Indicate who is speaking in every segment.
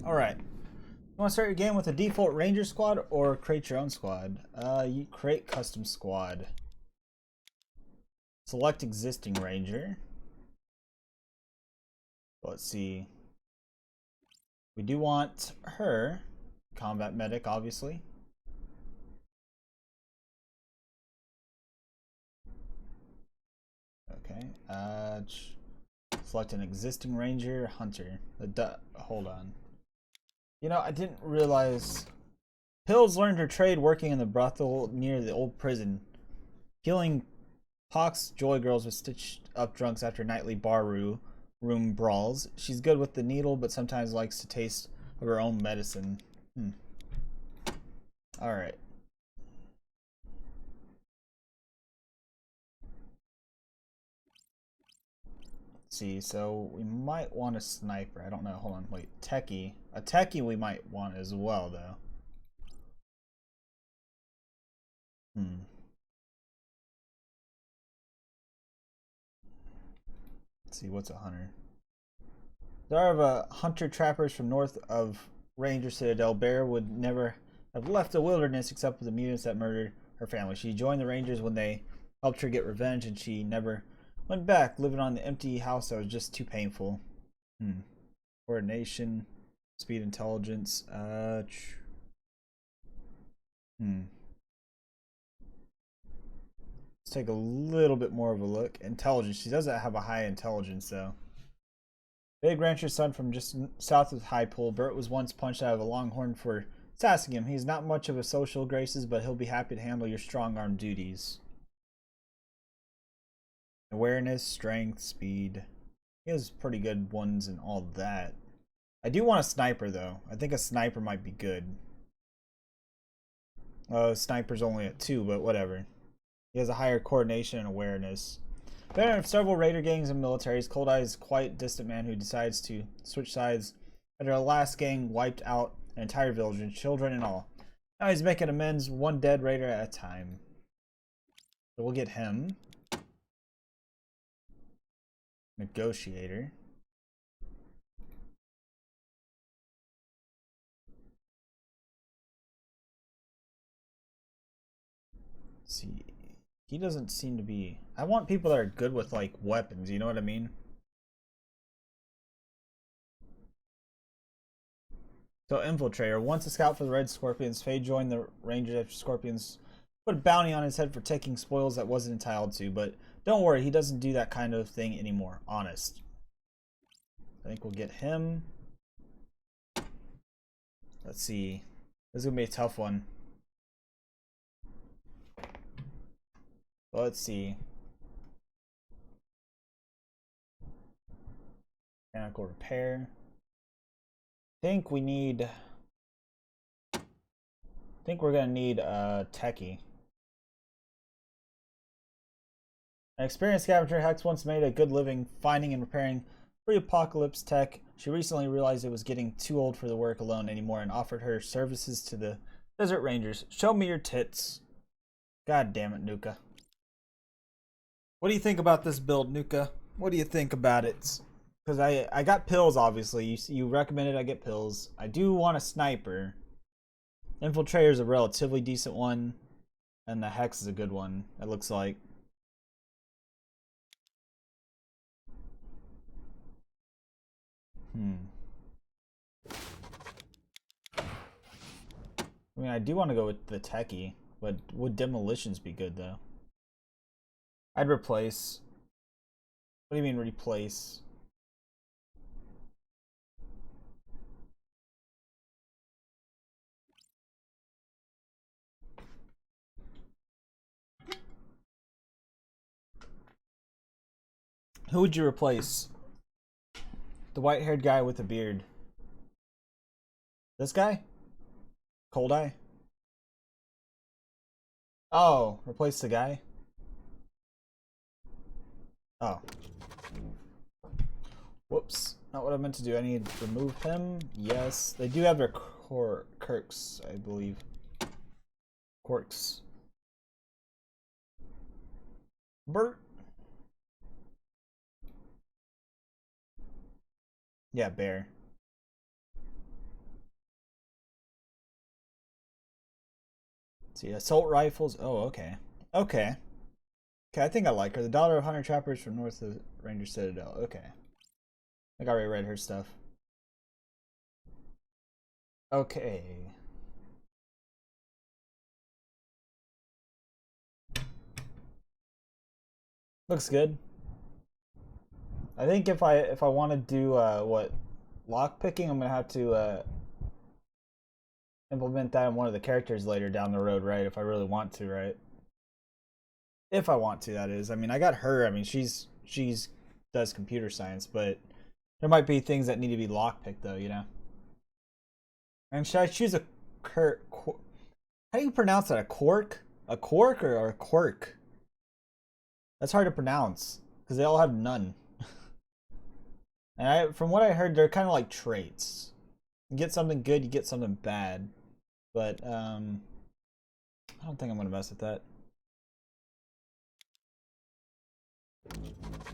Speaker 1: Alright. You want to start your game with a default ranger squad or create your own squad? You create custom squad. Select existing ranger. Let's see. We do want her. Combat medic, obviously. Okay. Select an existing ranger, hunter. Hold on. You know, I didn't realize. Pills learned her trade working in the brothel near the old prison, healing Hawk's joy girls with stitched up drunks after nightly bar room brawls. She's good with the needle, but sometimes likes to taste of her own medicine. Alright. See, so we might want a sniper. I don't know. Hold on, wait. Techie. A techie we might want as well, though. Let's see, what's a hunter? There are hunter trappers from north of Ranger Citadel. Bear would never have left the wilderness except for the mutants that murdered her family. She joined the Rangers when they helped her get revenge, and she never went back, living on the empty house that was just too painful. Coordination, speed, intelligence. Let's take a little bit more of a look. Intelligence. She doesn't have a high intelligence, though. Big rancher's son from just south of High Pool. Bert was once punched out of a longhorn for sassing him. He's not much of a social graces, but he'll be happy to handle your strong arm duties. Awareness, strength, speed. He has pretty good ones and all that. I do want a sniper, though. I think a sniper might be good. Sniper's only at 2, but whatever. He has a higher coordination and awareness. Veteran of several raider gangs and militaries, Cold Eye is a quiet, distant man who decides to switch sides after a last gang wiped out an entire village, and children and all. Now he's making amends, one dead raider at a time. So we'll get him. Negotiator. Let's see. He doesn't seem to be... I want people that are good with, like, weapons, you know what I mean? So, Infiltrator. Once a scout for the Red Scorpions, Faye joined the Rangers after Scorpions put a bounty on his head for taking spoils that wasn't entitled to, but don't worry, he doesn't do that kind of thing anymore. Honest. I think we'll get him. Let's see. This is going to be a tough one. Let's see. Mechanical repair. I think we're gonna need a techie. An experienced scavenger, Hex once made a good living finding and repairing pre-apocalypse tech. She recently realized it was getting too old for the work alone anymore and offered her services to the Desert Rangers. Show me your tits. God damn it, Nuka. What do you think about this build, Nuka? What do you think about it? Because I got pills, obviously. You recommended I get pills. I do want a sniper. Infiltrator is a relatively decent one. And the Hex is a good one, it looks like. I mean, I do want to go with the techie. But would demolitions be good, though? I'd replace. What do you mean replace? Who would you replace? The white-haired guy with the beard. This guy? Cold Eye? Oh, replace the guy? Oh. Whoops. Not what I meant to do. I need to remove him. Yes. They do have their quirks, I believe. Quirks. Bert. Yeah, bear. See, assault rifles. Oh, okay. Okay. Okay, I think I like her. The daughter of hunter trappers from north of Ranger Citadel. Okay. I think I already read her stuff. Okay. Looks good. I think if I want to do what lock picking, I'm gonna have to implement that in one of the characters later down the road, right? If I really want to, right? If I want to, that is. I mean, I got her. I mean, she's does computer science, but there might be things that need to be lock picked though, you know. And should I choose a how do you pronounce that? A quark? A quark or a quirk? That's hard to pronounce because they all have none. And from what I heard, they're kind of like traits. You get something good, you get something bad. But I don't think I'm gonna mess with that.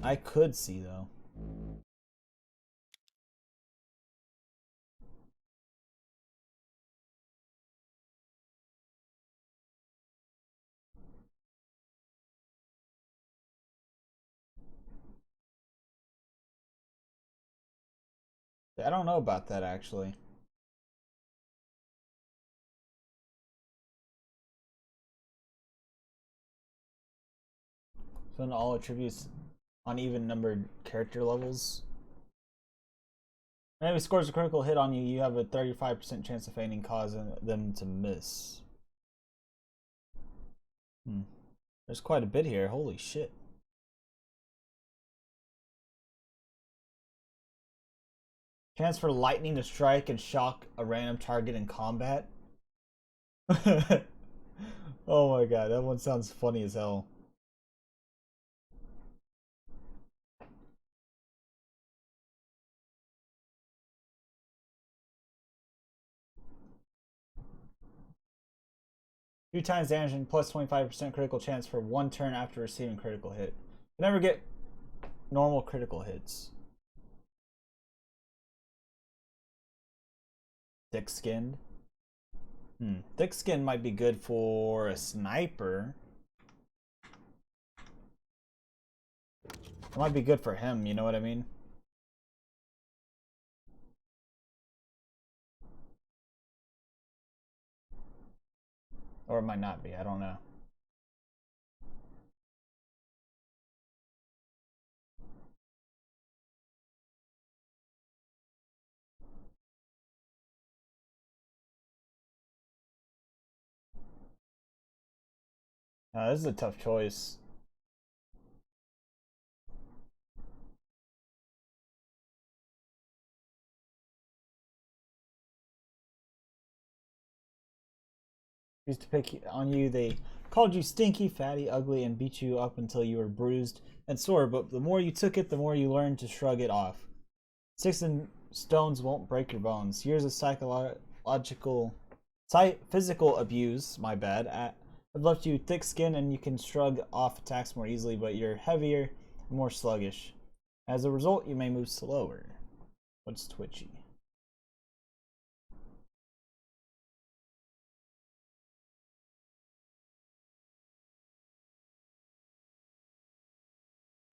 Speaker 1: I could see though. I don't know about that actually. So all attributes on even numbered character levels. When enemy scores a critical hit on you, you have a 35% chance of feigning causing them to miss. There's quite a bit here. Holy shit. Chance for lightning to strike and shock a random target in combat. Oh my god, that one sounds funny as hell. Two times damage and plus 25% critical chance for one turn after receiving critical hit. You never get normal critical hits. Thick skinned. Thick skin might be good for a sniper. It might be good for him, you know what I mean? Or it might not be, I don't know. This is a tough choice. Used to pick on you, they called you stinky, fatty, ugly, and beat you up until you were bruised and sore, but the more you took it, the more you learned to shrug it off. Sticks and stones won't break your bones. Years of physical abuse, my bad, have left you thick skin and you can shrug off attacks more easily, but you're heavier and more sluggish. As a result, you may move slower. What's twitchy?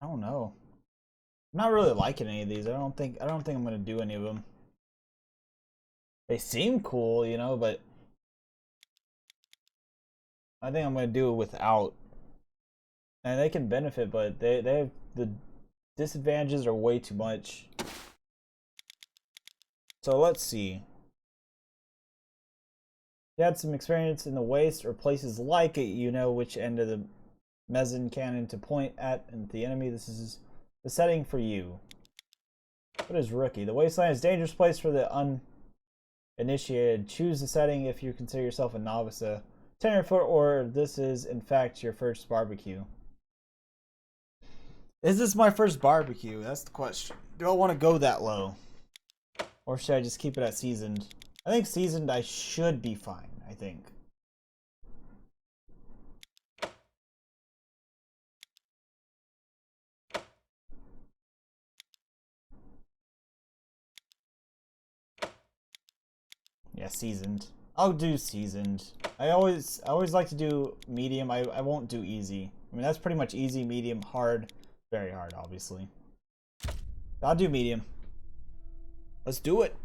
Speaker 1: I don't know. I'm not really liking any of these. I don't think I'm gonna do any of them. They seem cool, you know, but I think I'm gonna do it without. And they can benefit, but they have the disadvantages are way too much. So let's see. You had some experience in the waste or places like it, you know which end of the mezzanine cannon to point at and the enemy. This is the setting for you. What is rookie? The Wasteland is a dangerous place for the uninitiated. Choose the setting if you consider yourself a novice, a tenderfoot, or this is in fact your first barbecue. Is this my first barbecue? That's the question. Do I want to go that low? Or should I just keep it at seasoned? I think seasoned I should be fine, I think. Yeah, seasoned. I'll do seasoned. I always like to do medium. I won't do easy. I mean, that's pretty much easy, medium, hard, very hard, obviously. I'll do medium. Let's do it.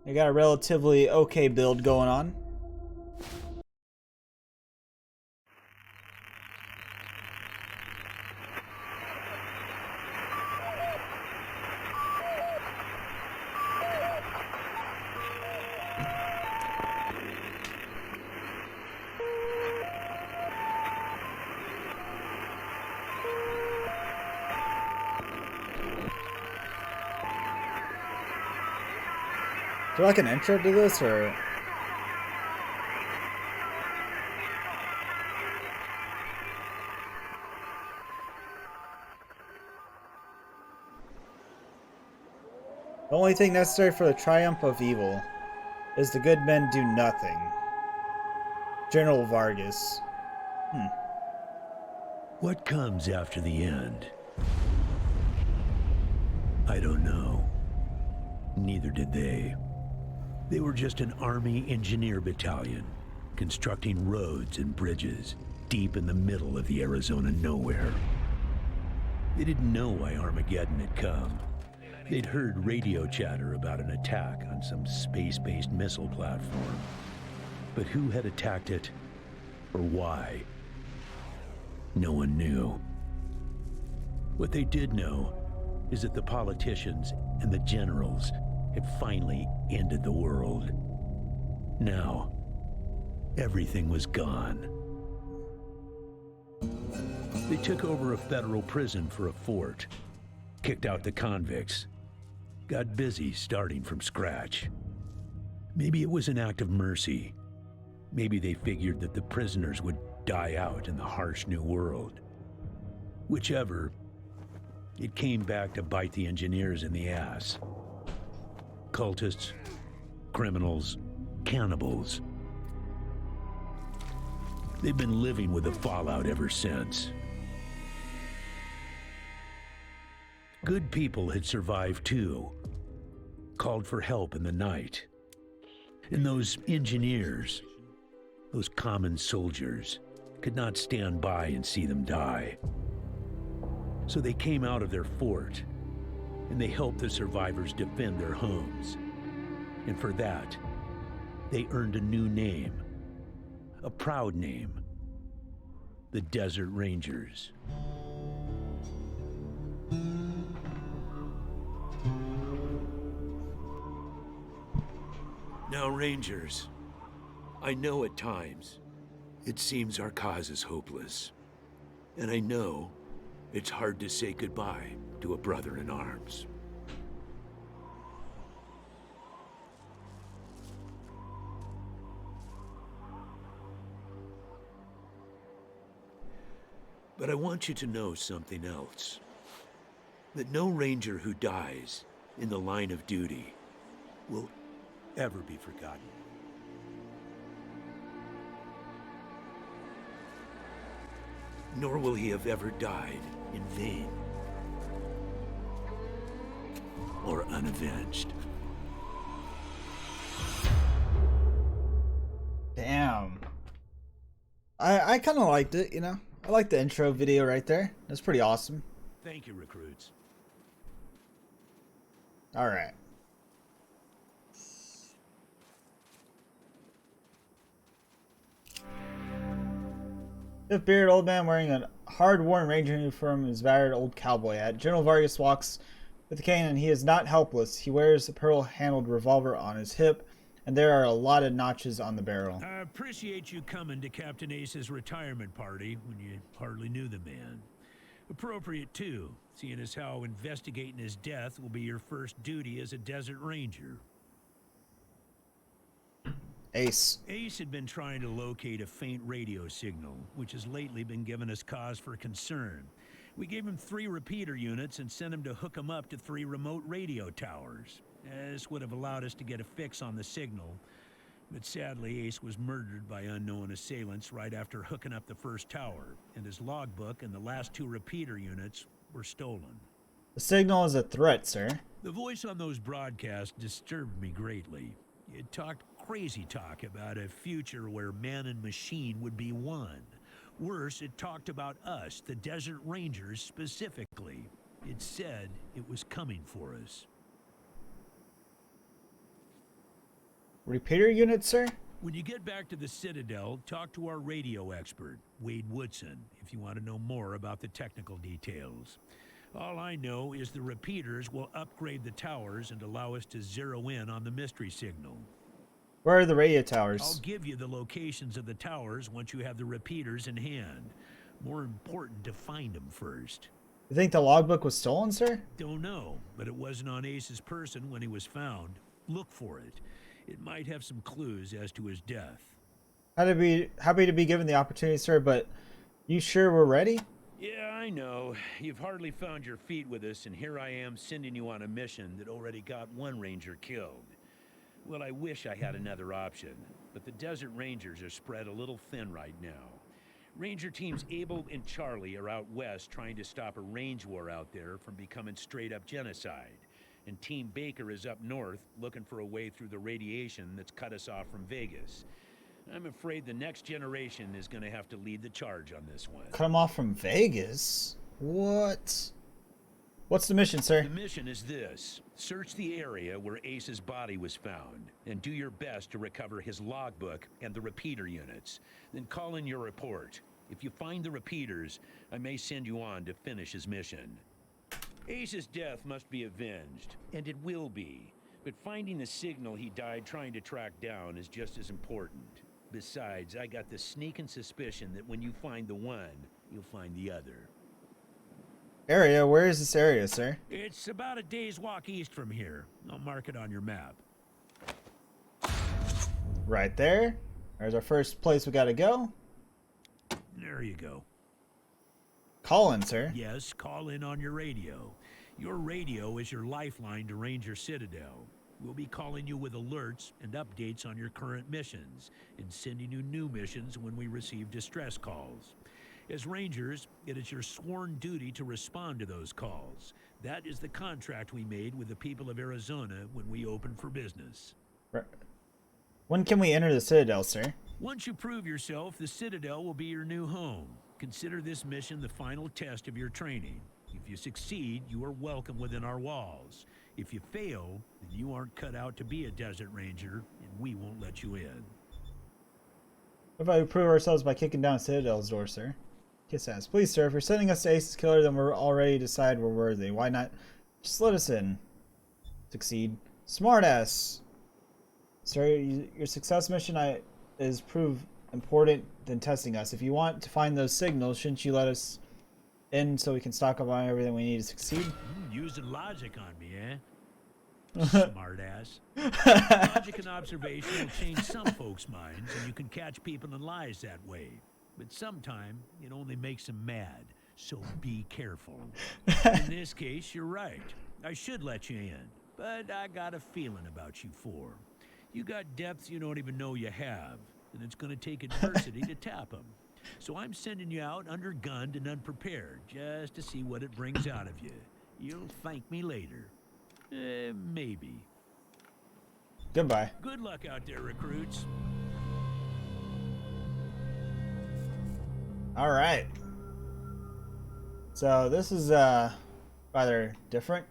Speaker 1: You got a relatively okay build going on. Do like an intro to this, or? The only thing necessary for the triumph of evil is the good men do nothing. General Vargas.
Speaker 2: What comes after the end? I don't know. Neither did they. They were just an Army engineer battalion, constructing roads and bridges deep in the middle of the Arizona nowhere. They didn't know why Armageddon had come. They'd heard radio chatter about an attack on some space-based missile platform. But who had attacked it, or why? No one knew. What they did know is that the politicians and the generals had finally ended the world. Now, everything was gone. They took over a federal prison for a fort, kicked out the convicts, got busy starting from scratch. Maybe it was an act of mercy. Maybe they figured that the prisoners would die out in the harsh new world. Whichever, it came back to bite the engineers in the ass. Cultists, criminals, cannibals. They've been living with the fallout ever since. Good people had survived too, called for help in the night. And those engineers, those common soldiers, could not stand by and see them die. So they came out of their fort, and they helped the survivors defend their homes. And for that, they earned a new name, a proud name, the Desert Rangers. Now, Rangers, I know at times it seems our cause is hopeless. And I know it's hard to say goodbye to a brother in arms. But I want you to know something else. That no Ranger who dies in the line of duty will ever be forgotten. Nor will he have ever died in vain or unavenged.
Speaker 1: Damn. I kind of liked it, you know? I like the intro video right there. That's pretty awesome.
Speaker 2: Thank you, recruits.
Speaker 1: Alright. Stiff bearded old man wearing a hard-worn ranger uniform and his battered old cowboy hat. General Vargas walks with a cane and he is not helpless. He wears a pearl-handled revolver on his hip, and there are a lot of notches on the barrel.
Speaker 2: I appreciate you coming to Captain Ace's retirement party when you hardly knew the man. Appropriate, too, seeing as how investigating his death will be your first duty as a Desert Ranger.
Speaker 1: Ace.
Speaker 2: Ace had been trying to locate a faint radio signal, which has lately been giving us cause for concern. We gave him 3 repeater units and sent him to hook them up to 3 remote radio towers. This would have allowed us to get a fix on the signal, but sadly Ace was murdered by unknown assailants right after hooking up the first tower, and his logbook and the last 2 repeater units were stolen.
Speaker 1: The signal is a threat, sir.
Speaker 2: The voice on those broadcasts disturbed me greatly. It talked crazy talk about a future where man and machine would be one. Worse, it talked about us, the Desert Rangers, specifically. It said it was coming for us.
Speaker 1: Repeater unit, sir?
Speaker 2: When you get back to the Citadel, talk to our radio expert, Wade Woodson, if you want to know more about the technical details. All I know is the repeaters will upgrade the towers and allow us to zero in on the mystery signal.
Speaker 1: Where are the radio towers?
Speaker 2: I'll give you the locations of the towers once you have the repeaters in hand. More important to find them first.
Speaker 1: You think the logbook was stolen, sir?
Speaker 2: Don't know, but it wasn't on Ace's person when he was found. Look for it. It might have some clues as to his death.
Speaker 1: Happy to be given the opportunity, sir, but you sure we're ready?
Speaker 2: Yeah, I know. You've hardly found your feet with us, and here I am sending you on a mission that already got one ranger killed. Well, I wish I had another option, but the Desert Rangers are spread a little thin right now. Ranger teams Abel and Charlie are out west trying to stop a range war out there from becoming straight-up genocide. And Team Baker is up north looking for a way through the radiation that's cut us off from Vegas. I'm afraid the next generation is going to have to lead the charge on this one.
Speaker 1: Cut him off from Vegas? What? What's the mission, sir?
Speaker 2: The mission is this. Search the area where Ace's body was found, and do your best to recover his logbook and the repeater units. Then call in your report. If you find the repeaters, I may send you on to finish his mission. Ace's death must be avenged, and it will be. But finding the signal he died trying to track down is just as important. Besides, I got the sneaking suspicion that when you find the one, you'll find the other.
Speaker 1: Area? Where is this area, sir?
Speaker 2: It's about a day's walk east from here. I'll mark it on your map.
Speaker 1: Right there. There's our first place we gotta go.
Speaker 2: There you go.
Speaker 1: Call in, sir.
Speaker 2: Yes, call in on your radio. Your radio is your lifeline to Ranger Citadel. We'll be calling you with alerts and updates on your current missions, and sending you new missions when we receive distress calls. As Rangers, it is your sworn duty to respond to those calls. That is the contract we made with the people of Arizona when we opened for business.
Speaker 1: When can we enter the Citadel, sir?
Speaker 2: Once you prove yourself, the Citadel will be your new home. Consider this mission the final test of your training. If you succeed, you are welcome within our walls. If you fail, then you aren't cut out to be a Desert Ranger, and we won't let you in.
Speaker 1: What if I prove ourselves by kicking down Citadel's door, sir? Kiss ass. Please, sir, if you're sending us to Ace's killer, then we're already decided we're worthy. Why not just let us in? Succeed. Smart ass. Sir, your success mission is prove important than testing us. If you want to find those signals, shouldn't you let us in so we can stock up on everything we need to succeed?
Speaker 2: Using logic on me, eh? Smart ass. Logic and observation will change some folks' minds, and you can catch people in lies that way. But sometimes it only makes them mad, so be careful. In this case, you're right. I should let you in, but I got a feeling about you four. You got depths you don't even know you have, and it's going to take adversity to tap them. So I'm sending you out undergunned and unprepared, just to see what it brings out of you. You'll thank me later. Maybe.
Speaker 1: Goodbye.
Speaker 2: Good luck out there, recruits.
Speaker 1: All right. So this is rather different.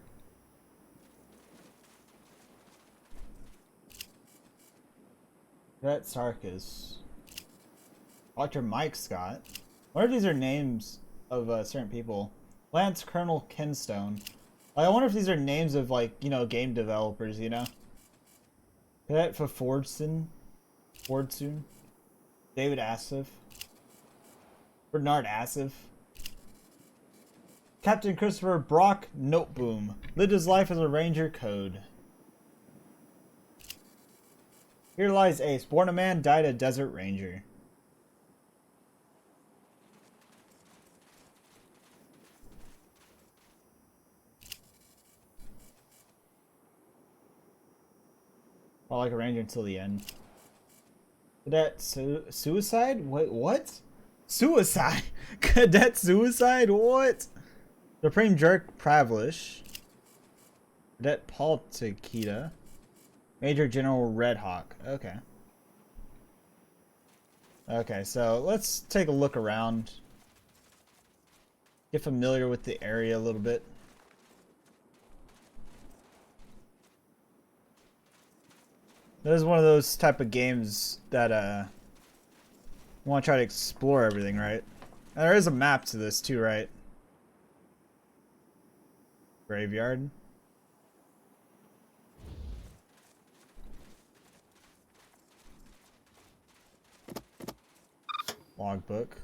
Speaker 1: Cadet Sarkis. Dr. Mike Scott. What if these are names of certain people? Lance Colonel Kenstone. Like, I wonder if these are names of, like, you know, game developers, you know? Cadet Fordson. David Asif. Bernard Asif. Captain Christopher Brock Noteboom. Lived his life as a ranger code. Here lies Ace. Born a man, died a desert ranger. I like a ranger until the end. Cadet suicide? Wait, what? Suicide? Cadet suicide? What? Supreme Jerk Pravlish. Cadet Paul Takita. Major General Red Hawk. Okay. Okay, so let's take a look around. Get familiar with the area a little bit. This is one of those type of games that you want to try to explore everything, right? And there is a map to this too, right? Graveyard. Logbook.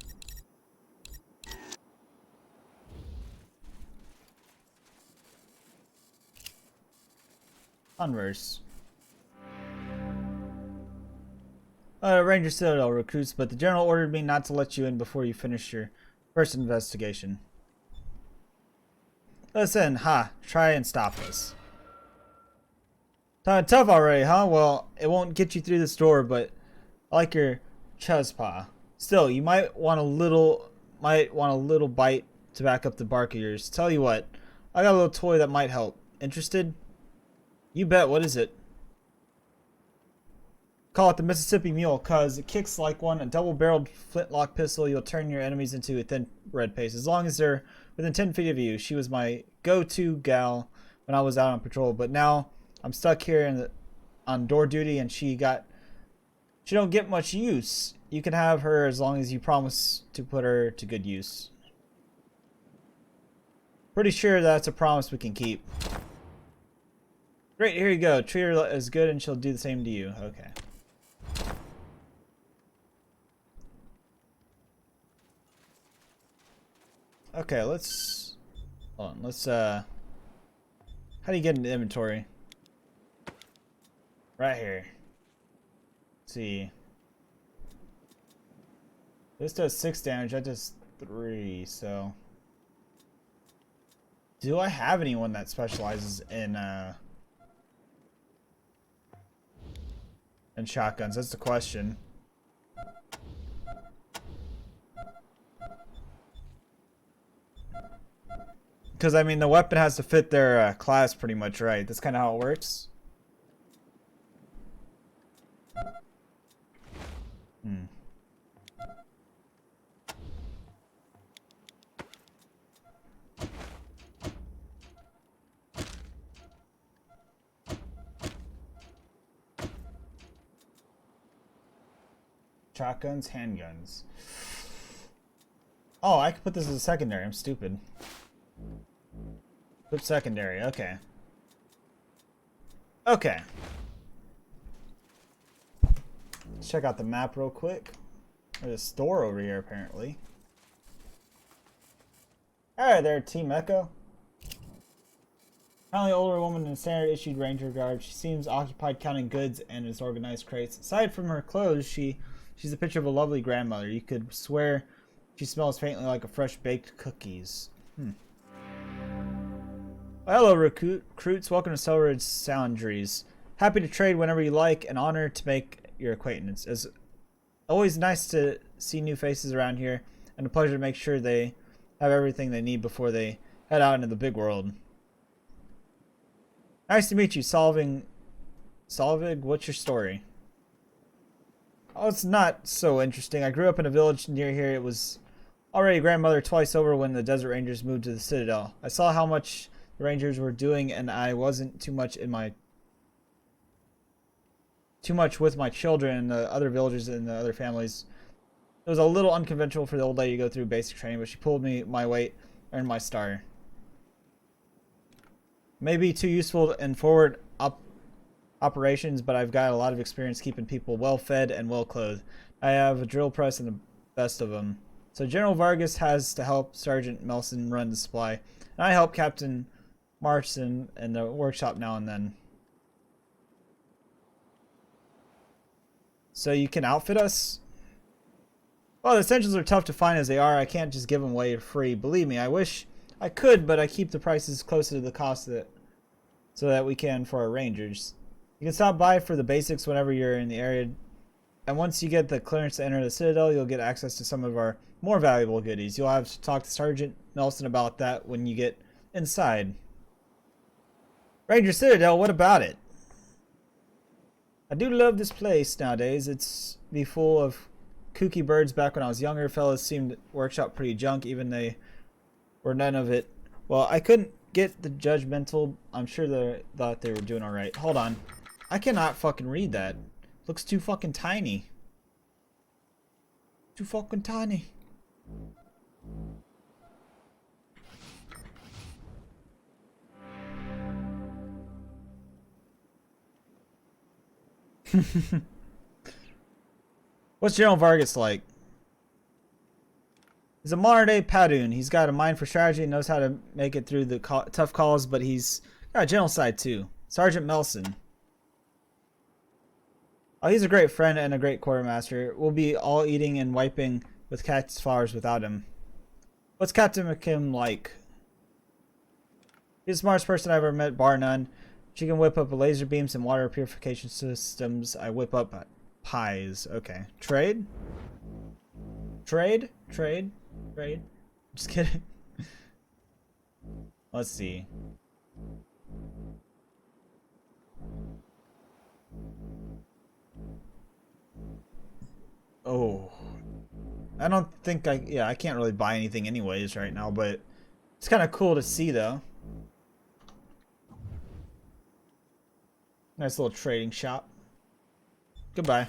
Speaker 1: Converse. Ranger Citadel recruits, but the general ordered me not to let you in before you finish your first investigation. Listen, try and stop us. Tough already, huh? Well, it won't get you through this door, but I like your chuzpa. Still, you might want a little bite to back up the bark of yours. Tell you what, I got a little toy that might help. Interested? You bet. What is it? Call it the Mississippi Mule, cause it kicks like one. A double-barreled flintlock pistol. You'll turn your enemies into a thin red paste as long as they're within 10 feet of you. She was my go-to gal when I was out on patrol, but now I'm stuck here on door duty, and she don't get much use. You can have her as long as you promise to put her to good use. Pretty sure that's a promise we can keep. Great, here you go. Treat her as good, and she'll do the same to you. Okay. Okay, let's... Hold on, let's, how do you get into inventory? Right here. Let's see. This does 6 damage, that does 3, so... Do I have anyone that specializes in shotguns? That's the question. Because, I mean, the weapon has to fit their class pretty much, right? That's kind of how it works. Shotguns, handguns. Oh, I could put this as a secondary. I'm stupid. Put secondary. Okay. Okay. Let's check out the map real quick. There's a store over here, apparently. Alright there, Team Echo. Finally, older woman in standard issued ranger garb. She seems occupied counting goods and is organized crates. Aside from her clothes, she's a picture of a lovely grandmother. You could swear she smells faintly like a fresh baked cookies. Well, hello, recruits. Welcome to Selridge Soundries. Happy to trade whenever you like. An honor to make your acquaintance. It's always nice to see new faces around here, and a pleasure to make sure they have everything they need before they head out into the big world. Nice to meet you, Solvig. What's your story? Oh, it's not so interesting. I grew up in a village near here. It was already grandmother twice over when the Desert Rangers moved to the Citadel. I saw how much the Rangers were doing, and I wasn't too much with my children and the other villagers and the other families. It was a little unconventional for the old lady to go through basic training, but she pulled my weight, earned my star. Maybe too useful in forward operations, but I've got a lot of experience keeping people well fed and well clothed. I have a drill press and the best of them. So General Vargas has to help Sergeant Melson run the supply, and I help Captain Marson in the workshop now and then. So you can outfit us? Well, the essentials are tough to find as they are. I can't just give them away for free. Believe me, I wish I could, but I keep the prices closer to the cost so that we can for our rangers. You can stop by for the basics whenever you're in the area, and once you get the clearance to enter the Citadel, you'll get access to some of our more valuable goodies. You'll have to talk to Sergeant Nelson about that when you get inside. Ranger Citadel, what about it? I do love this place nowadays. It's be full of kooky birds. Back when I was younger, fellas seemed workshop pretty junk, even they were none of it. Well, I couldn't get the judgmental. I'm sure they thought they were doing alright. Hold on. I cannot fucking read that. Looks too fucking tiny. Too fucking tiny. What's General Vargas like? He's a modern day Padoon. He's got a mind for strategy and knows how to make it through the tough calls, but he's got a general side too. Sergeant Melson. Oh, he's a great friend and a great quartermaster. We'll be all eating and wiping with cactus flowers without him. What's Captain McKim like? He's the smartest person I've ever met, bar none. She can whip up laser beams and water purification systems. I whip up pies. Okay. Trade? Trade? Trade? Trade? Just kidding. Let's see. Oh. I don't think I can't really buy anything anyways right now, but it's kind of cool to see though. Nice little trading shop. Goodbye.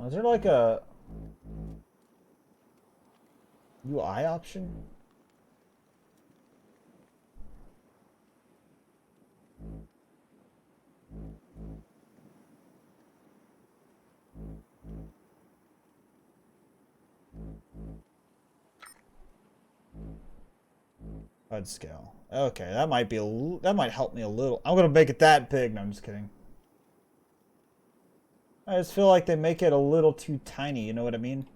Speaker 1: Is there like a UI option? HUD scale. Okay, that might be that might help me a little. I'm gonna make it that big. No, I'm just kidding. I just feel like they make it a little too tiny. You know what I mean?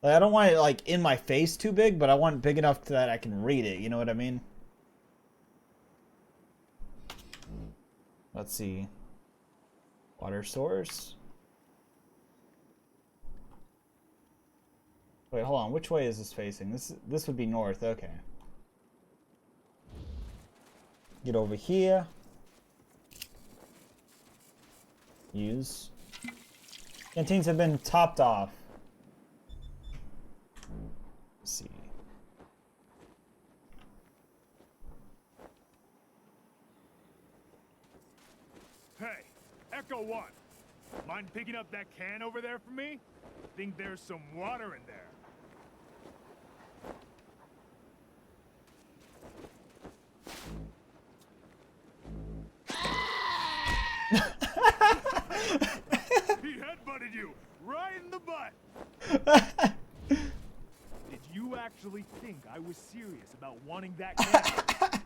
Speaker 1: Like, I don't want it like in my face too big, but I want it big enough that I can read it. You know what I mean? Let's see. Water source. Wait, hold on. Which way is this facing? This would be north. Okay. Get over here. Use. Canteens have been topped off. Let's see.
Speaker 3: Hey, Echo 1. Mind picking up that can over there for me? Think there's some water in there. He headbutted you right in the butt. Did you actually think I was serious about wanting that can?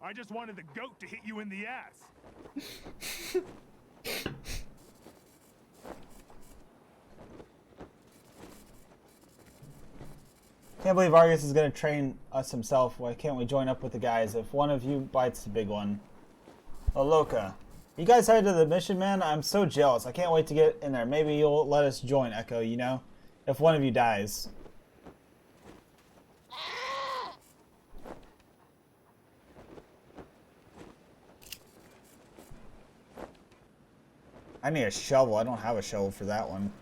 Speaker 3: I just wanted the goat to hit you in the ass.
Speaker 1: Can't believe Vargas is gonna train us himself. Why can't we join up with the guys? If one of you bites the big one. Aloka. You guys headed to the mission, man? I'm so jealous. I can't wait to get in there. Maybe you'll let us join, Echo, you know? If one of you dies. I need a shovel. I don't have a shovel for that one.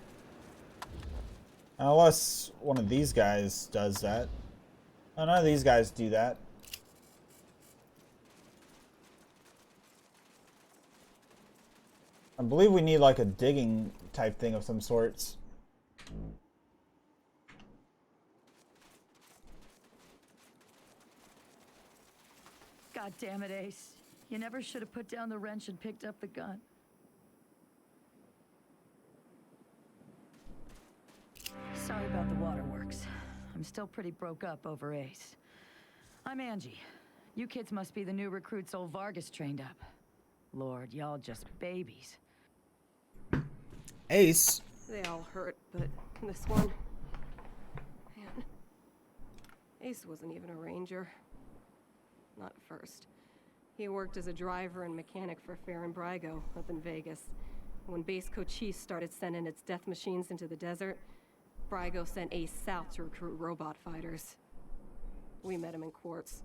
Speaker 1: Unless one of these guys does that. Oh, none of these guys do that. I believe we need like a digging type thing of some sorts.
Speaker 4: God damn it, Ace. You never should have put down the wrench and picked up the gun. Sorry about the waterworks. I'm still pretty broke up over Ace. I'm Angie. You kids must be the new recruits old Vargas trained up. Lord, y'all just babies.
Speaker 1: Ace.
Speaker 5: They all hurt, but this one... Man. Ace wasn't even a ranger. Not at first. He worked as a driver and mechanic for Fair and Brygo up in Vegas. When Base Cochise started sending its death machines into the desert, Brygo sent Ace south to recruit robot fighters. We met him in quartz.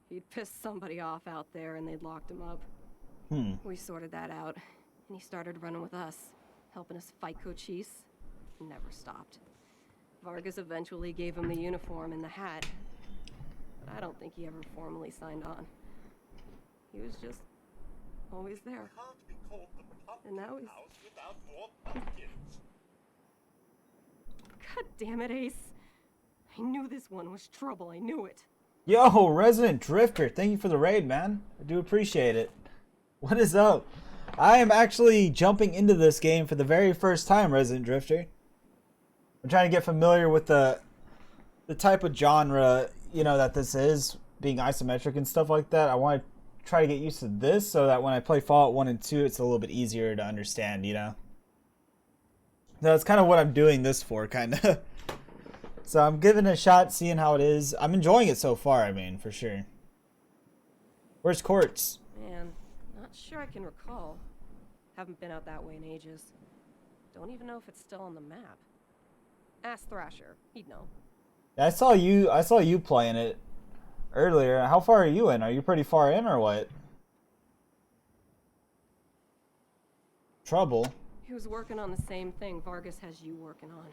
Speaker 5: He'd pissed somebody off out there and they'd locked him up. We sorted that out, and he started running with us, helping us fight Cochise. Never stopped. Vargas eventually gave him the uniform and the hat, but I don't think he ever formally signed on. He was just always there. And now he's... God damn it, Ace. I knew this one was trouble. I knew it.
Speaker 1: Yo, Resident Drifter, thank you for the raid, man. I do appreciate it. What is up? I am actually jumping into this game for the very first time, Resident Drifter. I'm trying to get familiar with the type of genre, you know, that this is, being isometric and stuff like that. I want to try to get used to this so that when I play Fallout 1 and 2, it's a little bit easier to understand, you know? That's kind of what I'm doing this for, kind of. So I'm giving it a shot, seeing how it is. I'm enjoying it so far, I mean, for sure. Where's Quartz?
Speaker 5: Man, not sure I can recall. Haven't been out that way in ages. Don't even know if it's still on the map. Ask Thrasher, he'd know.
Speaker 1: I saw you playing it earlier. How far are you in? Are you pretty far in or what? Trouble.
Speaker 5: He was working on the same thing Vargas has you working on.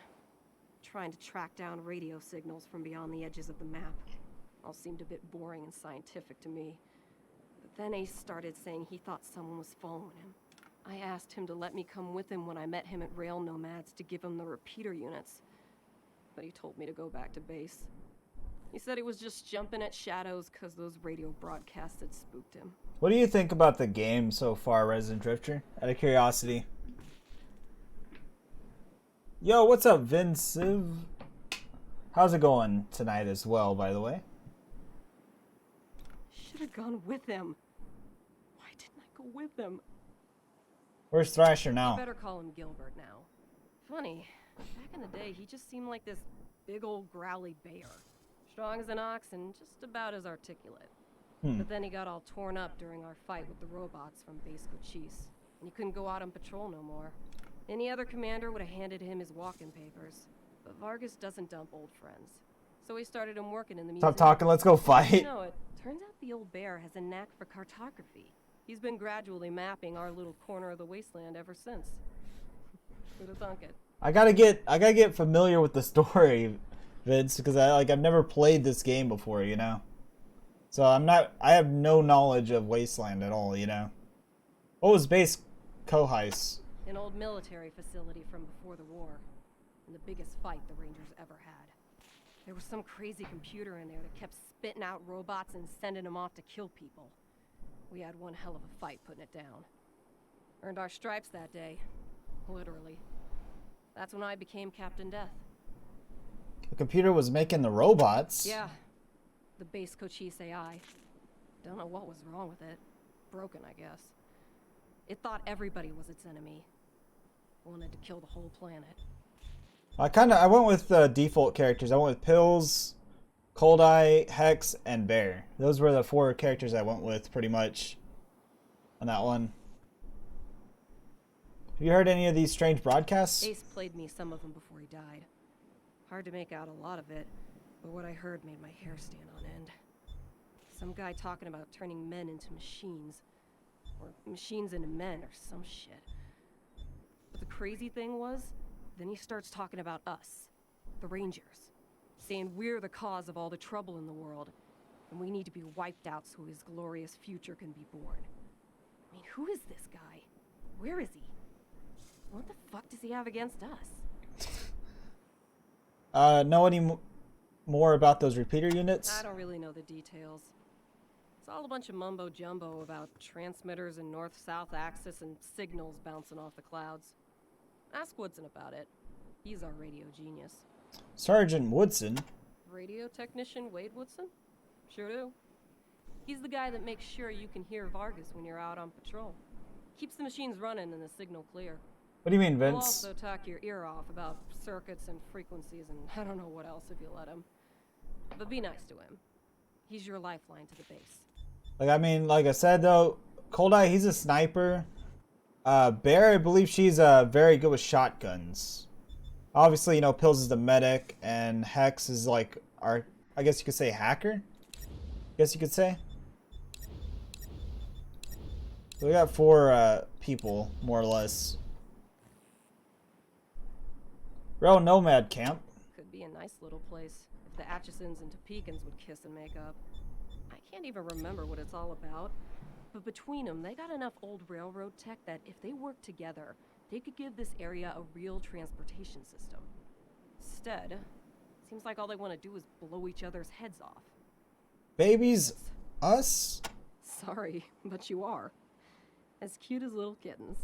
Speaker 5: Trying to track down radio signals from beyond the edges of the map. All seemed a bit boring and scientific to me. But then Ace started saying he thought someone was following him. I asked him to let me come with him when I met him at Rail Nomads to give him the repeater units. But he told me to go back to base. He said he was just jumping at shadows because those radio broadcasts had spooked him.
Speaker 1: What do you think about the game so far, Resident Drifter? Out of curiosity. Yo, what's up, Vince? How's it going tonight as well, by the way?
Speaker 5: Should have gone with him. Why didn't I go with him?
Speaker 1: Where's Thrasher now?
Speaker 5: I better call him Gilbert now. Funny, back in the day, he just seemed like this big old growly bear. Strong as an ox and just about as articulate. But then he got all torn up during our fight with the robots from Base Cochise, and he couldn't go out on patrol no more. Any other commander would have handed him his walk-in papers. But Vargas doesn't dump old friends. So he started him working in the museum.
Speaker 1: Stop talking, let's go fight.
Speaker 5: You know, it turns out the old bear has a knack for cartography. He's been gradually mapping our little corner of the wasteland ever since. Who'd have thunk it?
Speaker 1: I gotta get familiar with the story, Vince, because I've never played this game before, you know. So I have no knowledge of Wasteland at all, you know. What was Base Cochise?
Speaker 5: An old military facility from before the war, and the biggest fight the Rangers ever had. There was some crazy computer in there that kept spitting out robots and sending them off to kill people. We had one hell of a fight putting it down. Earned our stripes that day, literally. That's when I became Captain Death.
Speaker 1: The computer was making the robots?
Speaker 5: Yeah, the Base Cochise AI. Don't know what was wrong with it. Broken, I guess. It thought everybody was its enemy. Wanted to kill the whole planet.
Speaker 1: I went with default characters. I went with Pills, Cold Eye, Hex, and Bear. Those were the 4 characters I went with pretty much on that one. Have you heard any of these strange broadcasts?
Speaker 5: Ace played me some of them before he died. Hard to make out a lot of it, but what I heard made my hair stand on end. Some guy talking about turning men into machines. Or machines into men, or some shit. But the crazy thing was, then he starts talking about us, the Rangers, saying we're the cause of all the trouble in the world, and we need to be wiped out so his glorious future can be born. I mean, who is this guy? Where is he? What the fuck does he have against us?
Speaker 1: Know any more about those repeater units?
Speaker 5: I don't really know the details. It's all a bunch of mumbo-jumbo about transmitters and north-south axis and signals bouncing off the clouds. Ask Woodson about it. He's our radio genius.
Speaker 1: Sergeant Woodson?
Speaker 5: Radio technician Wade Woodson? Sure do. He's the guy that makes sure you can hear Vargas when you're out on patrol. Keeps the machines running and the signal clear.
Speaker 1: What do you mean,
Speaker 5: He'll
Speaker 1: Vince?
Speaker 5: also talk your ear off about circuits and frequencies and I don't know what else if you let him. But be nice to him. He's your lifeline to the base.
Speaker 1: Like, I mean, like I said though, Cold Eye, he's a sniper. Bear, I believe she's very good with shotguns. Obviously, you know, Pills is the medic, and Hex is like our, I guess you could say, hacker. Guess you could say. So we got 4 people, more or less. Real nomad camp.
Speaker 5: Could be a nice little place if the Atchisons and Topekans would kiss and make up. I can't even remember what it's all about, but between them, they got enough old railroad tech that if they worked together, they could give this area a real transportation system. Instead, seems like all they want to do is blow each other's heads off.
Speaker 1: Babies, us?
Speaker 5: Sorry, but you are. As cute as little kittens.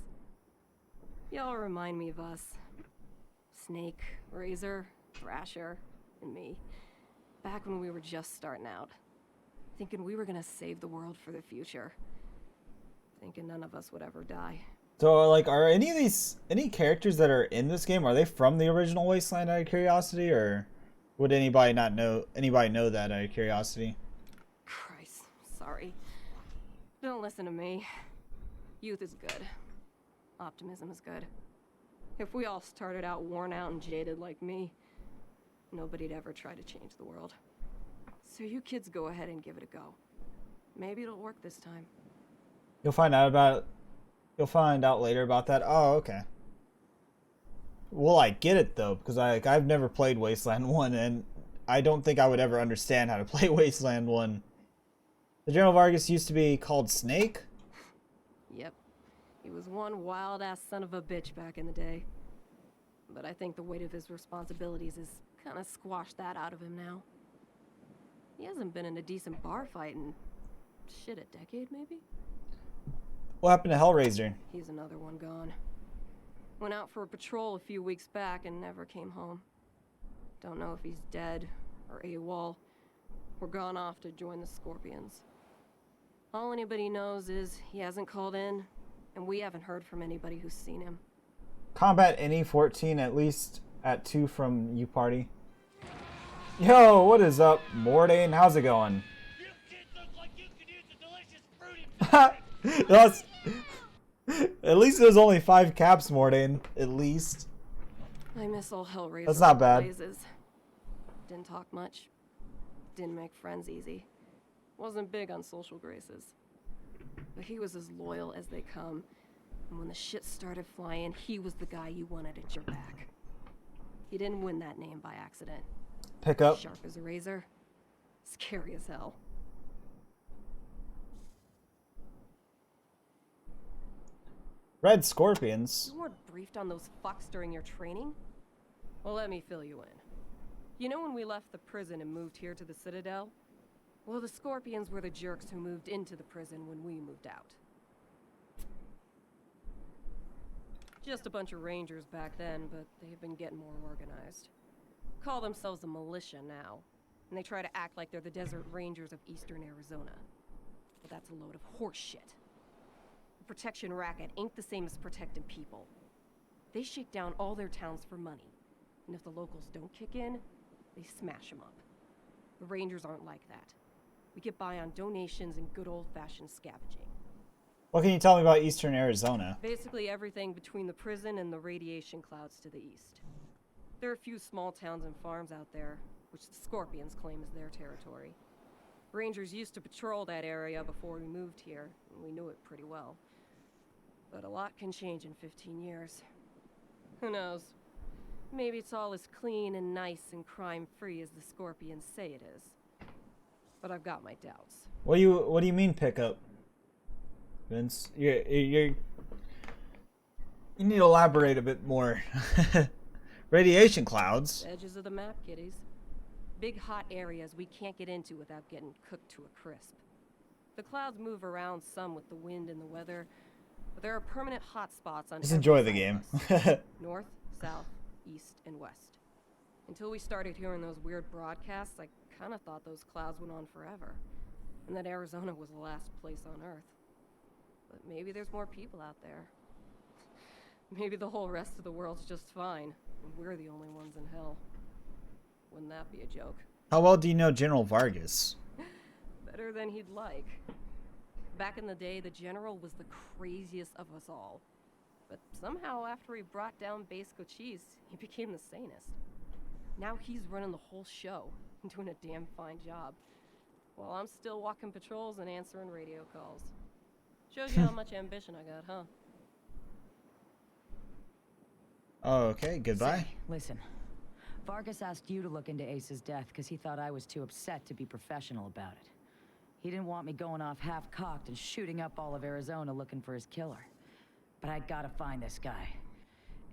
Speaker 5: Y'all remind me of us. Snake, Razor, Thrasher, and me. Back when we were just starting out. Thinking we were gonna save the world for the future. Thinking none of us would ever die.
Speaker 1: So, like, are any characters that are in this game, are they from the original Wasteland out of curiosity, or would anybody know that out of curiosity?
Speaker 5: Christ, sorry. Don't listen to me. Youth is good. Optimism is good. If we all started out worn out and jaded like me, nobody'd ever try to change the world. So you kids go ahead and give it a go. Maybe it'll work this time.
Speaker 1: You'll find out later about that. Oh, okay. Well, I get it though, because I've never played Wasteland 1, and I don't think I would ever understand how to play Wasteland 1. The General Vargas used to be called Snake?
Speaker 5: Yep. He was one wild-ass son of a bitch back in the day. But I think the weight of his responsibilities has kind of squashed that out of him now. He hasn't been in a decent bar fight in, shit, a decade maybe?
Speaker 1: What happened to Hellraiser?
Speaker 5: He's another one gone. Went out for a patrol a few weeks back and never came home. Don't know if he's dead or AWOL or gone off to join the Scorpions. All anybody knows is he hasn't called in, and we haven't heard from anybody who's seen him.
Speaker 1: Combat NE 14 at least at 2 from you party. Yo, what is up, Mordain? How's it going?
Speaker 3: You kids look like you could use a delicious fruity
Speaker 1: That's, at least there's only 5 caps, Mordain. At least.
Speaker 5: I miss old Hellraiser.
Speaker 1: That's not bad.
Speaker 5: Blazes. Didn't talk much. Didn't make friends easy. Wasn't big on social graces. But he was as loyal as they come. And when the shit started flying, he was the guy you wanted at your back. He didn't win that name by accident.
Speaker 1: Pick up.
Speaker 5: Sharp as a razor. Scary as hell.
Speaker 1: Red Scorpions.
Speaker 5: You weren't briefed on those fucks during your training? Well, let me fill you in. You know when we left the prison and moved here to the Citadel? Well, the Scorpions were the jerks who moved into the prison when we moved out. Just a bunch of rangers back then, but they've been getting more organized. Call themselves a militia now, and they try to act like they're the Desert Rangers of Eastern Arizona. But that's a load of horse shit. The protection racket ain't the same as protecting people. They shake down all their towns for money, and if the locals don't kick in, they smash them up. The Rangers aren't like that. We get by on donations and good old-fashioned scavenging.
Speaker 1: What can you tell me about Eastern Arizona?
Speaker 5: Basically everything between the prison and the radiation clouds to the east. There are a few small towns and farms out there, which the Scorpions claim is their territory. Rangers used to patrol that area before we moved here, and we knew it pretty well. But a lot can change in 15 years. Who knows? Maybe it's all as clean and nice and crime-free as the Scorpions say it is. But I've got my doubts.
Speaker 1: What do you mean pickup? Vince, you need to elaborate a bit more. Radiation clouds.
Speaker 5: Edges of the map, kiddies. Big hot areas we can't get into without getting cooked to a crisp. The clouds move around some with the wind and the weather, but there are permanent hot spots on
Speaker 1: Just
Speaker 5: every
Speaker 1: enjoy the
Speaker 5: side
Speaker 1: game.
Speaker 5: of us. North, south, east, and west. Until we started hearing those weird broadcasts, I kind of thought those clouds went on forever, and that Arizona was the last place on Earth. But maybe there's more people out there. Maybe the whole rest of the world's just fine, and we're the only ones in hell. Wouldn't that be a joke?
Speaker 1: How well do you know General Vargas?
Speaker 5: Better than he'd like. Back in the day, the General was the craziest of us all. But somehow, after he brought down Base Cochise, he became the sanest. Now he's running the whole show and doing a damn fine job. While I'm still walking patrols and answering radio calls. Shows you how much ambition I got, huh?
Speaker 1: Okay, goodbye.
Speaker 4: Say, listen. Vargas asked you to look into Ace's death because he thought I was too upset to be professional about it. He didn't want me going off half-cocked and shooting up all of Arizona looking for his killer. But I gotta find this guy.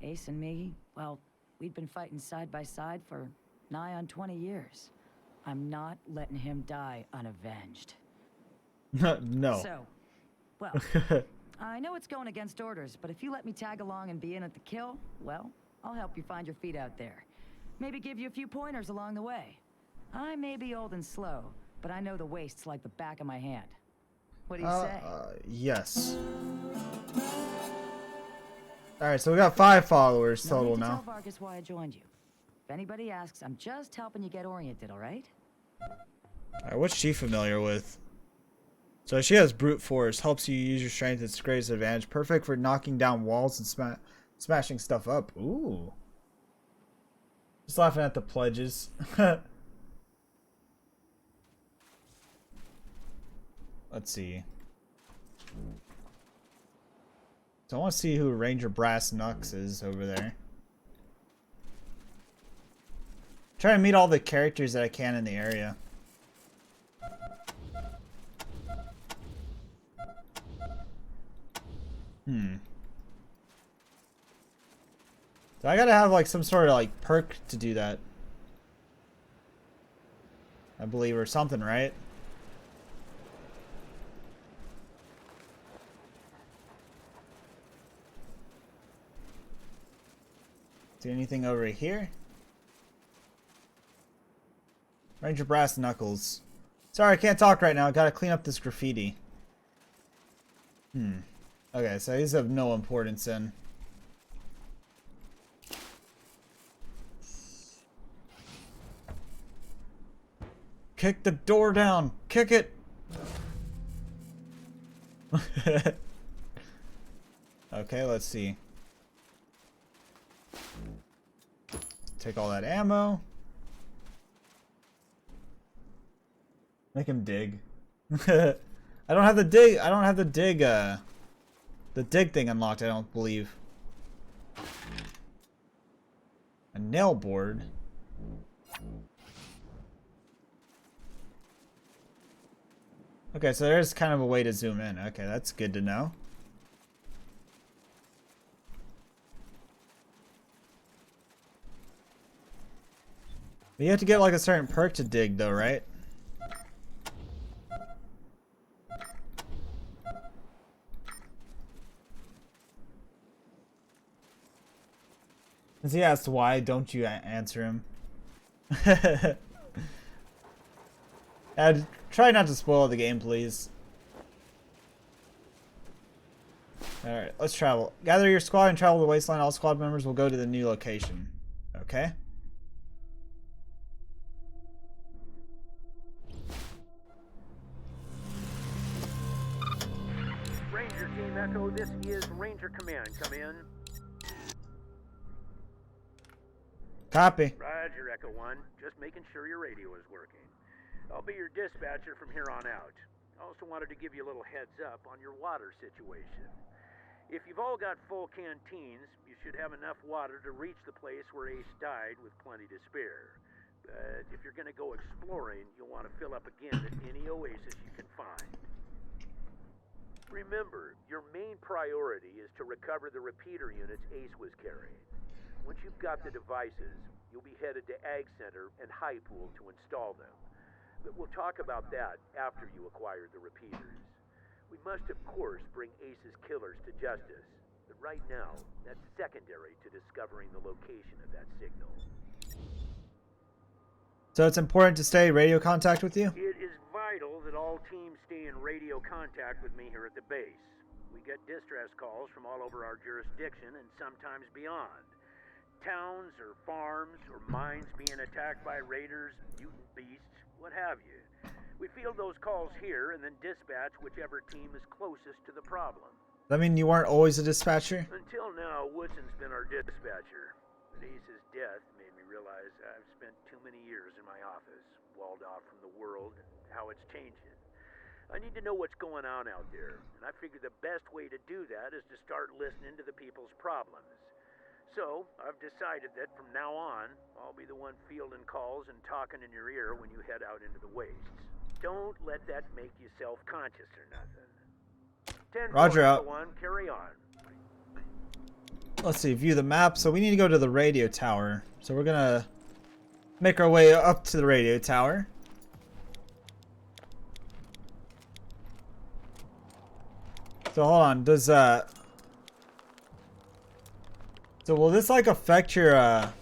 Speaker 4: Ace and me, well, we'd been fighting side by side for nigh on 20 years. I'm not letting him die unavenged.
Speaker 1: No.
Speaker 4: So, well, I know it's going against orders, but if you let me tag along and be in at the kill, well, I'll help you find your feet out there. Maybe give you a few pointers along the way. I may be old and slow, but I know the wastes like the back of my hand. What do you say?
Speaker 1: Yes. Alright, so we got 5 followers
Speaker 4: No
Speaker 1: total
Speaker 4: need to
Speaker 1: now.
Speaker 4: tell Vargas why I joined you. If anybody asks, I'm just helping you get oriented, all right?
Speaker 1: Alright, what's she familiar with? So she has brute force, helps you use your strength to its greatest advantage, perfect for knocking down walls and smashing stuff up. Ooh. Just laughing at the pledges. Let's see. So I want to see who Ranger Brass Knucks is over there. Try to meet all the characters that I can in the area. So I gotta have like some sort of like perk to do that. I believe, or something, right? See anything over here? Ranger Brass Knuckles. Sorry, I can't talk right now. Gotta clean up this graffiti. Okay, so these have no importance then. Kick the door down! Kick it! Okay, let's see. Take all that ammo. Make him dig. I don't have the dig. I don't have the dig thing unlocked. I don't believe. A nail board. Okay, so there's kind of a way to zoom in. Okay, that's good to know. But you have to get like a certain perk to dig though, right? As he asks why don't you answer him? And try not to spoil the game, please. Alright, let's travel. Gather your squad and travel to Wasteland. All squad members will go to the new location. Okay?
Speaker 2: Ranger Team Echo, this is Ranger Command. Come in.
Speaker 1: Copy.
Speaker 2: Roger, Echo 1. Just making sure your radio is working. I'll be your dispatcher from here on out. I also wanted to give you a little heads up on your water situation. If you've all got full canteens, you should have enough water to reach the place where Ace died with plenty to spare. But if you're going to go exploring, you'll want to fill up again at any oasis you can find. Remember, your main priority is to recover the repeater units Ace was carrying. Once you've got the devices, you'll be headed to Ag Center and High Pool to install them. But we'll talk about that after you acquire the repeaters. We must, of course, bring Ace's killers to justice. But right now, that's secondary to discovering the location of that signal.
Speaker 1: So it's important to stay radio contact with you?
Speaker 2: It is vital that all teams stay in radio contact with me here at the base. We get distress calls from all over our jurisdiction and sometimes beyond. Towns or farms or mines being attacked by raiders, mutant beasts, what have you. We field those calls here and then dispatch whichever team is closest to the problem.
Speaker 1: Does that mean you weren't always a dispatcher?
Speaker 2: Until now, Woodson's been our dispatcher. But Ace's death made me realize I've spent too many years in my office, walled off from the world and how it's changing. I need to know what's going on out there, and I figure the best way to do that is to start listening to the people's problems. So, I've decided that from now on, I'll be the one fielding calls and talking in your ear when you head out into the wastes. Don't let that make you self-conscious or nothing. 10
Speaker 1: Roger out.
Speaker 2: One, carry on.
Speaker 1: Let's see, view the map. So we need to go to the radio tower. So we're gonna make our way up to the radio tower. So hold on, does so will this like affect your I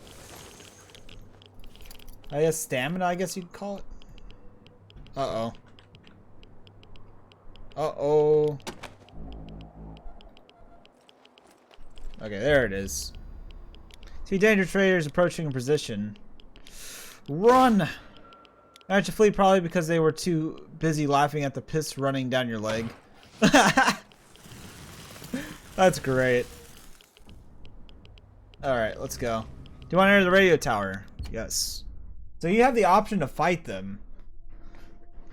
Speaker 1: guess stamina, I guess you'd call it? Uh-oh. Uh-oh. Okay, there it is. See danger traders approaching in position. Run! Managed to flee probably because they were too busy laughing at the piss running down your leg. That's great. Alright, let's go. Do you want to enter the radio tower? Yes. So you have the option to fight them.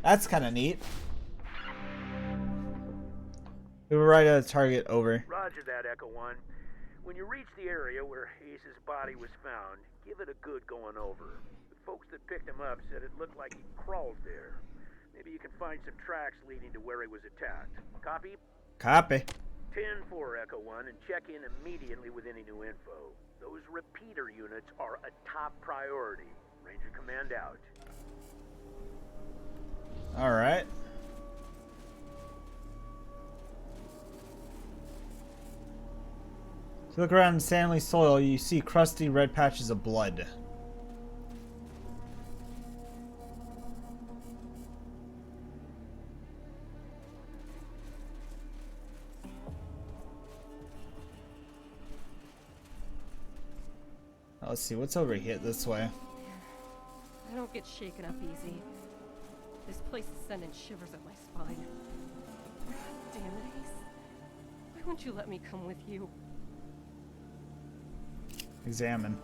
Speaker 1: That's kind of neat. We were right at the target, over.
Speaker 2: Roger that, Echo 1. When you reach the area where Ace's body was found, give it a good going over. The folks that picked him up said it looked like he crawled there. Maybe you can find some tracks leading to where he was attacked. Copy?
Speaker 1: Copy.
Speaker 2: 10-4, Echo 1, and check in immediately with any new info. Those repeater units are a top priority. Ranger Command out.
Speaker 1: Alright. If you look around in sandy soil, you see crusty red patches of blood. Let's see, what's over here this way?
Speaker 5: I don't get shaken up easy. This place is sending shivers up my spine. God damn it, Ace. Why won't you let me come with you?
Speaker 1: Examine.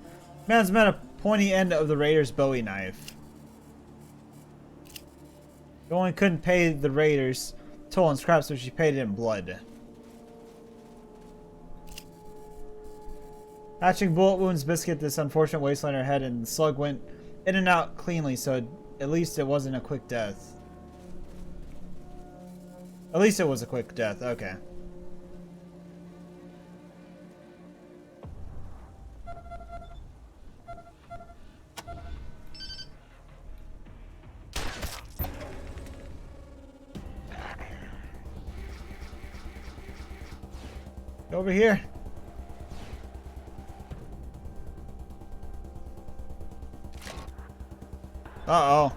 Speaker 1: Man's met a pointy end of the Raiders' Bowie knife. The only couldn't pay the Raiders toll in scraps, so she paid it in blood. Hatching bullet wounds biscuit this unfortunate Wastelander head, and the slug went in and out cleanly, so at least it wasn't a quick death. At least it was a quick death, okay. Over here. Uh-oh.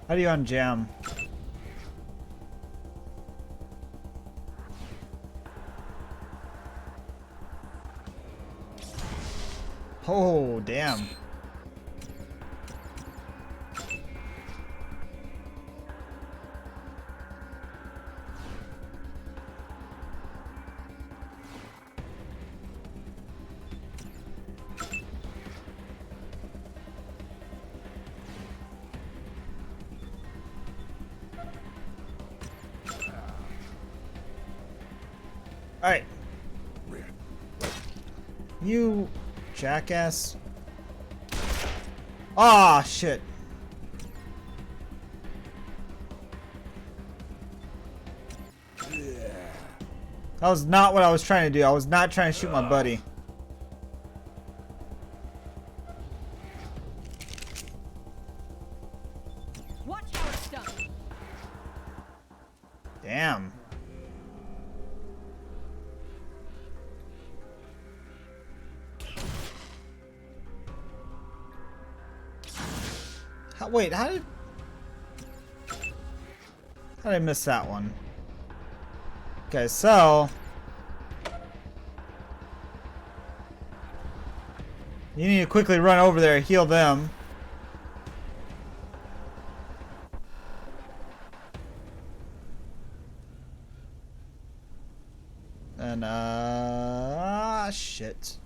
Speaker 1: How do you unjam? Oh, damn. Alright. You jackass. Ah, shit. That was not what I was trying to do. I was not trying to shoot my buddy.
Speaker 5: Watch how it's done.
Speaker 1: Damn. Wait, how did I miss that one? Okay, so You need to quickly run over there and heal them. And, shit.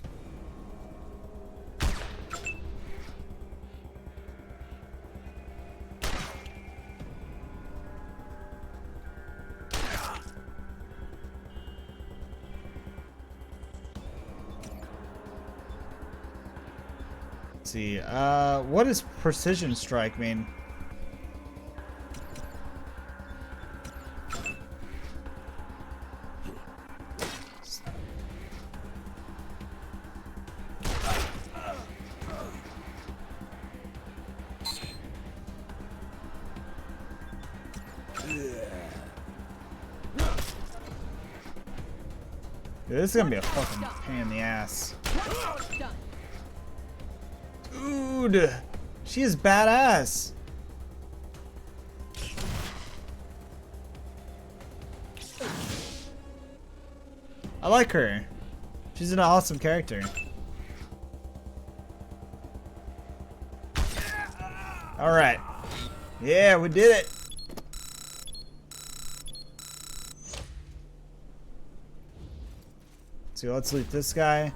Speaker 1: Let's see, what does precision strike mean? Dude, this is gonna be a fucking pain in the ass. Dude, she is badass. I like her. She's an awesome character. All right. Yeah, we did it. So let's loot this guy.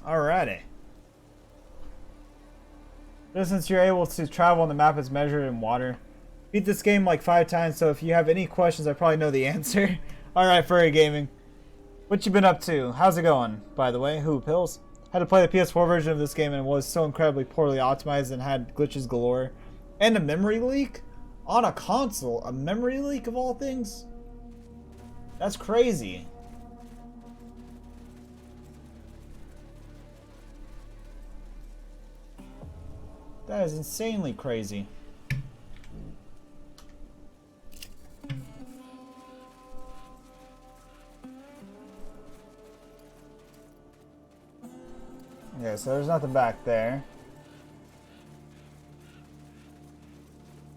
Speaker 1: Alrighty. Since you're able to travel on the map is measured in water. Beat this game like 5 times, so if you have any questions, I probably know the answer. Alright, Furry Gaming. What you been up to? How's it going, by the way? Who, Pills? Had to play the PS4 version of this game and it was so incredibly poorly optimized and had glitches galore. And a memory leak? On a console? A memory leak of all things? That's crazy. That is insanely crazy. Okay, so there's nothing back there.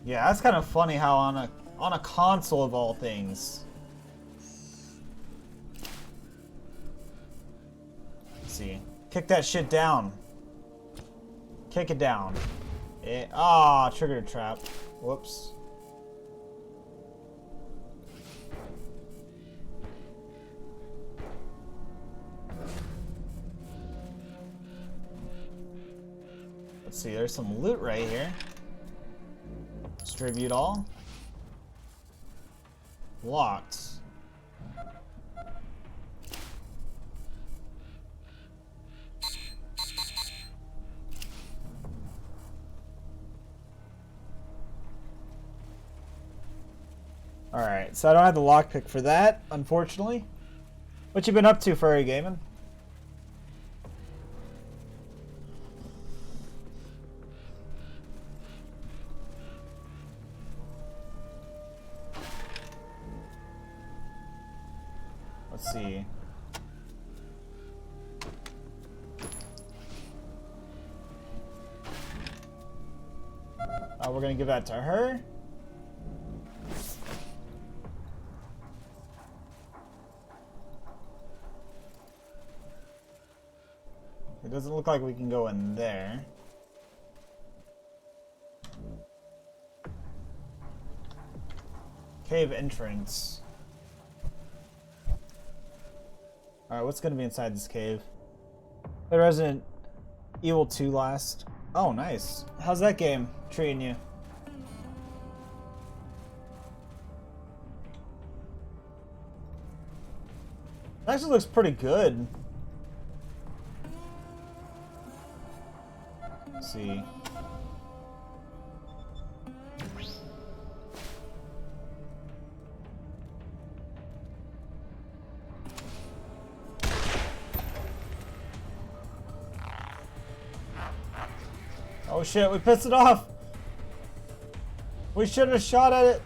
Speaker 1: Yeah, that's kind of funny how on a console of all things. Let's see. Kick that shit down. Kick it down. Triggered a trap. Whoops. Let's see, there's some loot right here. Distribute all. Locked. Alright, so I don't have the lockpick for that, unfortunately. What you been up to, Furry Gaming? Let's see. We're gonna give that to her. It doesn't look like we can go in there. Cave entrance. Alright, what's gonna be inside this cave? The Resident Evil 2 last. Oh, nice. How's that game treating you? It actually looks pretty good. Let's see. Oh shit, we pissed it off! We should have shot at it!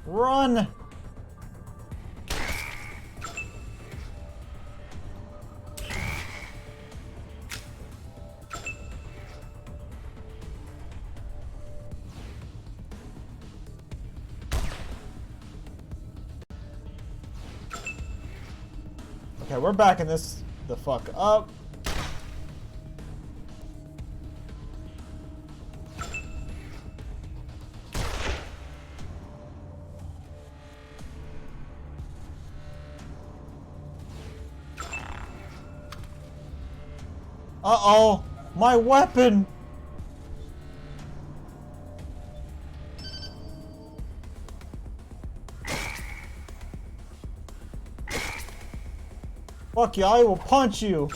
Speaker 1: Run! Okay, we're backing this the fuck up. Uh-oh! My weapon! Fuck you, I will punch you!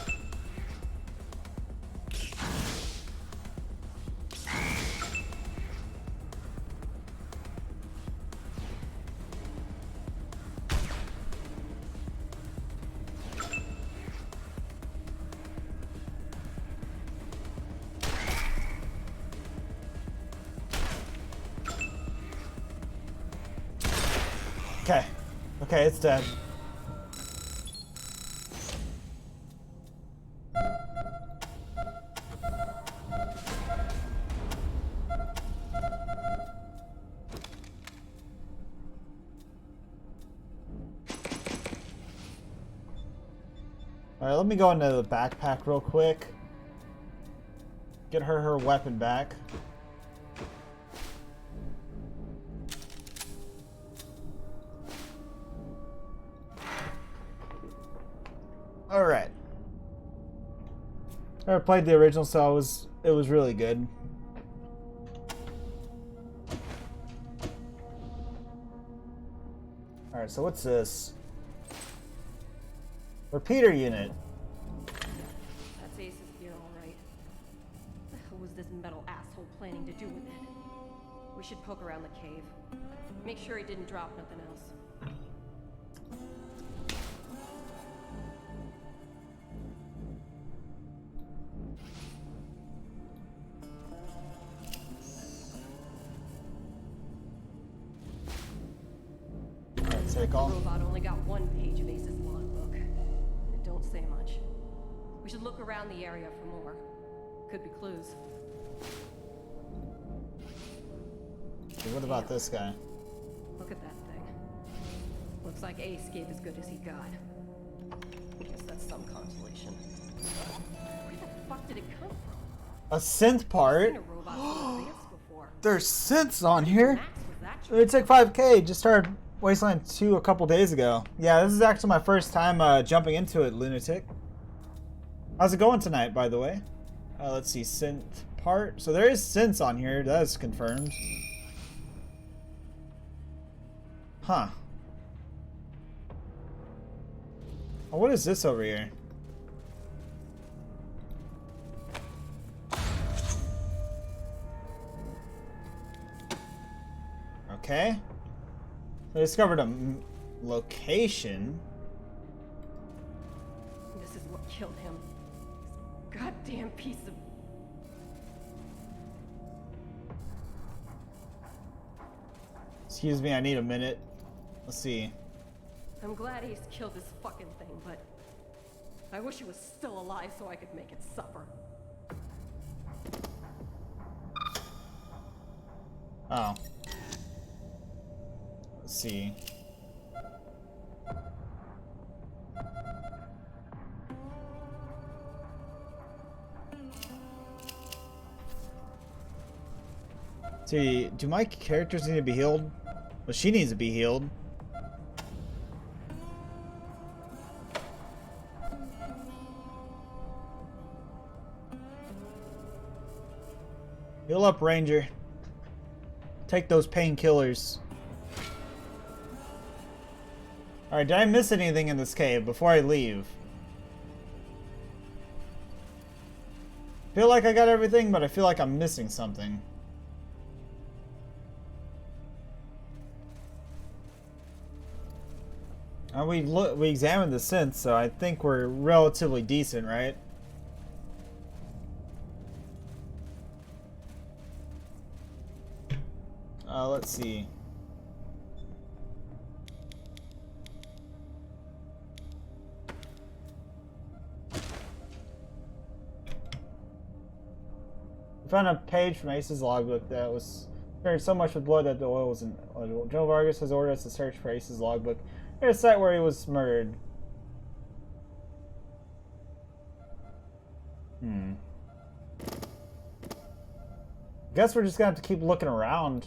Speaker 1: Okay. Okay, it's dead. Alright, let me go into the backpack real quick. Get her weapon back. Alright. I played the original, so it was really good. Alright, so what's this? Repeater unit.
Speaker 5: That's Ace's gear, all right. What the hell was this metal asshole planning to do with it? We should poke around the cave. Make sure he didn't drop nothing else.
Speaker 1: Alright, take off.
Speaker 5: The robot only got one page of Ace's logbook. It don't say much. We should look around the area for more. Could be clues.
Speaker 1: Okay, what about this guy?
Speaker 5: Look at that thing. Looks like Ace gave as good as he got. Guess that's some consolation. Where the fuck did it come from?
Speaker 1: A synth part?
Speaker 5: I've seen a robot so advanced before.
Speaker 1: There's synths on here.
Speaker 5: Max was that
Speaker 1: It took 5K. Just started Wasteland 2 a couple days ago. Yeah, this is actually my first time jumping into it, lunatic. How's it going tonight, by the way? Let's see, synth part. So there is synths on here. That is confirmed. Huh. Oh, what is this over here? Okay. I discovered a location.
Speaker 5: This is what killed him. This goddamn piece of...
Speaker 1: Excuse me, I need a minute. Let's see.
Speaker 5: I'm glad Ace killed this fucking thing, but... I wish it was still alive so I could make it suffer.
Speaker 1: Oh. Let's see. See, do my characters need to be healed? Well, she needs to be healed. Heal up, Ranger. Take those painkillers. Alright, did I miss anything in this cave before I leave? Feel like I got everything, but I feel like I'm missing something. We examined the synth, so I think we're relatively decent, right? Let's see. We found a page from Ace's logbook that was buried so much with blood that the oil wasn't legible. General Vargas has ordered us to search for Ace's logbook at a site where he was murdered. Guess we're just gonna have to keep looking around.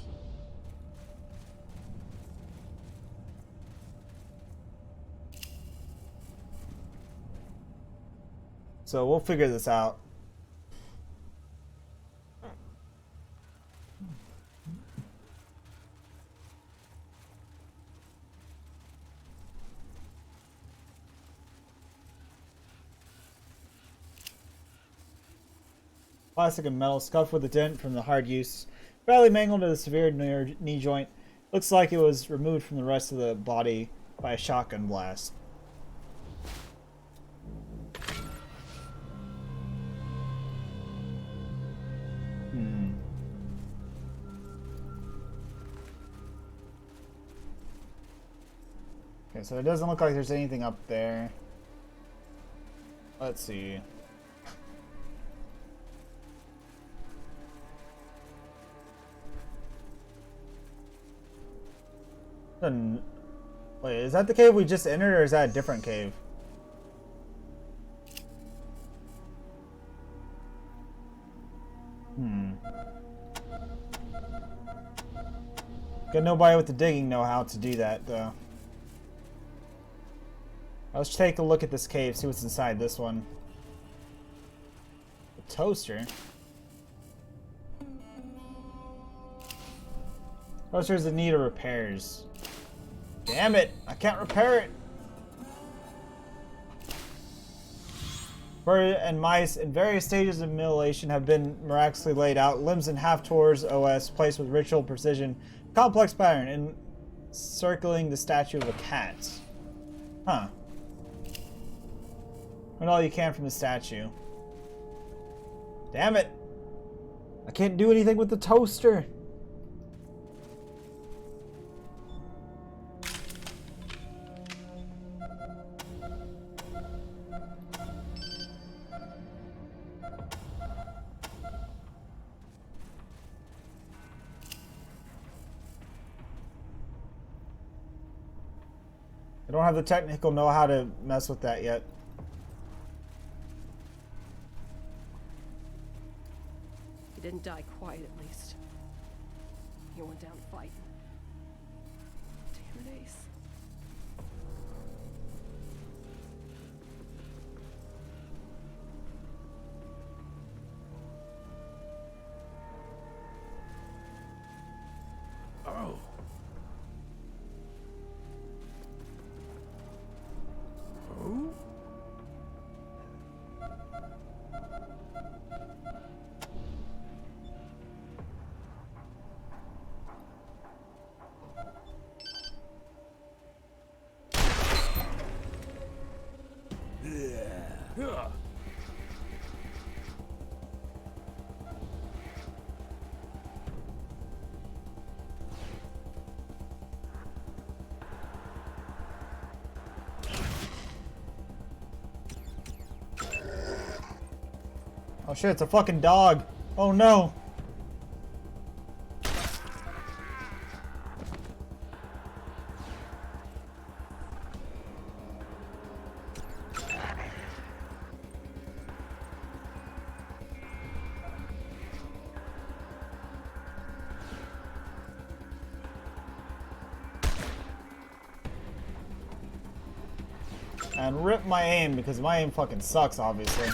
Speaker 1: So we'll figure this out. Plastic and metal scuffed with a dent from the hard use. Badly mangled at a severe knee joint. Looks like it was removed from the rest of the body by a shotgun blast. Okay, so it doesn't look like there's anything up there. Let's see. Wait, is that the cave we just entered, or is that a different cave? Got nobody with the digging know how to do that, though. Let's take a look at this cave, see what's inside this one. A toaster. Toaster's in need of repairs. Damn it! I can't repair it! Bird and mice in various stages of mutilation have been miraculously laid out, limbs in half-tours OS, placed with ritual precision, complex pattern, encircling the statue of a cat. Huh. Learn all you can from the statue. Damn it! I can't do anything with the toaster! I don't have the technical know-how to mess with that yet.
Speaker 5: He didn't die quiet, at least. He went down fighting. Damn it, Ace.
Speaker 2: Oh. Oh?
Speaker 3: Ugh.
Speaker 1: Oh shit, it's a fucking dog. Oh no. And rip my aim, because my aim fucking sucks, obviously.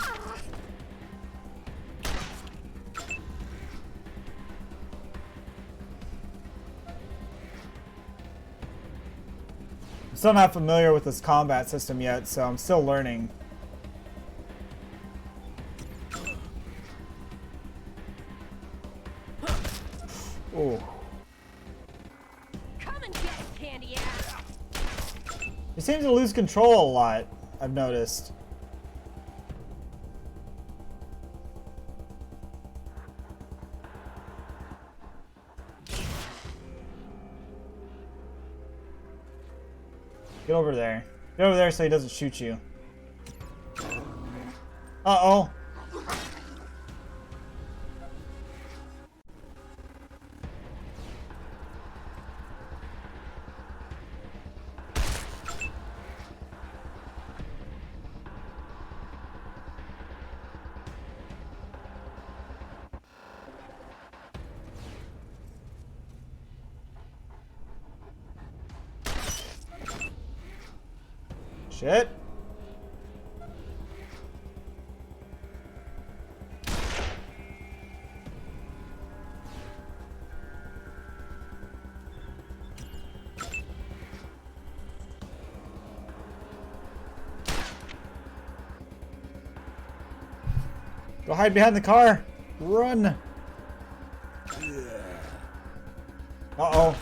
Speaker 1: I'm still not familiar with this combat system yet, so I'm still learning. Ooh.
Speaker 5: Come and get it, candy ass!
Speaker 1: He seems to lose control a lot, I've noticed. Get over there. Get over there so he doesn't shoot you. Uh-oh. Shit. Go hide behind the car. Run. Uh-oh.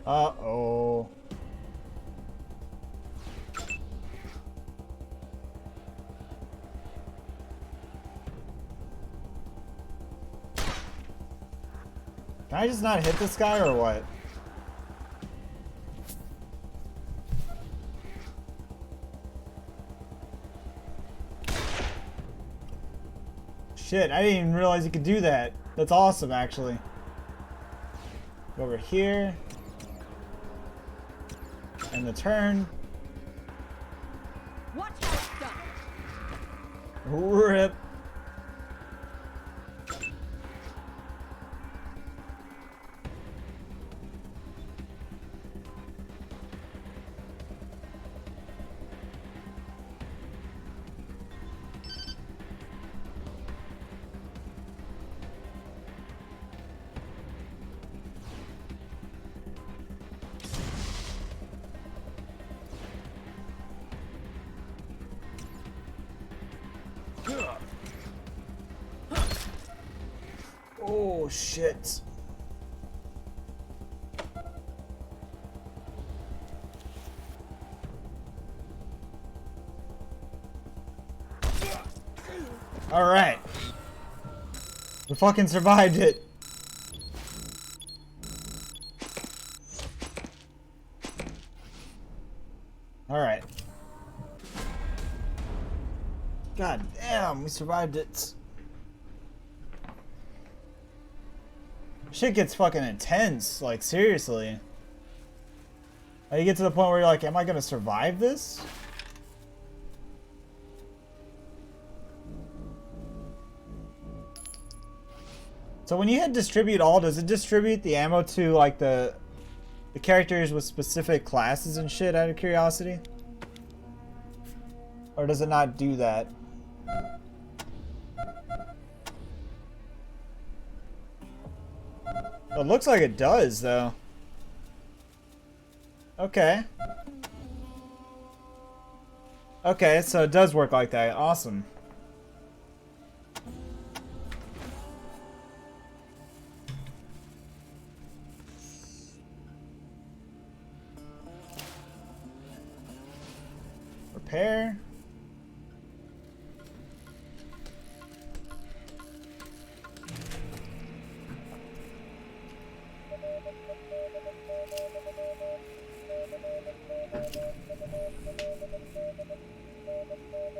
Speaker 1: Uh-oh. Can I just not hit this guy or what? Shit, I didn't even realize you could do that. That's awesome, actually. Go over here. And the turn.
Speaker 4: Watch that stuff.
Speaker 1: Rip. Oh, shit. All right. We fucking survived it. All right. God damn, we survived it. Shit gets fucking intense, like seriously. Like, you get to the point where you're like, am I gonna survive this? So when you hit distribute all, does it distribute the ammo to like the characters with specific classes and shit, out of curiosity? Or does it not do that? It looks like it does, though. Okay. Okay, so it does work like that. Awesome. Repair.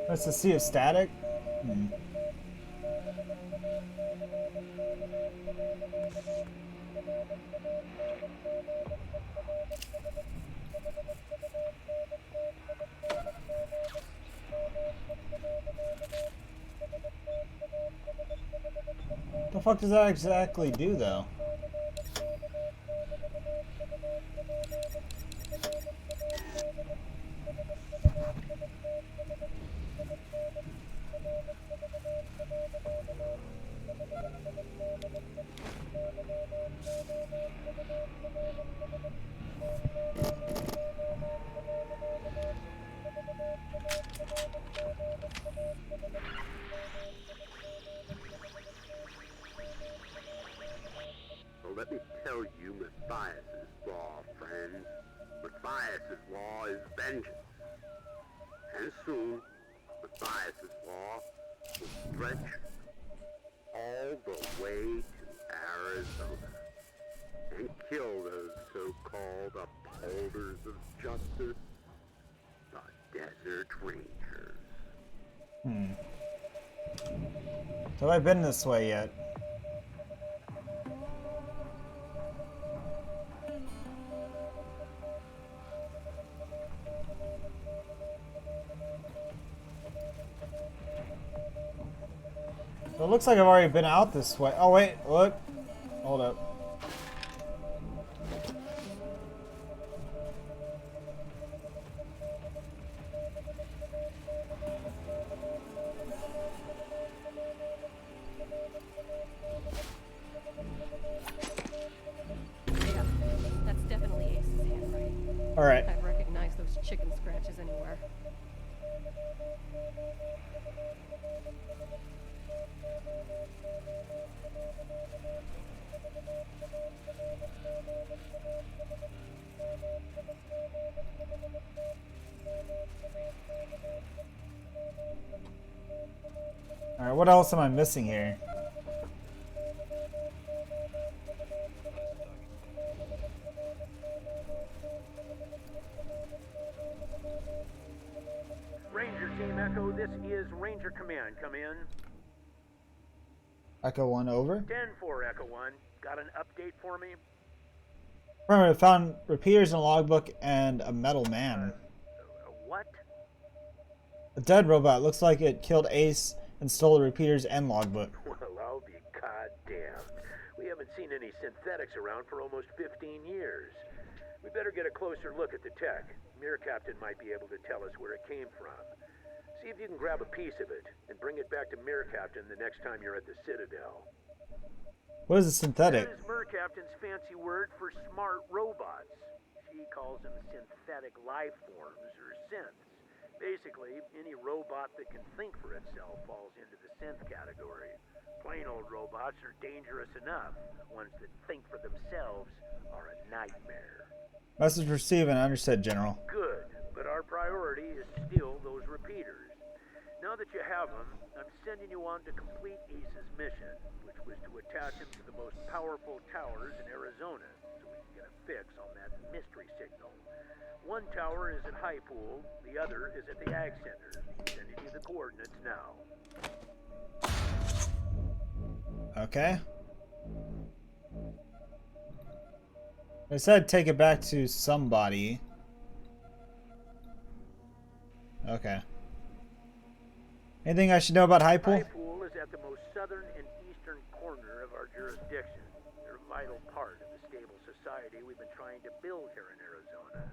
Speaker 1: That's the sea of static. What the fuck does that exactly do, though?
Speaker 6: So let me tell you Matthias's law, friends. Matthias's law is vengeance. And soon, Matthias's law will stretch all the way to Arizona and kill those so-called upholders of justice, the desert
Speaker 1: Have I been this way yet? Well, it looks like I've already been out this way. Oh wait, look. Hold up.
Speaker 5: Yeah, that's definitely Ace's handwriting.
Speaker 1: Alright.
Speaker 5: I'd recognize those chicken scratches anywhere.
Speaker 1: Alright, what else am I missing here?
Speaker 2: Ranger Team Echo, this is Ranger Command. Come in.
Speaker 1: Echo 1 over.
Speaker 2: 10-4 Echo 1. Got an update for me?
Speaker 1: Affirmative. Found repeaters in a logbook and a metal man.
Speaker 2: What?
Speaker 1: A dead robot. Looks like it killed Ace and stole the repeaters and logbook.
Speaker 2: Well, I'll be goddamned. We haven't seen any synthetics around for almost 15 years. We better get a closer look at the tech. Mir Captain might be able to tell us where it came from. See if you can grab a piece of it and bring it back to Mir Captain the next time you're at the Citadel.
Speaker 1: What is a synthetic?
Speaker 2: That is Mir Captain's fancy word for smart robots. She calls them synthetic life forms or synths. Basically, any robot that can think for itself falls into the synth category. Plain old robots are dangerous enough. Ones that think for themselves are a nightmare.
Speaker 1: Message received and understood, General.
Speaker 2: Good, but our priority is still those repeaters. Now that you have them, I'm sending you on to complete Ace's mission, which was to attach him to the most powerful towers in Arizona, so we can get a fix on that mystery signal. One tower is at High Pool, the other is at the Ag Center. Sending you the coordinates now.
Speaker 1: Okay. I said take it back to somebody. Okay. Anything I should know about High Pool?
Speaker 2: High Pool is at the most southern and eastern corner of our jurisdiction. They're a vital part of the stable society we've been trying to build here in Arizona.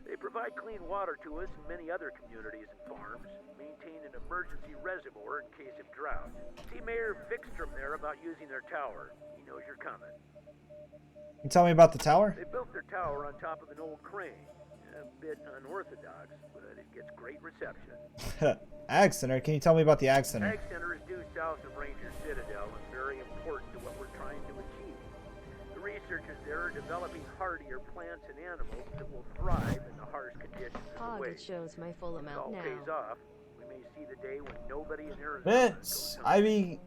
Speaker 2: They provide clean water to us and many other communities and farms, maintain an emergency reservoir in case of drought. See Mayor Vikstrom there about using their tower. He knows you're coming.
Speaker 1: You tell me about the tower?
Speaker 2: They built their tower on top of an old crane. A bit unorthodox, but it gets great reception.
Speaker 1: Ag Center? Can you tell me about the Ag Center?
Speaker 2: Ag Center is due south of Ranger Citadel and very important to what we're trying to achieve. The researchers there are developing hardier plants and animals that will thrive in the harsh conditions of the
Speaker 7: Pog,
Speaker 2: waste.
Speaker 7: it shows my full
Speaker 2: If it
Speaker 7: amount
Speaker 2: all
Speaker 7: now.
Speaker 2: pays off, we may see the day when nobody in Arizona
Speaker 1: Vince,
Speaker 2: goes hungry.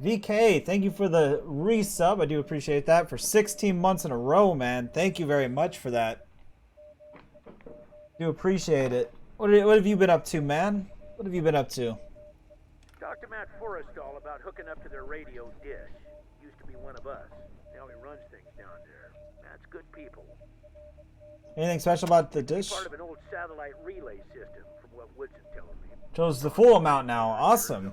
Speaker 1: Ivy, VK, thank you for the resub. I do appreciate that for 16 months in a row, man. Thank you very much for that. Do appreciate it. What have you been up to, man? What have you been up to?
Speaker 2: Talked to Matt Forrestal about hooking up to their radio dish. Used to be one of us. Now he runs things down there. Matt's good people.
Speaker 1: Anything special about the dish?
Speaker 2: Part of an old satellite relay system, from what Woodson tells me.
Speaker 1: Shows the full amount now. Awesome.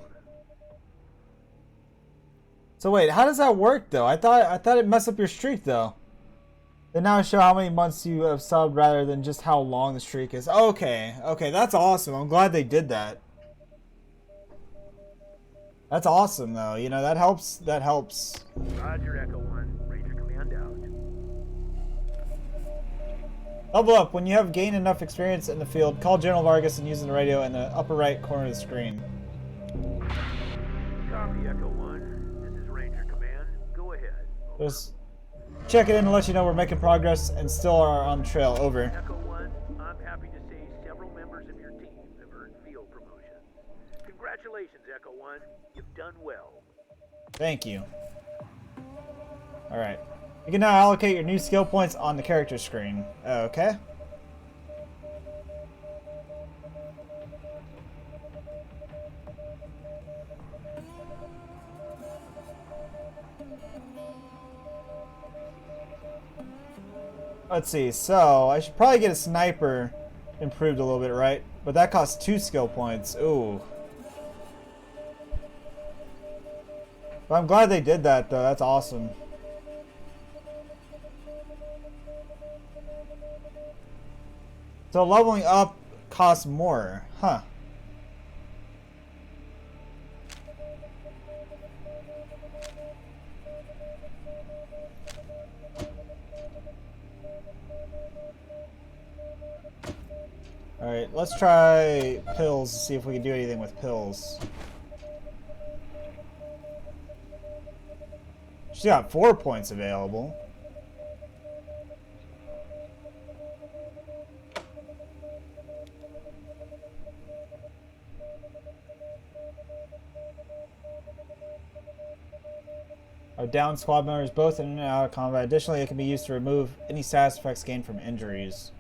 Speaker 1: So wait, how does that work though? I thought it messed up your streak though. They now show how many months you have subbed rather than just how long the streak is. Okay, that's awesome. I'm glad they did that. That's awesome though. You know, that helps.
Speaker 2: Roger, Echo 1. Ranger Command out.
Speaker 1: Level up. When you have gained enough experience in the field, call General Vargas and use the radio in the upper right corner of the screen.
Speaker 2: Copy, Echo 1. This is Ranger Command. Go ahead. Over.
Speaker 1: Just check it in to let you know we're making progress and still are on trail. Over.
Speaker 2: Echo 1, I'm happy to say several members of your team have earned field promotions. Congratulations, Echo 1. You've done well.
Speaker 1: Thank you. Alright. You can now allocate your new skill points on the character screen. Okay. Let's see. So I should probably get a sniper improved a little bit, right? But that costs 2 skill points. Ooh. But I'm glad they did that, though. That's awesome. So leveling up costs more, huh? Alright, let's try pills to see if we can do anything with pills. She's got 4 points available. Our down squad members both in and out of combat. Additionally, it can be used to remove any status effects gained from injuries.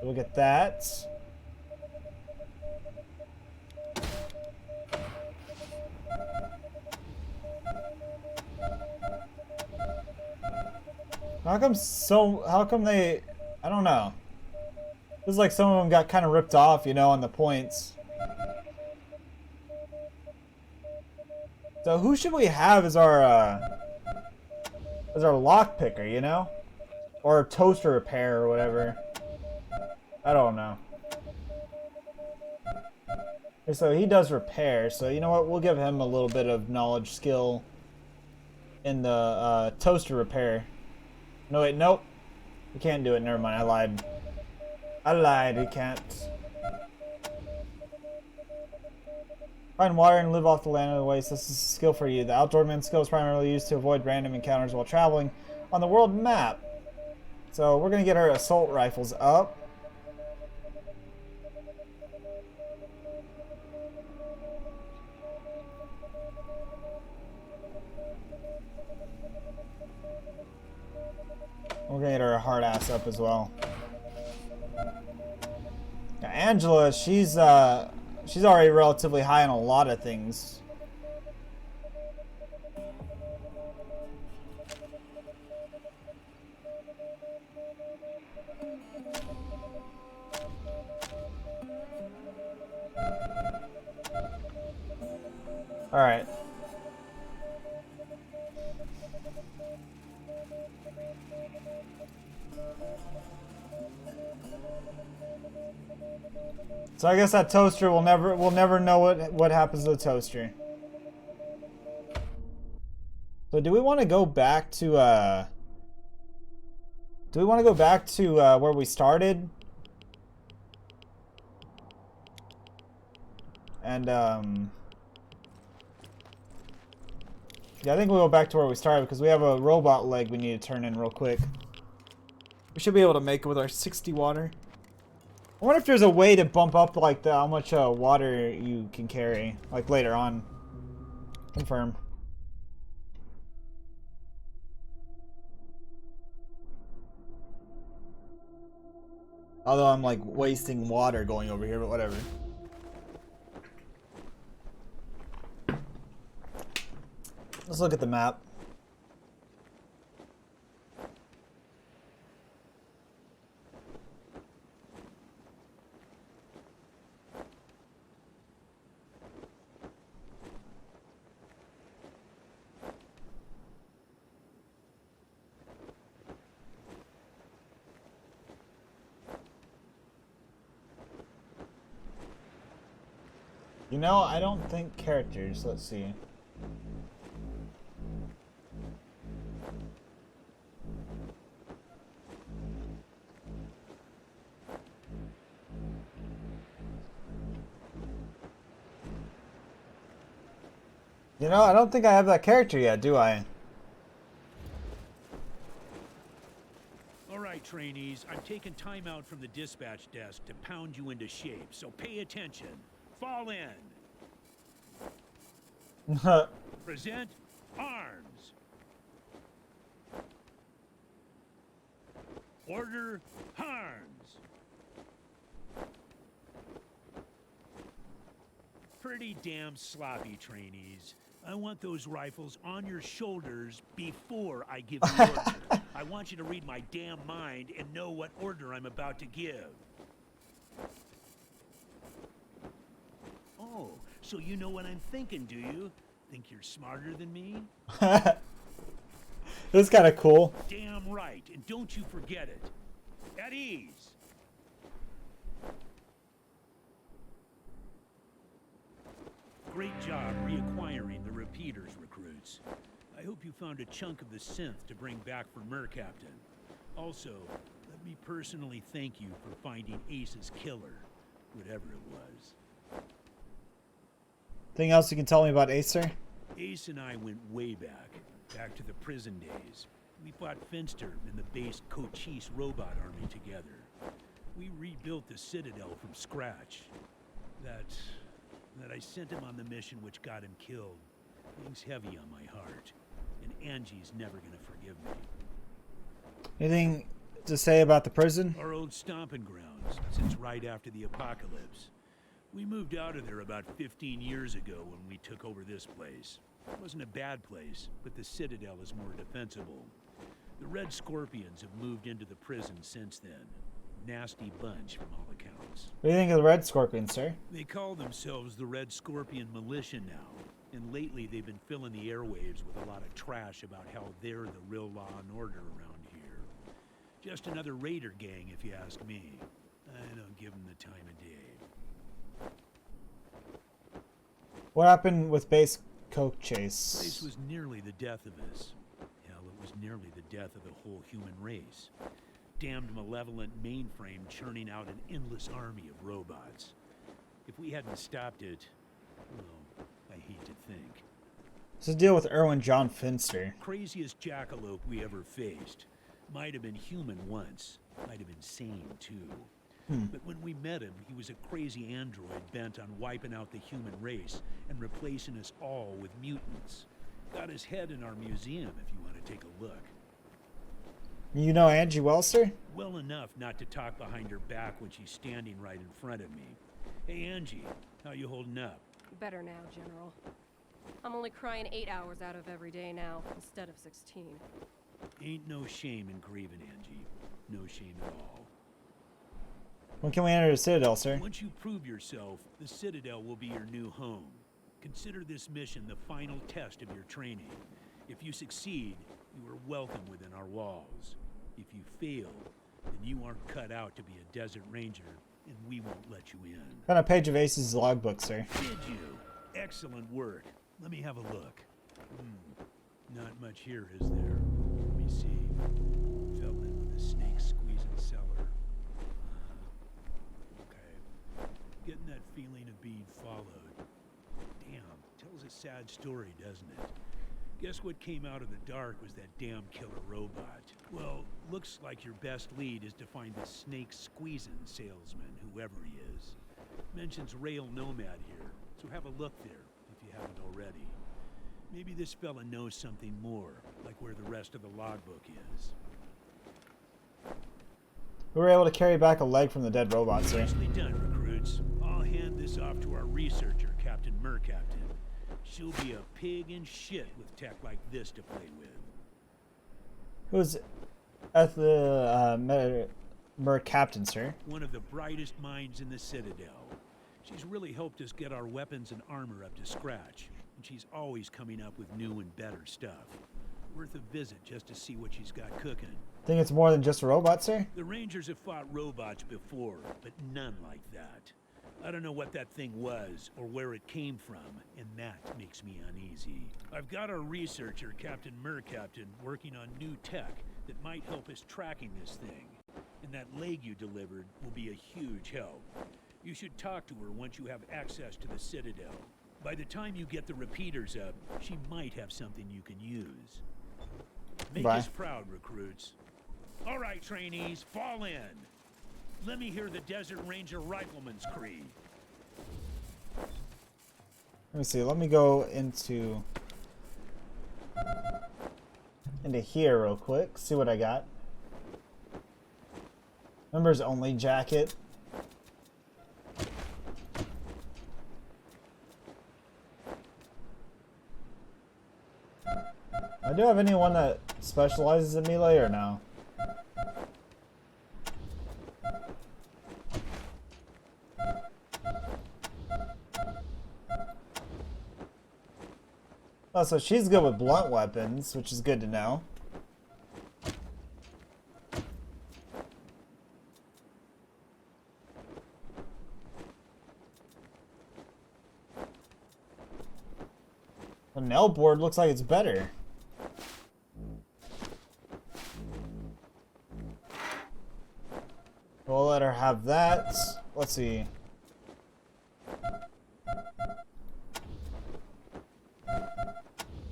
Speaker 1: Look at that. How come they, I don't know. It's like some of them got kind of ripped off, you know, on the points. So who should we have as our lock picker, you know? Or toaster repair or whatever. I don't know. Okay, so he does repair, so you know what? We'll give him a little bit of knowledge skill in the toaster repair. No, wait, nope. We can't do it. Never mind, I lied. I lied, we can't. Find water and live off the land of the waste. This is a skill for you. The outdoor man skill is primarily used to avoid random encounters while traveling on the world map. So we're going to get our assault rifles up. We're going to get our hard ass up as well. Now, Angela, she's already relatively high on a lot of things. All right. So I guess that toaster we'll never know what happens to the toaster. So do we want to go back to where we started? And yeah, I think we'll go back to where we started because we have a robot leg we need to turn in real quick. We should be able to make it with our 60 water. I wonder if there's a way to bump up like how much water you can carry, like later on. Confirm. Although I'm like wasting water going over here, but whatever. Let's look at the map. You know, I don't think characters. Let's see. You know, I don't think I have that character yet, do I?
Speaker 2: All right, trainees, I'm taking time out from the dispatch desk to pound you into shape, so pay attention. Fall in. Present arms. Order arms. Pretty damn sloppy, trainees. I want those rifles on your shoulders before I give you orders. I want you to read my damn mind and know what order I'm about to give. Oh, so you know what I'm thinking, do you? Think you're smarter than me?
Speaker 1: This is kind of cool.
Speaker 2: Damn right, and don't you forget it. At ease. Great job reacquiring the repeaters, recruits. I hope you found a chunk of the synth to bring back for Mercaptain. Also, let me personally thank you for finding Ace's killer, whatever it was.
Speaker 1: Anything else you can tell me about Acer?
Speaker 2: Ace and I went way back to the prison days. We fought Finster and the base Cochise robot army together. We rebuilt the Citadel from scratch. That I sent him on the mission which got him killed. Things heavy on my heart. And Angie's never gonna forgive me.
Speaker 1: Anything to say about the prison?
Speaker 2: Our old stomping grounds, since right after the apocalypse. We moved out of there about 15 years ago when we took over this place. It wasn't a bad place, but the Citadel is more defensible. The Red Scorpions have moved into the prison since then. Nasty bunch from all accounts.
Speaker 1: What do you think of the Red Scorpion, sir?
Speaker 2: They call themselves the Red Scorpion Militia now, and lately they've been filling the airwaves with a lot of trash about how they're the real law and order around here. Just another raider gang, if you ask me. I don't give them the time of day.
Speaker 1: What happened with base Coke
Speaker 2: This
Speaker 1: Chase?
Speaker 2: was nearly the death of us. Hell, it was nearly the death of the whole human race. Damned malevolent mainframe churning out an endless army of robots. If we hadn't stopped it, well, I hate to think.
Speaker 1: What's the deal with Erwin John Finster?
Speaker 2: Craziest jackalope we ever faced. Might have been human once. Might have been sane, too. But when we met him, he was a crazy android bent on wiping out the human race and replacing us all with mutants. Got his head in our museum if you want to take a look.
Speaker 1: You know Angie well, sir?
Speaker 2: Well enough not to talk behind her back when she's standing right in front of me. Hey, Angie, how you holding up?
Speaker 5: Better now, General. I'm only crying 8 hours out of every day now, instead of 16.
Speaker 2: Ain't no shame in grieving, Angie. No shame at all.
Speaker 1: When can we enter the Citadel, sir?
Speaker 2: Once you prove yourself, the Citadel will be your new home. Consider this mission the final test of your training. If you succeed, you are welcome within our walls. If you fail, then you aren't cut out to be a desert ranger, and we won't let you in.
Speaker 1: Found a page of Ace's logbook, sir.
Speaker 2: Did you? Excellent work. Let me have a look. Not much here, is there? Let me see. Fell in with a snake squeezing cellar. Okay. Getting that feeling of being followed. Damn, tells a sad story, doesn't it? Guess what came out of the dark was that damn killer robot. Well, looks like your best lead is to find the snake squeezing salesman, whoever he is. Mentions Rail Nomad here, so have a look there, if you haven't already. Maybe this fella knows something more, like where the rest of the logbook is.
Speaker 1: We were able to carry back a leg from the dead robot, sir.
Speaker 2: Nicely done, recruits. I'll hand this off to our researcher, Captain Mercaptain. She'll be a pig in shit with tech like this to play with.
Speaker 1: Who's at the Captain, sir?
Speaker 2: One of the brightest minds in the Citadel. She's really helped us get our weapons and armor up to scratch, and she's always coming up with new and better stuff. Worth a visit just to see what she's got cooking.
Speaker 1: Think it's more than just a robot, sir?
Speaker 2: The Rangers have fought robots before, but none like that. I don't know what that thing was or where it came from, and that makes me uneasy. I've got our researcher, Captain Mercaptain, working on new tech that might help us tracking this thing. And that leg you delivered will be a huge help. You should talk to her once you have access to the Citadel. By the time you get the repeaters up, she might have something you can use. Make us proud, recruits. All right, trainees, fall in. Let me hear the Desert Ranger Rifleman's creed.
Speaker 1: Let me see. Let me go into here real quick. See what I got. Members only jacket. I do have anyone that specializes in melee or no? Oh, so she's good with blunt weapons, which is good to know. The nail board looks like it's better. We'll let her have that. Let's see.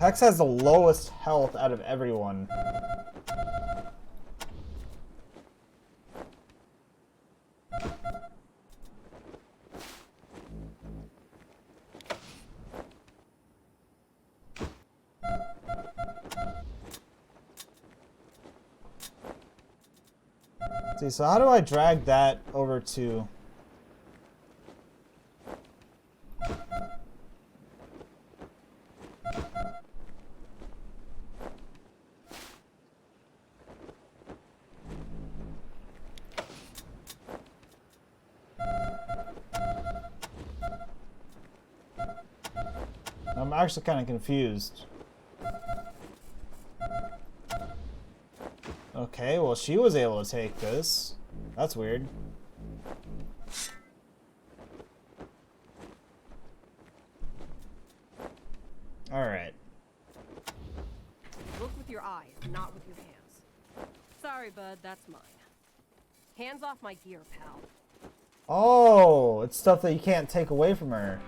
Speaker 1: Hex has the lowest health out of everyone. See, so how do I drag that over to... I'm actually kind of confused. Okay, well, she was able to take this. That's weird. Alright.
Speaker 5: Look with your eyes, not with your hands. Sorry, bud, that's mine. Hands off my gear, pal.
Speaker 1: Oh, it's stuff that you can't take away from her.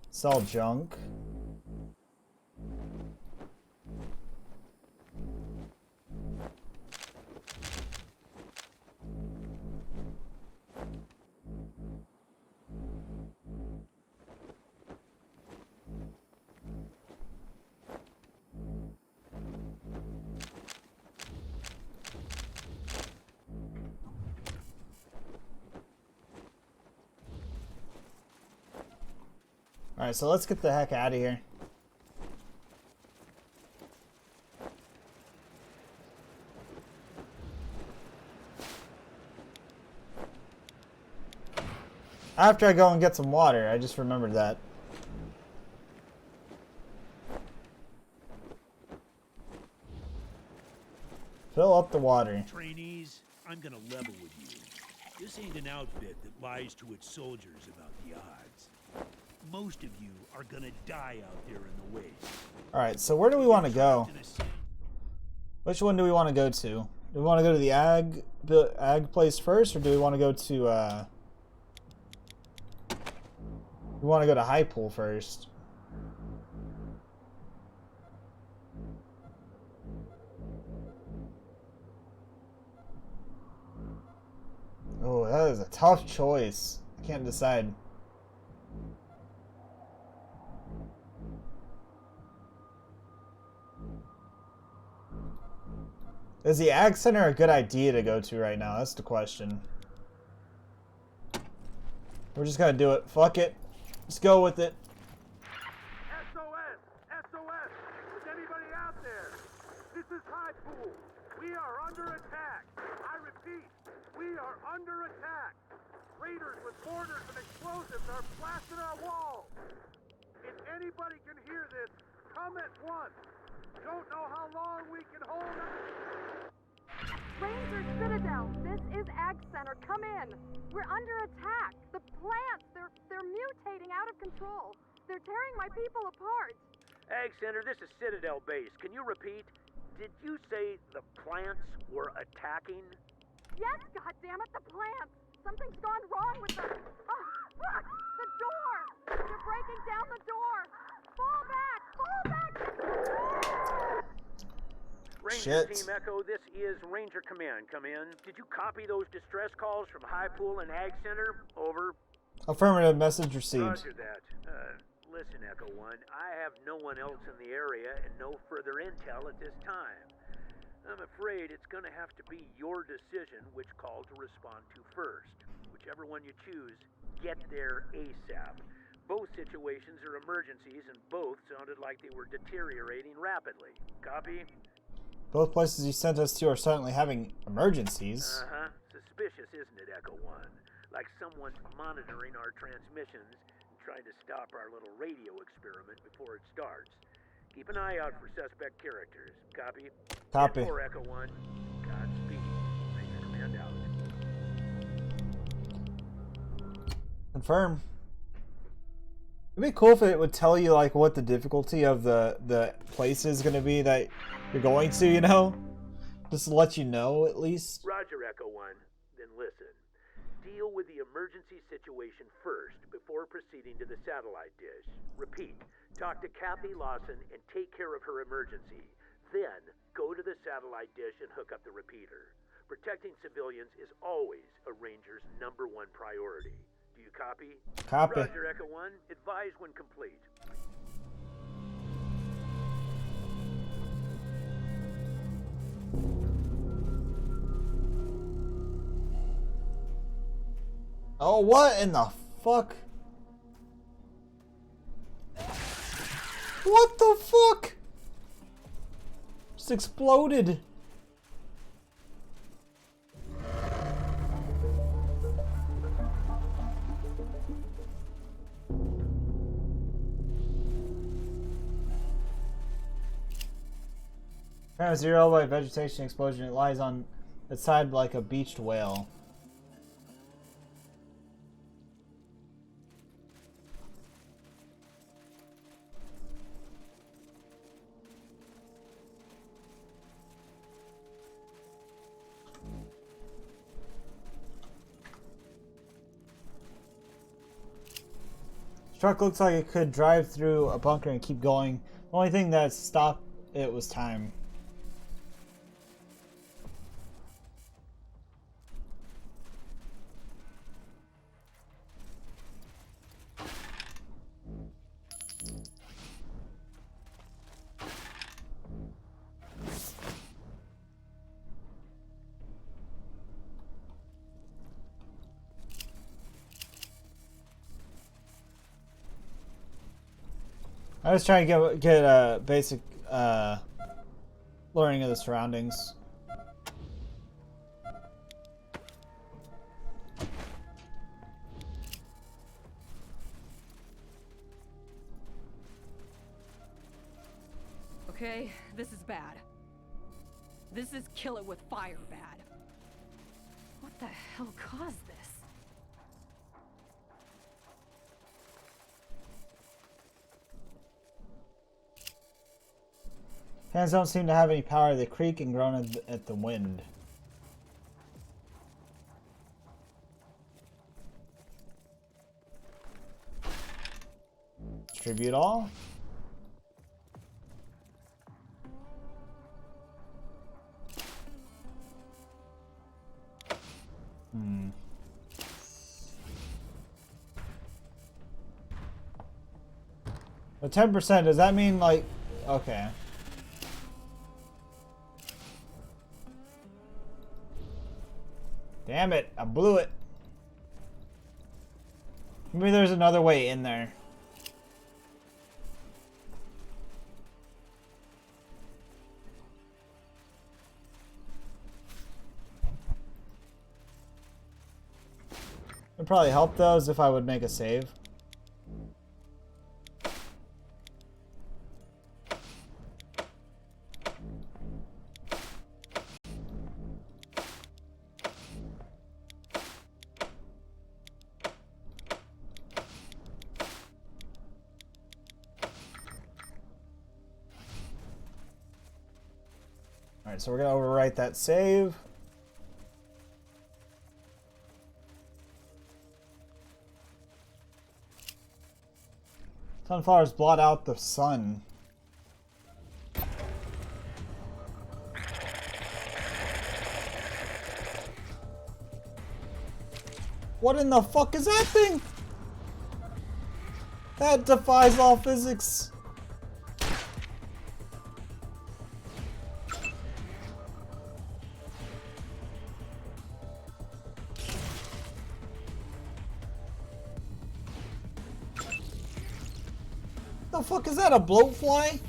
Speaker 1: Sell junk. Alright, so let's get the heck out of here. After I go and get some water, I just remembered that. Fill up the water.
Speaker 2: Trainees, I'm gonna level with you. This ain't an outfit that lies to its soldiers about the odds. Most of you are gonna die out there in the waste.
Speaker 1: Alright, so where do we want to go? Which one do we want to go to? Do we want to go to the ag place first, or do we want to go to, we want to go to High Pool first? Oh, that is a tough choice. I can't decide. Is the Ag Center a good idea to go to right now? That's the question. We're just gonna do it. Fuck it. Let's go with it.
Speaker 3: SOS! SOS! Is anybody out there? This is High Pool. We are under attack. I repeat, we are under attack. Raiders with mortars and explosives are blasting our walls. If anybody can hear this, come at once. Don't know how long we can hold it.
Speaker 7: Ranger Citadel, this is Ag Center. Come in. We're under attack. The plants, they're mutating out of control. They're tearing my people apart.
Speaker 8: Ag Center, this is Citadel Base. Can you repeat? Did you say the plants were attacking?
Speaker 7: Yes, goddammit, the plants. Something's gone wrong with them. Oh, fuck! The door! They're breaking down the door. Fall back! Fall back!
Speaker 8: Ranger Team Echo, this is Ranger Command. Come in. Did you copy those distress calls from High Pool and Ag Center? Over.
Speaker 1: Affirmative, message received.
Speaker 8: Roger that. Listen, Echo 1, I have no one else in the area and no further intel at this time. I'm afraid it's gonna have to be your decision which call to respond to first. Whichever one you choose, get there ASAP. Both situations are emergencies, and both sounded like they were deteriorating rapidly. Copy?
Speaker 1: Both places you sent us to are suddenly having emergencies.
Speaker 8: Uh-huh. Suspicious, isn't it, Echo One? Like someone's monitoring our transmissions and trying to stop our little radio experiment before it starts. Keep an eye out for suspect characters. Copy?
Speaker 1: Copy.
Speaker 8: 10-4, Echo One. Godspeed. Ranger Command out.
Speaker 1: Confirm. It'd be cool if it would tell you like what the difficulty of the place is going to be that you're going to, you know? Just to let you know at least.
Speaker 8: Roger, Echo One. Then listen. Deal with the emergency situation first before proceeding to the satellite dish. Repeat. Talk to Kathy Lawson and take care of her emergency. Then, go to the satellite dish and hook up the repeater. Protecting civilians is always a Ranger's #1 priority. Do you copy?
Speaker 1: Copy.
Speaker 8: Roger, Echo One. Advise when complete.
Speaker 1: Oh, what in the fuck? What the fuck? Just exploded. Apparently zero by vegetation explosion. It lies on its side like a beached whale. The truck looks like it could drive through a bunker and keep going. The only thing that stopped it was time. I was trying to get a basic learning of the surroundings.
Speaker 5: Okay, this is bad. This is kill it with fire bad. What the hell caused this?
Speaker 1: Fans don't seem to have any power. They creak and groan at the wind. Distribute all. But 10%, does that mean like... Okay. Damn it, I blew it. Maybe there's another way in there. It'd probably help those if I would make a save. Alright, so we're going to overwrite that save. Sunflowers blot out the sun. What in the fuck is that thing? That defies all physics. The fuck is that? A bloatfly?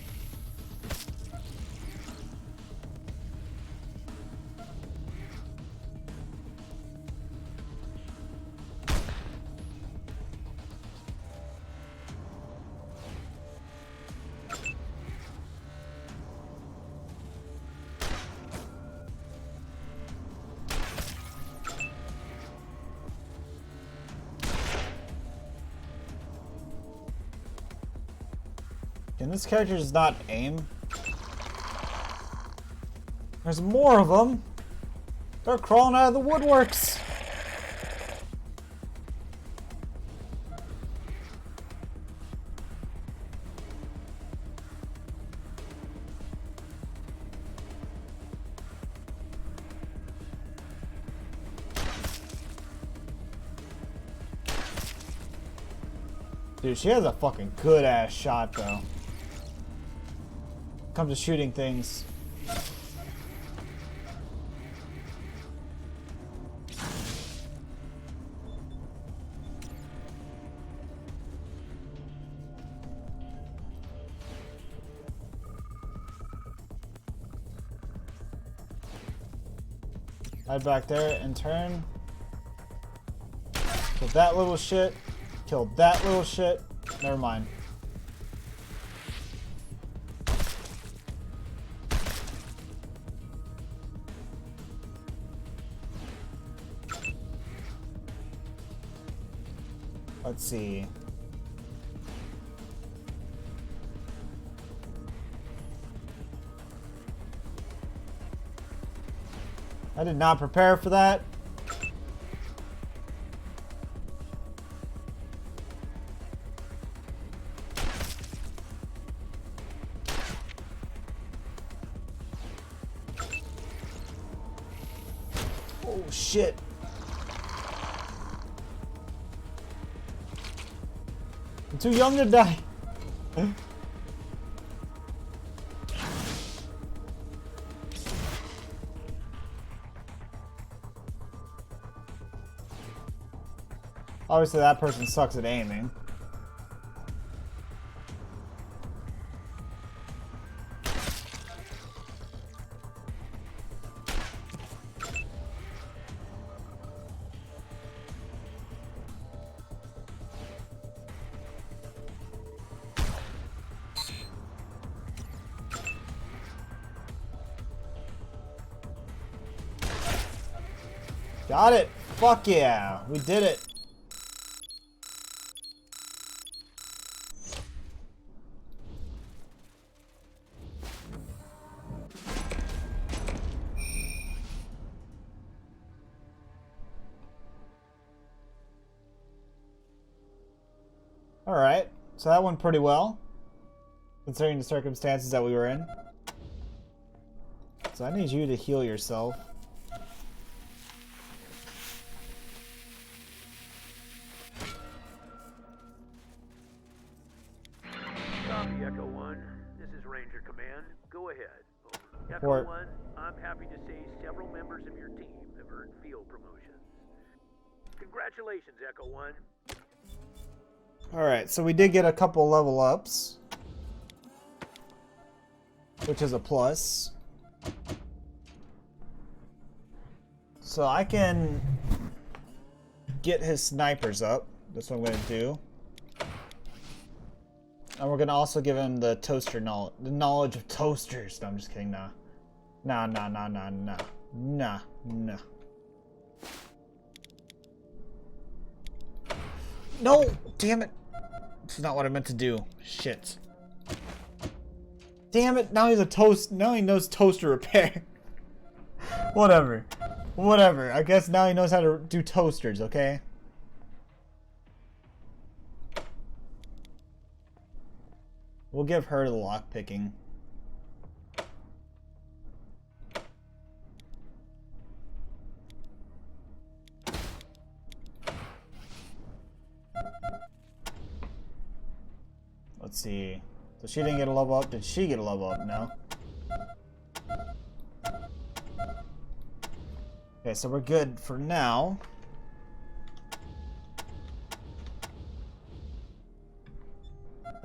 Speaker 1: Can this character just not aim? There's more of them. They're crawling out of the woodworks. Dude, she has a fucking good ass shot though. Comes to shooting things. Hide back there and turn. Kill that little shit. Kill that little shit. Never mind. Let's see. I did not prepare for that. Oh shit. I'm too young to die. Obviously that person sucks at aiming. Got it! Fuck yeah! We did it! Alright, so that went pretty well, considering the circumstances that we were in. So I need you to heal yourself.
Speaker 8: Copy, Echo 1. This is Ranger Command. Go ahead. Over. Echo
Speaker 1: Or-
Speaker 8: 1, I'm happy to say several members of your team have earned field promotions. Congratulations, Echo 1.
Speaker 1: Alright, so we did get a couple level ups, which is a plus. So I can get his snipers up. That's what I'm going to do. And we're going to also give him the toaster knowledge, the knowledge of toasters. No, I'm just kidding. Nah. Nah, nah, nah, nah, nah. Nah, nah. No! Damn it! This is not what I meant to do. Shit. Damn it! Now he's a toast. Now he knows toaster repair. Whatever. Whatever. I guess now he knows how to do toasters, okay? We'll give her the lockpicking. Let's see. So she didn't get a level up. Did she get a level up? No. Okay, so we're good for now.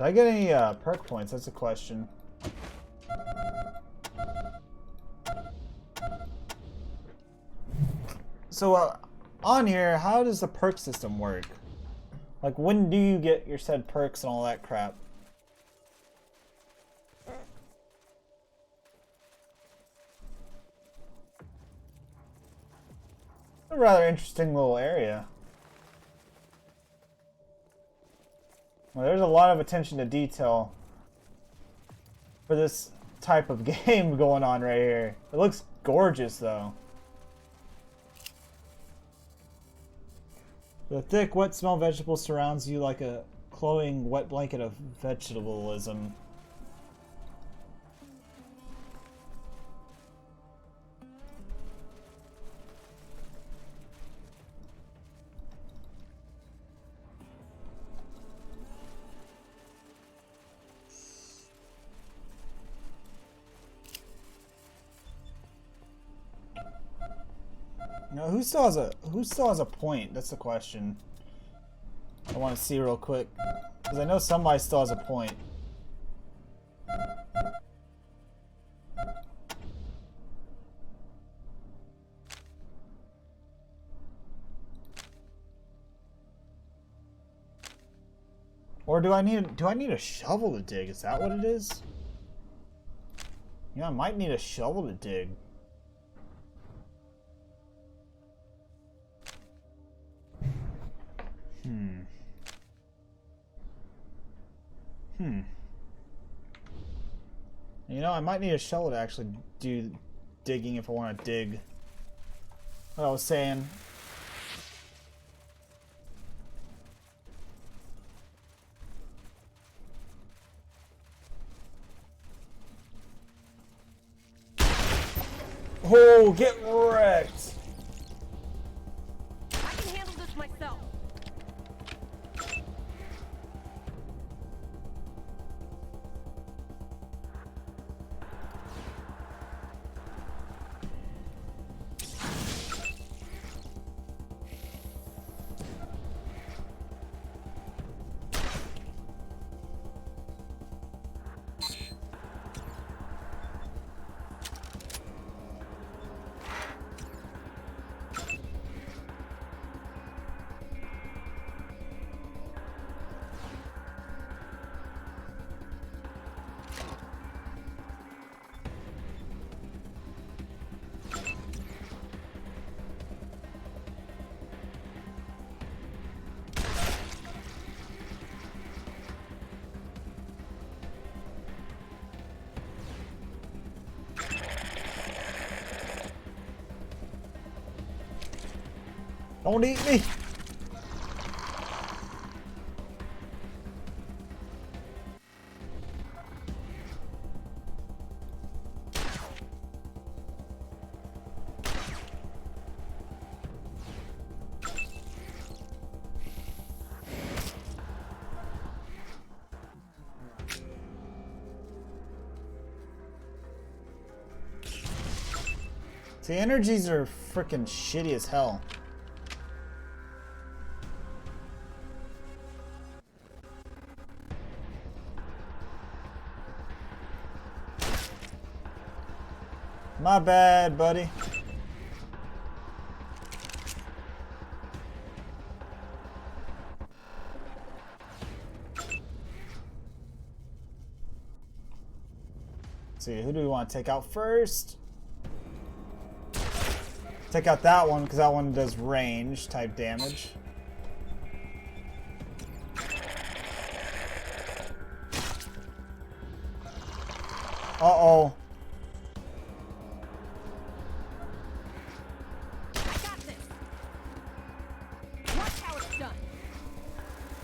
Speaker 1: Did I get any perk points? That's a question. So on here, how does the perk system work? Like, when do you get your said perks and all that crap? A rather interesting little area. Well, there's a lot of attention to detail for this type of game going on right here. It looks gorgeous, though. The thick, wet smell of vegetables surrounds you like a cloying, wet blanket of vegetabilism. Now, who still has a point? That's the question. I want to see real quick, because I know somebody still has a point. Or do I need a shovel to dig? Is that what it is? Yeah, I might need a shovel to dig. You know, I might need a shovel to actually do digging if I want to dig. What I was saying. Oh, get wrecked!
Speaker 5: I can handle this myself.
Speaker 1: Don't eat me! See, energies are freaking shitty as hell. My bad, buddy. Let's see, who do we want to take out first? Take out that one, because that one does range type damage. Uh-oh.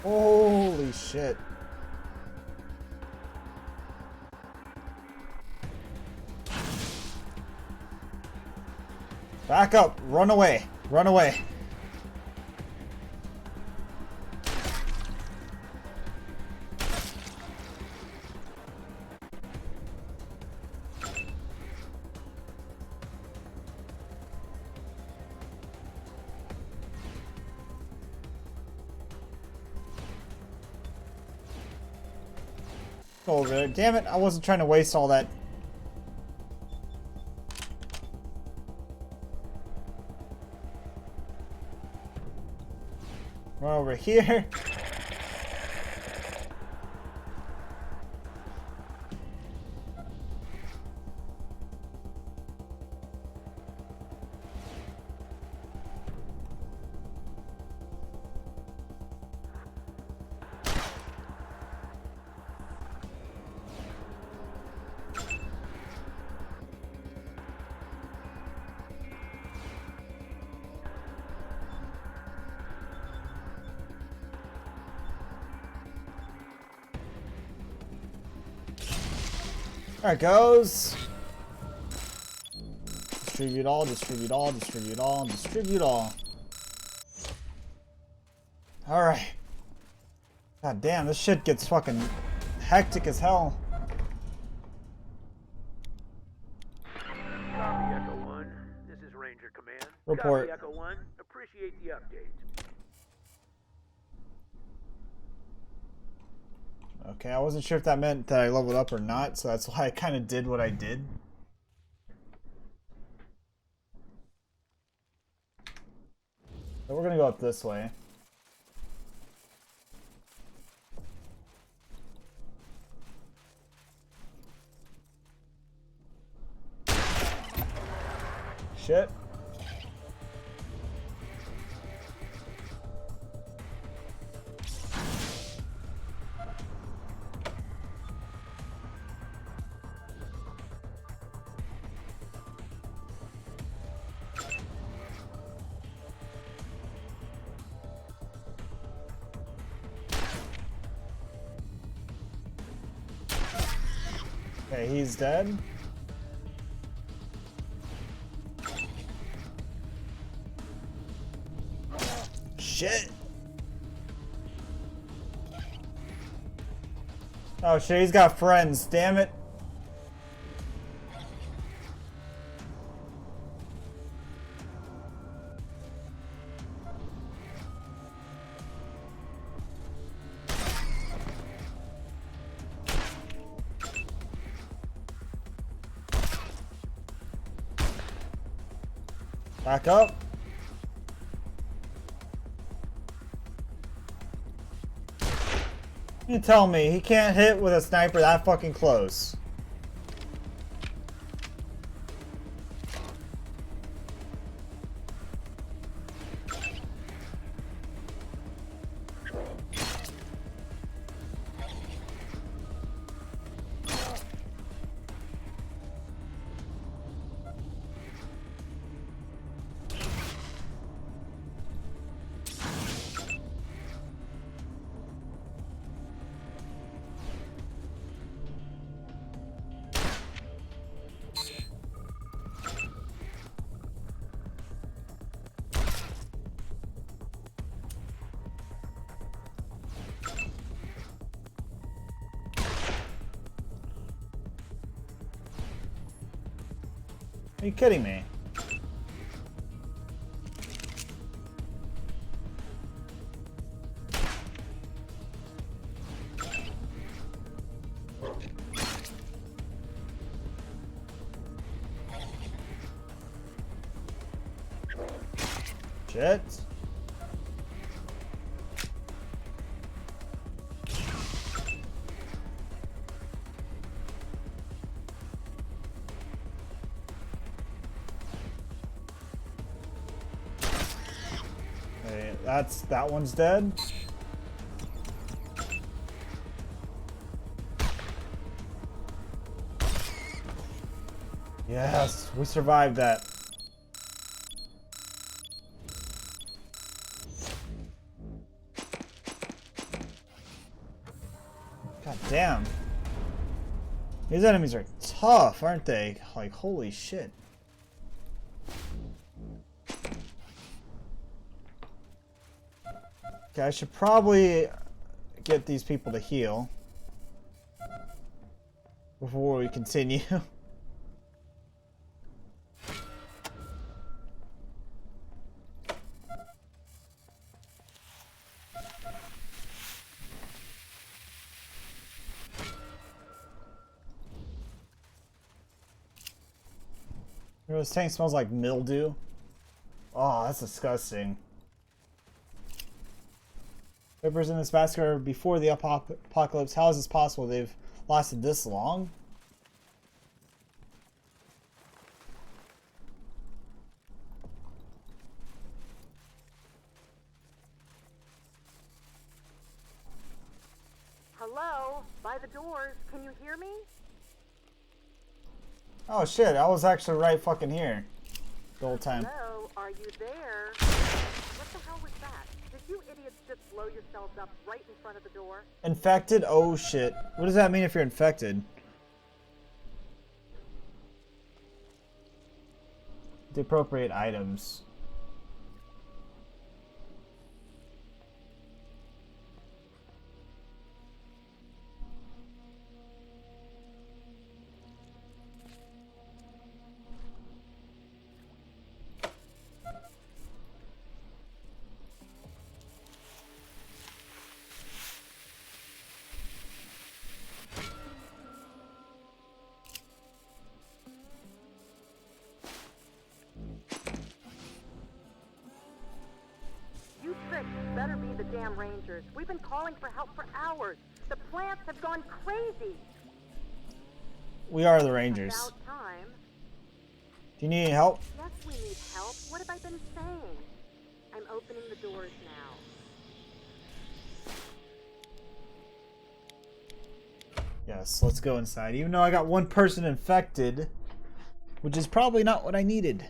Speaker 1: Holy shit. Back up. Run away. Run away. Go over there. Damn it, I wasn't trying to waste all that. Run over here. There it goes. Distribute all, distribute all, distribute all, distribute all. Alright. God damn, this shit gets fucking hectic as hell.
Speaker 8: Copy, Echo 1. This is Ranger Command.
Speaker 1: Report.
Speaker 8: Copy, Echo 1. Appreciate the update.
Speaker 1: Okay, I wasn't sure if that meant that I leveled up or not, so that's why I kind of did what I did. So we're gonna go up this way. Shit. Okay, he's dead. Shit. Oh shit, he's got friends, damn it. Back up. You tell me he can't hit with a sniper that fucking close. Are you kidding me? Shit. Okay, that one's dead. Yes, we survived that. God damn. These enemies are tough, aren't they? Like, holy shit. Okay, I should probably get these people to heal before we continue. This tank smells like mildew. Oh, that's disgusting. Papers in this basket are before the apocalypse. How is this possible? They've lasted this long?
Speaker 7: Hello? By the doors. Can you hear me?
Speaker 1: Oh shit, I was actually right fucking here the whole time.
Speaker 7: Hello? Are you there? What the hell was that? Did you idiots just blow yourselves up right in front of the door?
Speaker 1: Infected? Oh shit. What does that mean if you're infected? The appropriate items.
Speaker 7: You pricks better be the damn Rangers. We've been calling for help for hours. The plants have gone crazy.
Speaker 1: We are the Rangers.
Speaker 7: About time.
Speaker 1: Do you need any help?
Speaker 7: Yes, we need help. What have I been saying? I'm opening the doors now.
Speaker 1: Yes, let's go inside. Even though I got one person infected, which is probably not what I needed.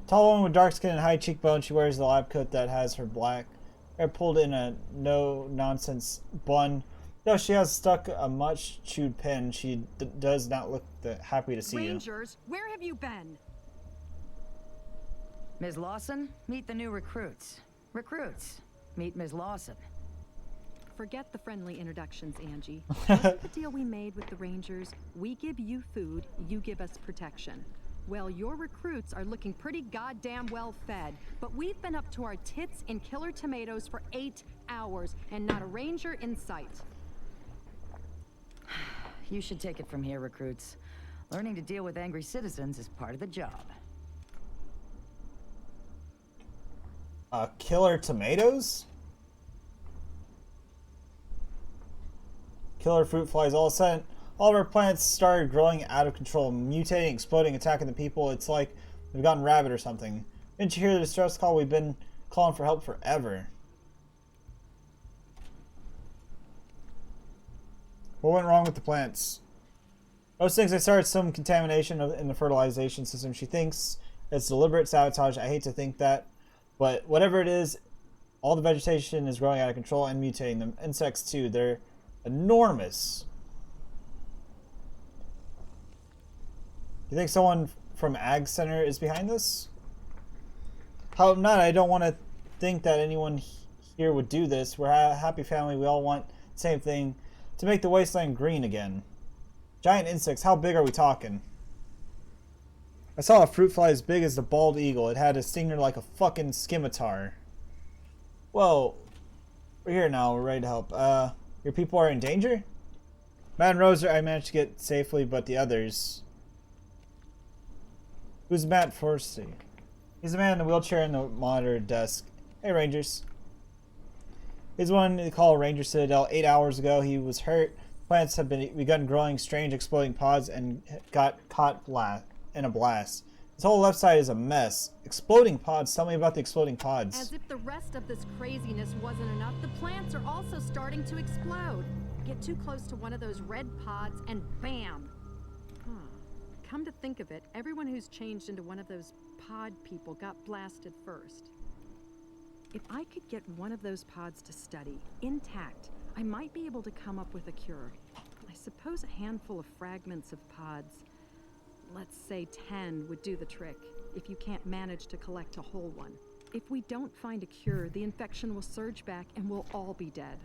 Speaker 1: Tall woman with dark skin and high cheekbones. She wears the lab coat that has her black hair pulled in a no-nonsense bun. Though she has stuck a much-chewed pin, she does not look happy to see
Speaker 9: Rangers, where have you been?
Speaker 4: Ms. Lawson, meet the new recruits. Recruits, meet Ms. Lawson.
Speaker 9: Forget the friendly introductions, Angie. Wasn't the deal we made with the Rangers? We give you food, you give us protection. Well, your recruits are looking pretty goddamn well fed, but we've been up to our tits in killer tomatoes for 8 hours, and not a Ranger in sight.
Speaker 4: You should take it from here, recruits. Learning to deal with angry citizens is part of the job.
Speaker 1: Killer tomatoes? Killer fruit flies. All of a sudden, all of our plants started growing out of control, mutating, exploding, attacking the people. It's like we've gotten rabid or something. Didn't you hear the distress call? We've been calling for help forever. What went wrong with the plants? Most things, they started some contamination in the fertilization system. She thinks it's deliberate sabotage. I hate to think that. But whatever it is, all the vegetation is growing out of control and mutating. The insects too. They're enormous. You think someone from Ag Center is behind this? How not? I don't want to think that anyone here would do this. We're a happy family. We all want the same thing, to make the wasteland green again. Giant insects. How big are we talking? I saw a fruit fly as big as the bald eagle. It had a stinger like a fucking scimitar. Whoa. We're here now. We're ready to help. Your people are in danger? Matt and Rose, I managed to get safely, but the others... Who's Matt Forsey? He's the man in the wheelchair and the monitor desk. Hey, Rangers. He's the one they call Ranger Citadel. 8 hours ago, he was hurt. Plants have begun growing strange exploding pods and got caught in a blast. His whole left side is a mess. Exploding pods. Tell me about the exploding pods.
Speaker 9: As if the rest of this craziness wasn't enough, the plants are also starting to explode. Get too close to one of those red pods and bam! Come to think of it, everyone who's changed into one of those pod people got blasted first. If I could get one of those pods to study, intact, I might be able to come up with a cure. I suppose a handful of fragments of pods, let's say 10, would do the trick, if you can't manage to collect a whole one. If we don't find a cure, the infection will surge back and we'll all be dead.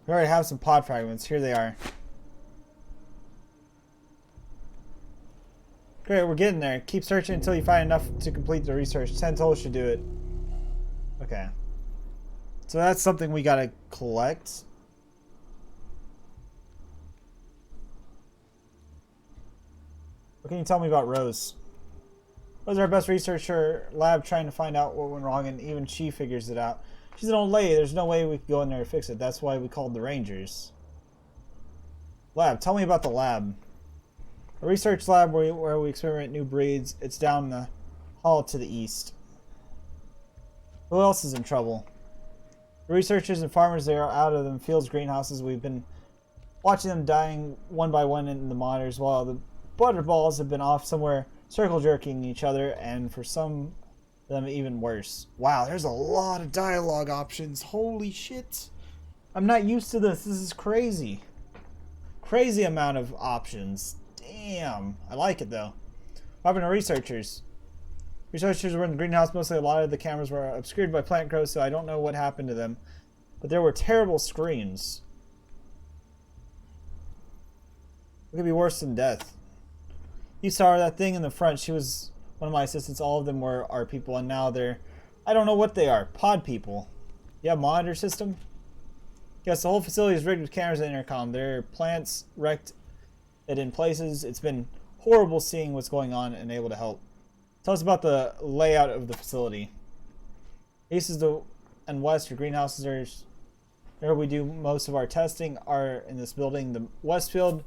Speaker 1: We already have some pod fragments. Here they are. Great, we're getting there. Keep searching until you find enough to complete the research. 10 total should do it. Okay. So that's something we gotta collect. What can you tell me about Rose? Rose is our best researcher lab trying to find out what went wrong, and even she figures it out. She's an old lady. There's no way we could go in there and fix it. That's why we called the Rangers. Lab. Tell me about the lab. A research lab where we experiment new breeds. It's down the hall to the east. Who else is in trouble? The researchers and farmers, they are out of the fields greenhouses. We've been watching them dying one by one in the monitors while the butterballs have been off somewhere circle jerking each other, and for some of them even worse. Wow, there's a lot of dialogue options. Holy shit. I'm not used to this. This is crazy. Crazy amount of options. Damn. I like it though. What happened to researchers? Researchers were in the greenhouse mostly. A lot of the cameras were obscured by plant growth, so I don't know what happened to them. But there were terrible screams. It could be worse than death. You saw her, that thing in the front. She was one of my assistants. All of them were our people, and now they're... I don't know what they are. Pod people. You have a monitor system? Yes, the whole facility is rigged with cameras and intercom. There are plants wrecked it in places. It's been horrible seeing what's going on and able to help. Tell us about the layout of the facility. East is the and west are greenhouses. Where we do most of our testing are in this building. The west field,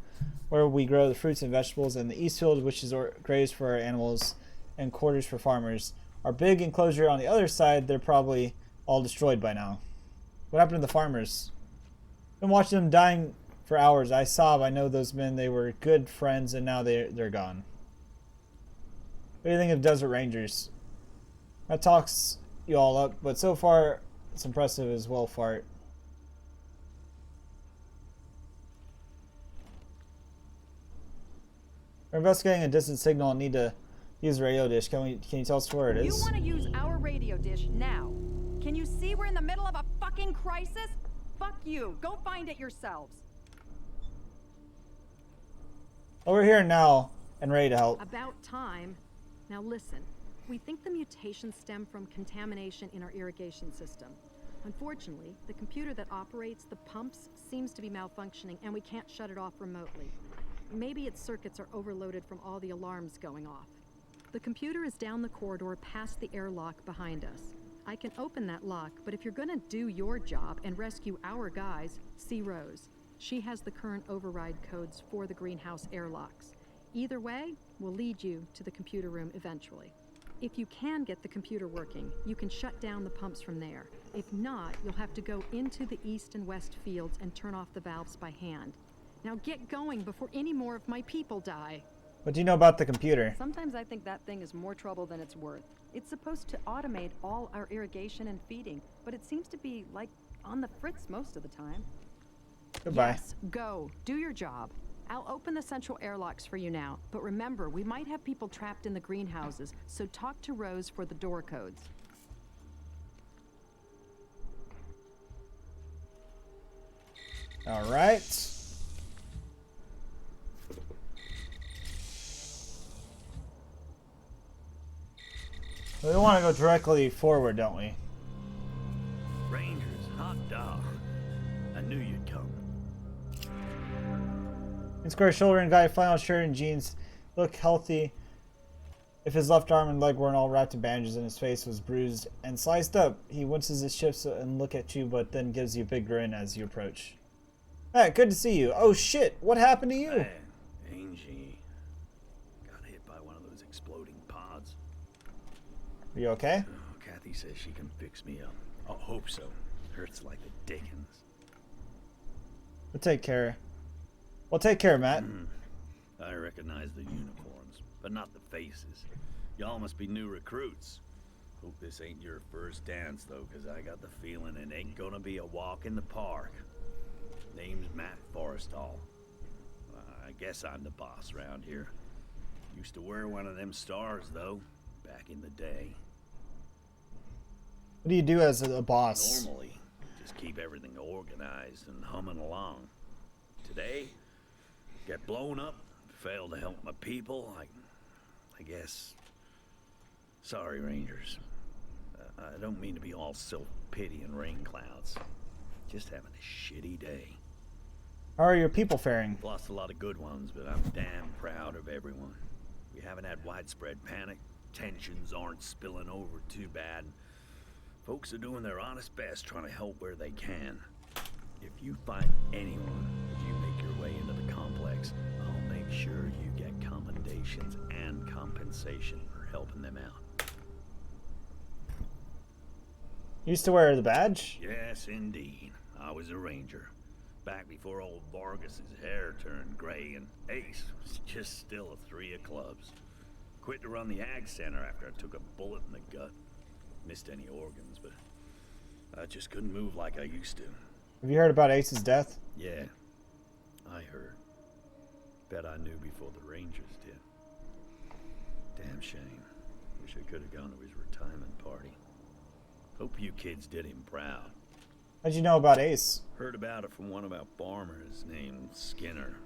Speaker 1: where we grow the fruits and vegetables, and the east field, which is graves for our animals and quarters for farmers. Our big enclosure on the other side, they're probably all destroyed by now. What happened to the farmers? Been watching them dying for hours. I sob. I know those men. They were good friends, and now they're gone. What do you think of Desert Rangers? That talks you all up, but so far it's impressive as well. Fart. We're investigating a distant signal and need to use the radio dish. Can you tell us where it is?
Speaker 9: You want to use our radio dish now? Can you see we're in the middle of a fucking crisis? Fuck you. Go find it yourselves.
Speaker 1: Well, we're here now and ready to help.
Speaker 9: About time. Now listen, we think the mutations stem from contamination in our irrigation system. Unfortunately, the computer that operates the pumps seems to be malfunctioning and we can't shut it off remotely. Maybe its circuits are overloaded from all the alarms going off. The computer is down the corridor past the airlock behind us. I can open that lock, but if you're gonna do your job and rescue our guys, see Rose. She has the current override codes for the greenhouse airlocks. Either way, we'll lead you to the computer room eventually. If you can get the computer working, you can shut down the pumps from there. If not, you'll have to go into the east and west fields and turn off the valves by hand. Now get going before any more of my people die.
Speaker 1: What do you know about the computer?
Speaker 4: Sometimes I think that thing is more trouble than it's worth. It's supposed to automate all our irrigation and feeding, but it seems to be, like, on the fritz most of the time.
Speaker 1: Goodbye.
Speaker 9: Yes, go. Do your job. I'll open the central airlocks for you now, but remember, we might have people trapped in the greenhouses, so talk to Rose for the door codes.
Speaker 1: All right. We want to go directly forward, don't we?
Speaker 2: Rangers, hot dog. I knew you'd come.
Speaker 1: In square shoulder and guy, flannel shirt and jeans, look healthy. If his left arm and leg weren't all wrapped in bandages and his face was bruised and sliced up, he winces his shifts and look at you, but then gives you a big grin as you approach. Hey, good to see you. Oh shit, what happened to you?
Speaker 2: Man, Angie got hit by one of those exploding pods.
Speaker 1: Are you okay?
Speaker 2: Oh, Kathy says she can fix me up. I hope so. Hurts like the dickens.
Speaker 1: We'll take care. Well, take care, Matt.
Speaker 2: I recognize the uniforms, but not the faces. Y'all must be new recruits. Hope this ain't your first dance, though, because I got the feeling it ain't gonna be a walk in the park. Name's Matt Forrestal. I guess I'm the boss around here. Used to wear one of them stars, though, back in the day.
Speaker 1: What do you do as a boss?
Speaker 2: Normally, just keep everything organized and humming along. Today, got blown up, failed to help my people. I guess. Sorry, Rangers. I don't mean to be all self-pity and rain clouds. Just having a shitty day.
Speaker 1: How are your people faring?
Speaker 2: Lost a lot of good ones, but I'm damn proud of everyone. We haven't had widespread panic. Tensions aren't spilling over too bad. Folks are doing their honest best trying to help where they can. If you find anyone as you make your way into the complex, I'll make sure you get commendations and compensation for helping them out.
Speaker 1: You used to wear the badge?
Speaker 2: Yes, indeed. I was a ranger. Back before old Vargas's hair turned gray and Ace was just still a 3 of clubs. Quit to run the ag center after I took a bullet in the gut. Missed any organs, but I just couldn't move like I used to.
Speaker 1: Have you heard about Ace's death?
Speaker 2: Yeah, I heard. Bet I knew before the Rangers did. Damn shame. Wish I could have gone to his retirement party. Hope you kids did him proud.
Speaker 1: How'd you know about Ace?
Speaker 2: Heard about it from one of our farmers named Skinner.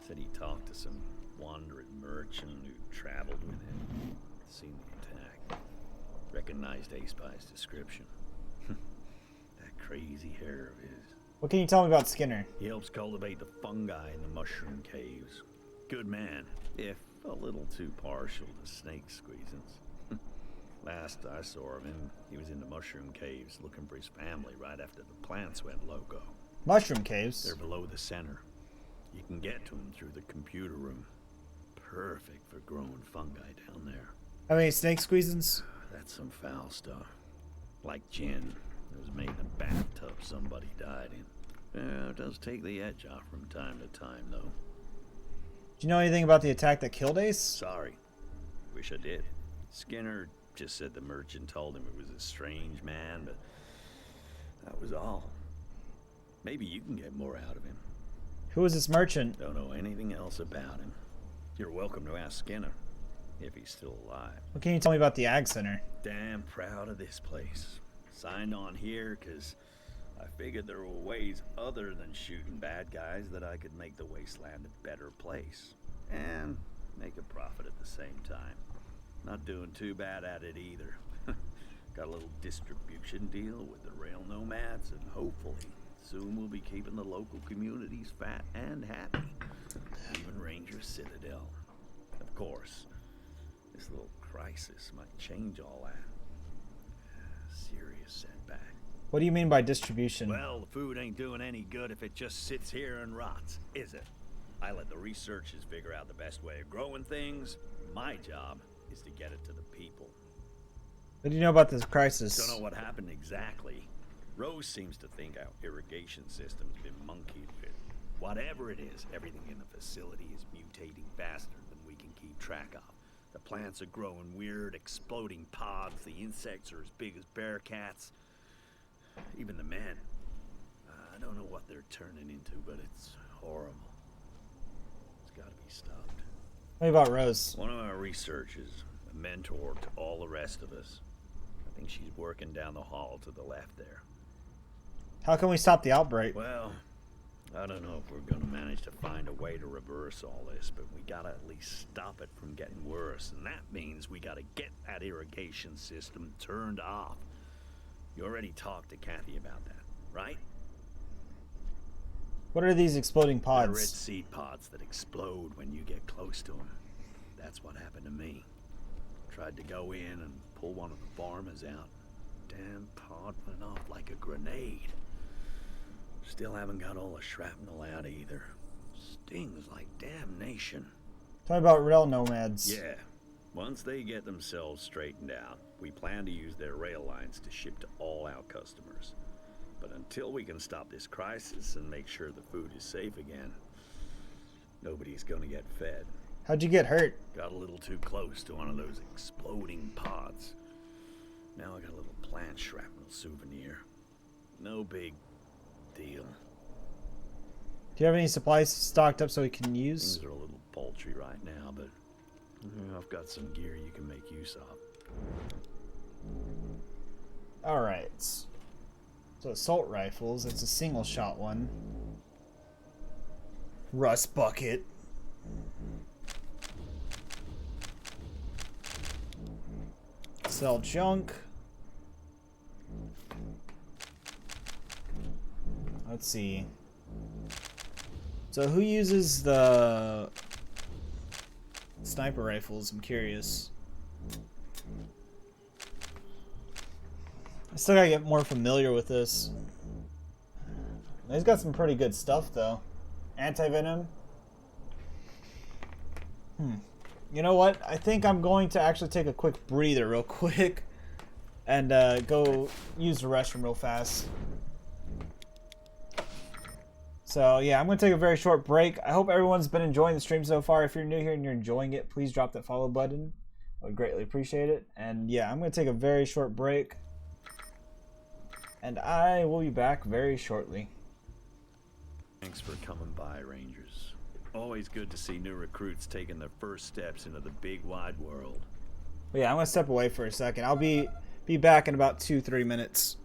Speaker 2: Said he talked to some wandering merchant who traveled with him. Seen the attack. Recognized Ace by his description. That crazy hair of his.
Speaker 1: What can you tell me about Skinner?
Speaker 2: He helps cultivate the fungi in the mushroom caves. Good man, if a little too partial to snake squeezings. Last I saw of him, he was in the mushroom caves looking for his family right after the plants went loco.
Speaker 1: Mushroom caves?
Speaker 2: They're below the center. You can get to them through the computer room. Perfect for growing fungi down there.
Speaker 1: How many snake squeezins?
Speaker 2: That's some foul stuff. Like gin. It was made in a bathtub somebody died in. Yeah, it does take the edge off from time to time, though.
Speaker 1: Do you know anything about the attack that killed Ace?
Speaker 2: Sorry. Wish I did. Skinner just said the merchant told him it was a strange man, but that was all. Maybe you can get more out of him.
Speaker 1: Who is this merchant?
Speaker 2: Don't know anything else about him. You're welcome to ask Skinner, if he's still alive.
Speaker 1: What can you tell me about the Ag Center?
Speaker 2: Damn proud of this place. Signed on here because I figured there were ways other than shooting bad guys that I could make the Wasteland a better place. And make a profit at the same time. Not doing too bad at it either. Got a little distribution deal with the rail nomads, and hopefully soon we'll be keeping the local communities fat and happy. Even Ranger Citadel. Of course, this little crisis might change all that. Serious setback.
Speaker 1: What do you mean by distribution?
Speaker 2: Well, the food ain't doing any good if it just sits here and rots, is it? I let the researchers figure out the best way of growing things. My job is to get it to the people.
Speaker 1: What do you know about this crisis?
Speaker 2: Don't know what happened exactly. Rose seems to think our irrigation system's been monkeyed with. Whatever it is, everything in the facility is mutating faster than we can keep track of. The plants are growing weird, exploding pods. The insects are as big as bear cats. Even the men. I don't know what they're turning into, but it's horrible. It's gotta be stopped.
Speaker 1: What about Rose?
Speaker 2: One of our researchers, a mentor to all the rest of us. I think she's working down the hall to the left there.
Speaker 1: How can we stop the outbreak?
Speaker 2: Well, I don't know if we're gonna manage to find a way to reverse all this, but we gotta at least stop it from getting worse, and that means we gotta get that irrigation system turned off. You already talked to Kathy about that, right?
Speaker 1: What are these exploding
Speaker 2: They're red
Speaker 1: pods?
Speaker 2: seed pods that explode when you get close to them. That's what happened to me. Tried to go in and pull one of the farmers out. Damn pod went off like a grenade. Still haven't got all the shrapnel out either. Stings like damnation.
Speaker 1: Tell me about rail nomads.
Speaker 2: Yeah. Once they get themselves straightened out, we plan to use their rail lines to ship to all our customers. But until we can stop this crisis and make sure the food is safe again, nobody's gonna get fed.
Speaker 1: How'd you get hurt?
Speaker 2: Got a little too close to one of those exploding pods. Now I got a little plant shrapnel souvenir. No big deal.
Speaker 1: Do you have any supplies stocked up so we can use?
Speaker 2: Things are a little paltry right now, but I've got some gear you can make use of.
Speaker 1: Alright. So assault rifles, it's a single shot one. Rust bucket. Sell junk. Let's see. So who uses the sniper rifles? I'm curious. I still gotta get more familiar with this. He's got some pretty good stuff though. Anti-venom. You know what? I think I'm going to actually take a quick breather real quick and go use the restroom real fast. So yeah, I'm going to take a very short break. I hope everyone's been enjoying the stream so far. If you're new here and you're enjoying it, please drop that follow button. I would greatly appreciate it. And yeah, I'm going to take a very short break. And I will be back very shortly.
Speaker 10: Thanks for coming by, Rangers. Always good to see new recruits taking their first steps into the big wide world.
Speaker 1: But yeah, I'm going to step away for a second. I'll be back in about 2-3 minutes.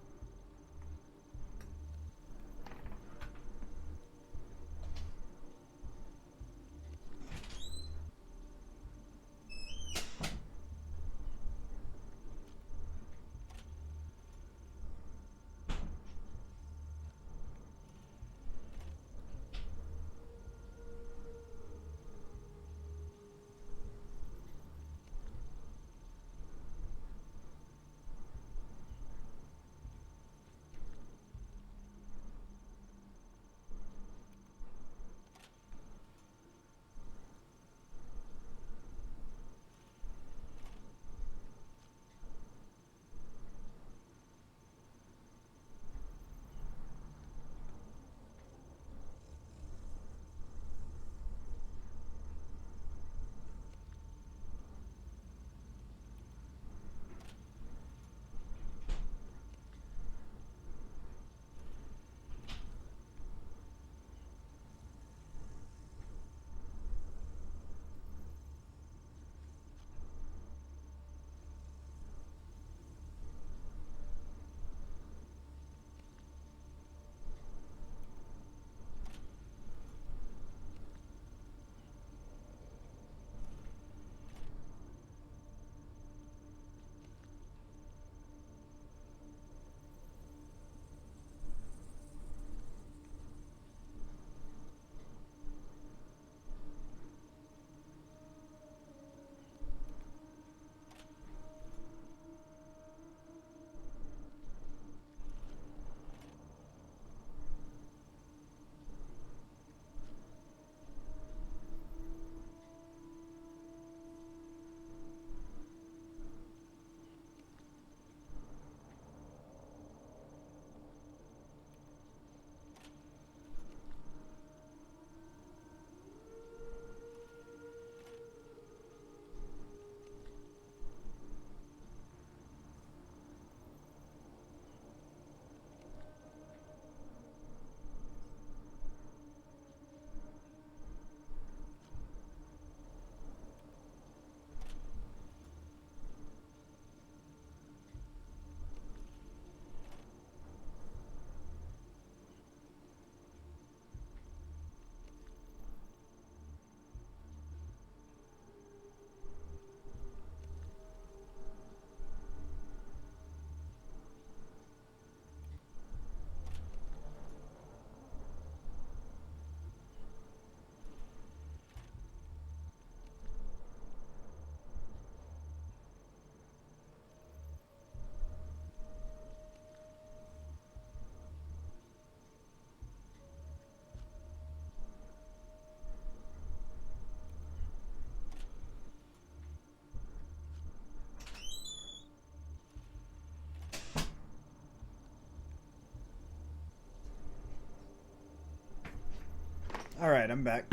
Speaker 1: Alright, I'm back.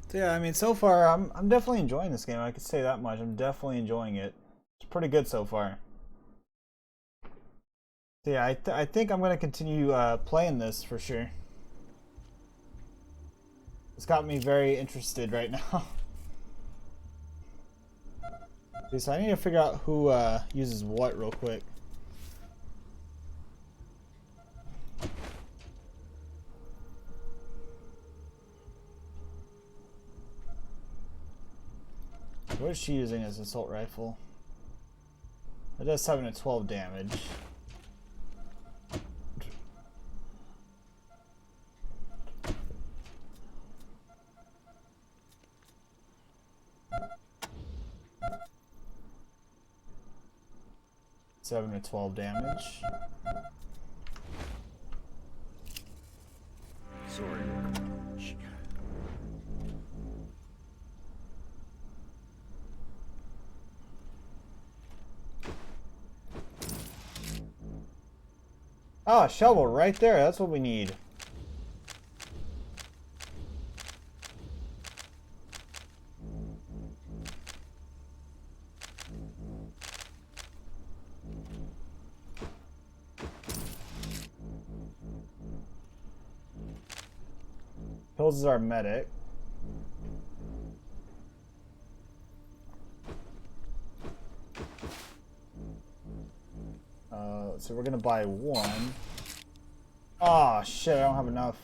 Speaker 1: So yeah, I mean, so far, I'm definitely enjoying this game. I could say that much. I'm definitely enjoying it. It's pretty good so far. So yeah, I think I'm going to continue playing this for sure. It's got me very interested right now. Okay, so I need to figure out who uses what real quick. What is she using as assault rifle? It does 7 to 12 damage. 7 to 12 damage.
Speaker 10: Sorry.
Speaker 1: Oh, a shovel right there. That's what we need. Pills is our medic. So we're gonna buy one. Oh shit, I don't have enough.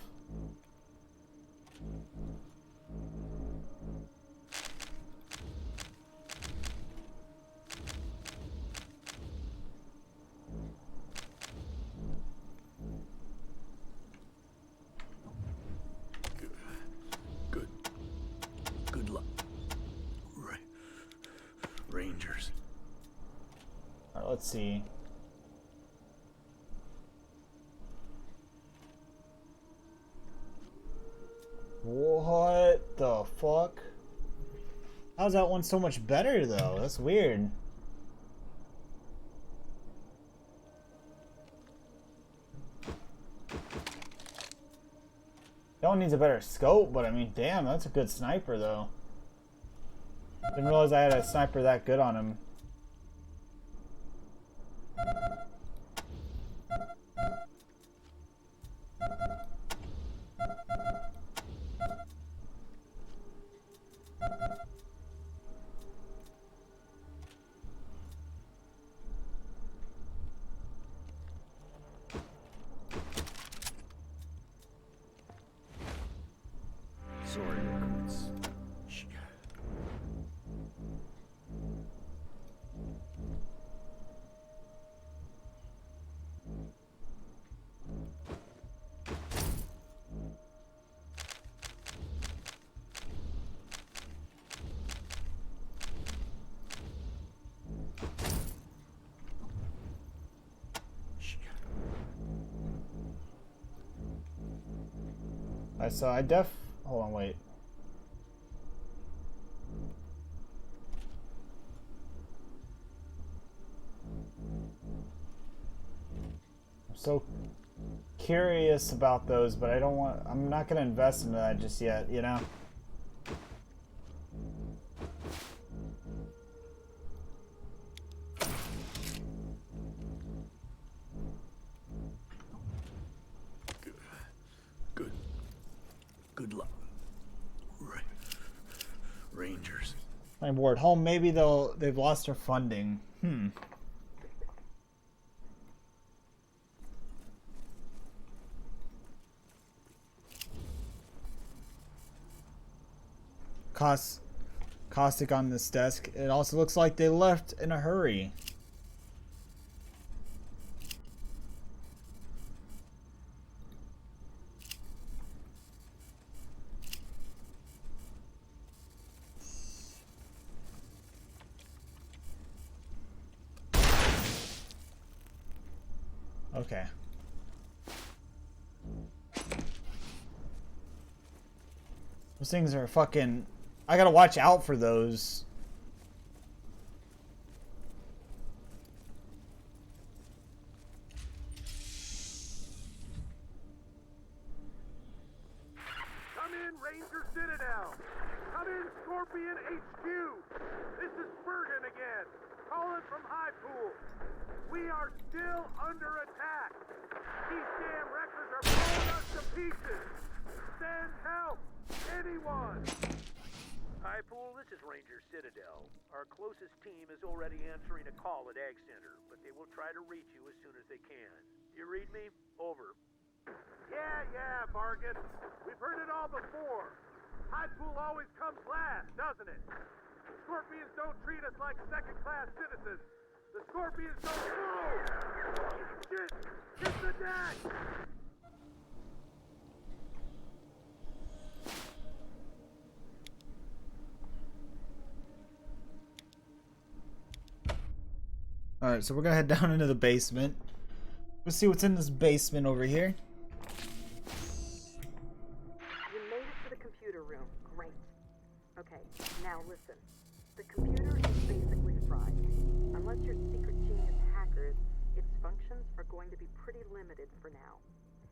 Speaker 2: Good luck. Rangers.
Speaker 1: Alright, let's see. What the fuck? How's that one so much better though? That's weird. That one needs a better scope, but I mean, damn, that's a good sniper though. Didn't realize I had a sniper that good on him.
Speaker 10: Sorry, recruits.
Speaker 1: Hold on, wait. I'm so curious about those, but I'm not gonna invest into that just yet, you know?
Speaker 2: Good luck. Rangers.
Speaker 1: I'm bored. Home, maybe they've lost their funding. Caustic on this desk. It also looks like they left in a hurry. Okay. Those things are fucking... I gotta watch out for those.
Speaker 3: Come in, Ranger Citadel. Come in, Scorpion HQ. This is Bergen again, calling from High Pool. We are still under attack. These damn wreckers are blowing us to pieces. Send help, anyone.
Speaker 8: High Pool, this is Ranger Citadel. Our closest team is already answering a call at Ag Center, but they will try to reach you as soon as they can. You read me? Over.
Speaker 3: Yeah, Bargain. We've heard it all before. High Pool always comes last, doesn't it? Scorpions don't treat us like second-class citizens. The Scorpions don't move! Shit! Hit the deck!
Speaker 1: Alright, so we're gonna head down into the basement. Let's see what's in this basement over here.
Speaker 7: You made it to the computer room. Great. Okay, now listen. The computer is basically fried. Unless you're secret genius hackers, its functions are going to be pretty limited for now.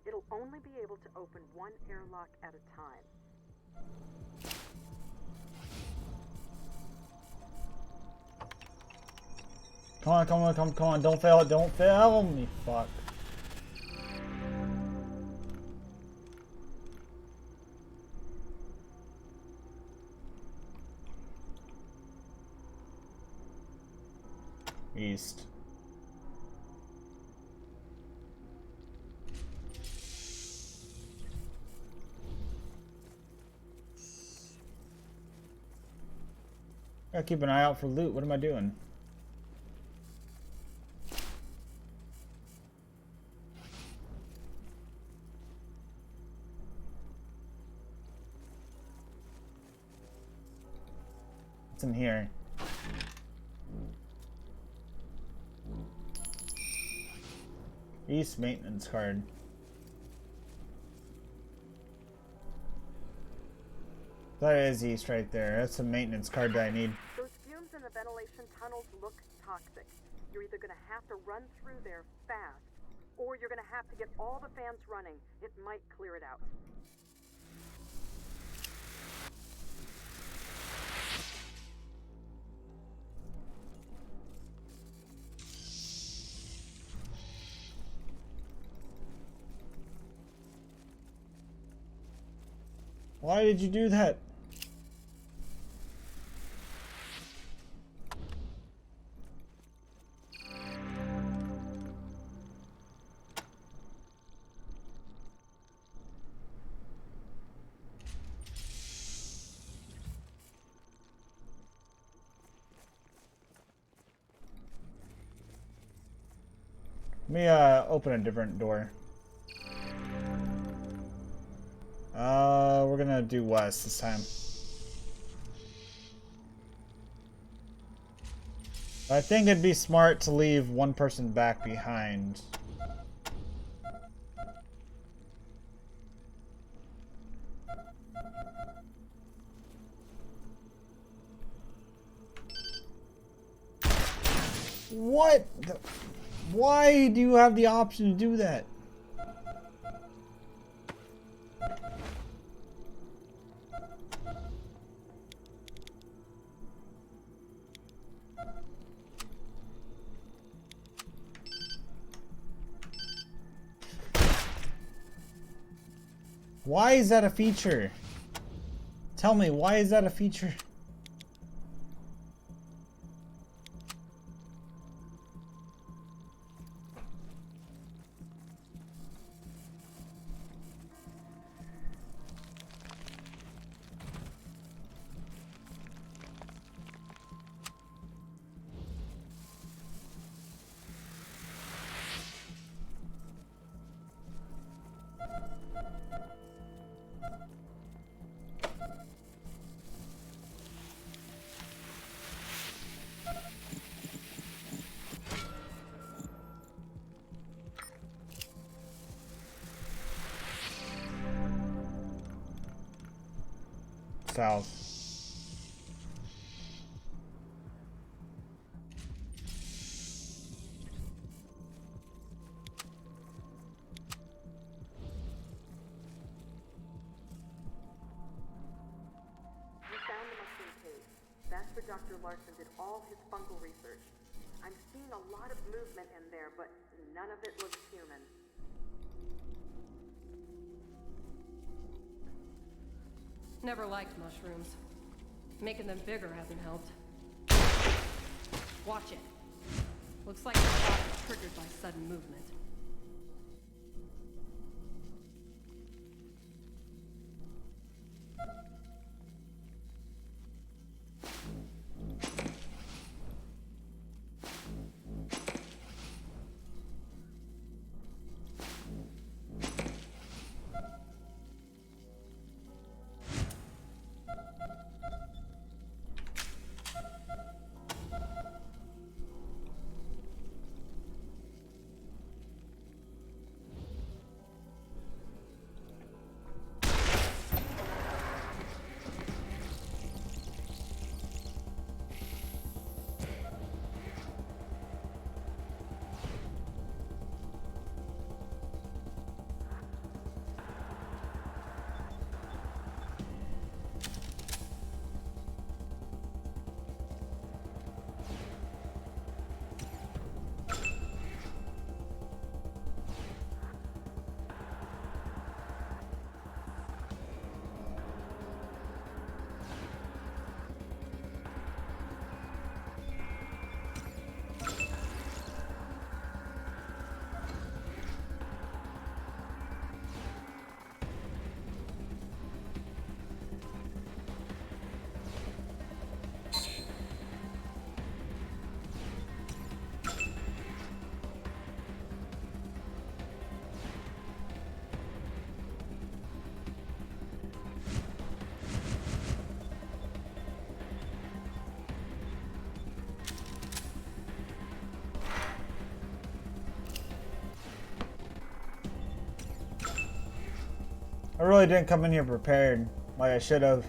Speaker 7: It'll only be able to open one airlock at a time.
Speaker 1: Come on, come on, come on. Don't fail it. Don't fail me. Fuck. East. Gotta keep an eye out for loot. What am I doing? What's in here? East maintenance card. That is East right there. That's a maintenance card that I need.
Speaker 7: Those fumes in the ventilation tunnels look toxic. You're either gonna have to run through there fast, or you're gonna have to get all the fans running. It might clear it out.
Speaker 1: Why did you do that? Let me open a different door. We're gonna do west this time. I think it'd be smart to leave one person back behind. What? Why do you have the option to do that? Why is that a feature? Tell me, why is that a feature? South.
Speaker 7: That's where Dr. Larson did all his fungal research. I'm seeing a lot of movement in there, but none of it looks human.
Speaker 5: Never liked mushrooms. Making them bigger hasn't helped. Watch it. Looks like the shot is triggered by sudden movement.
Speaker 1: really didn't come in here prepared like I should have.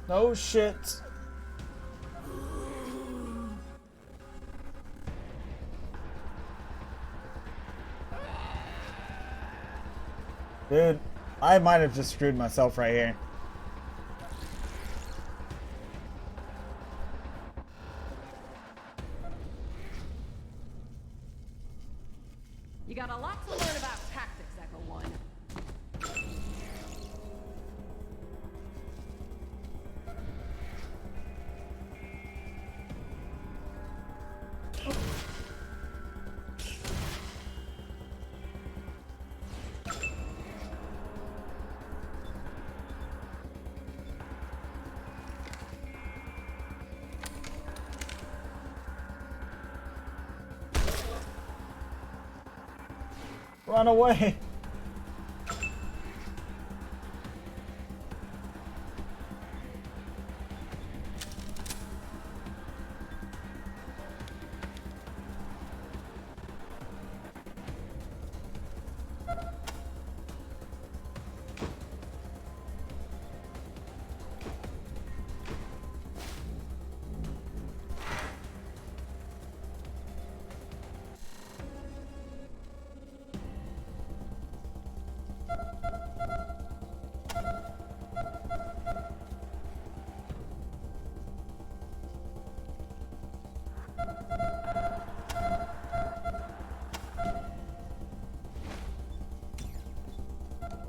Speaker 1: No shit. Dude, I might have just screwed myself right here.
Speaker 5: You got a lot to learn about tactics, Echo 1.
Speaker 1: Run away.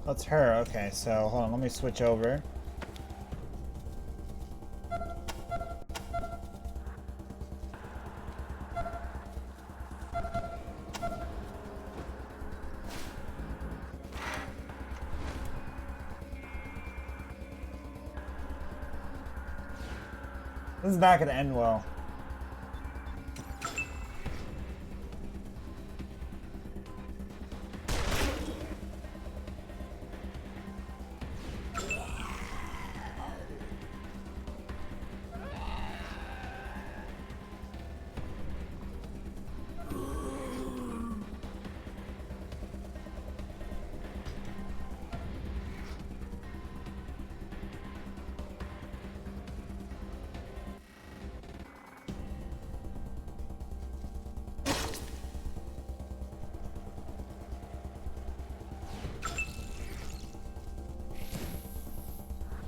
Speaker 1: That's her. Okay, so hold on, let me switch over. This is not gonna end well.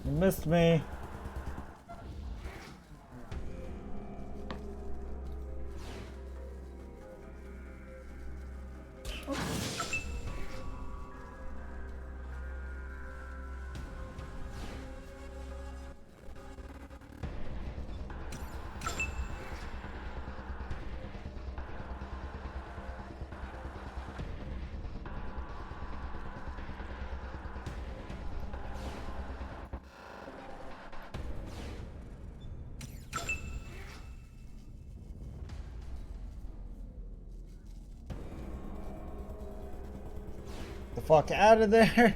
Speaker 1: You missed me. The fuck out of there.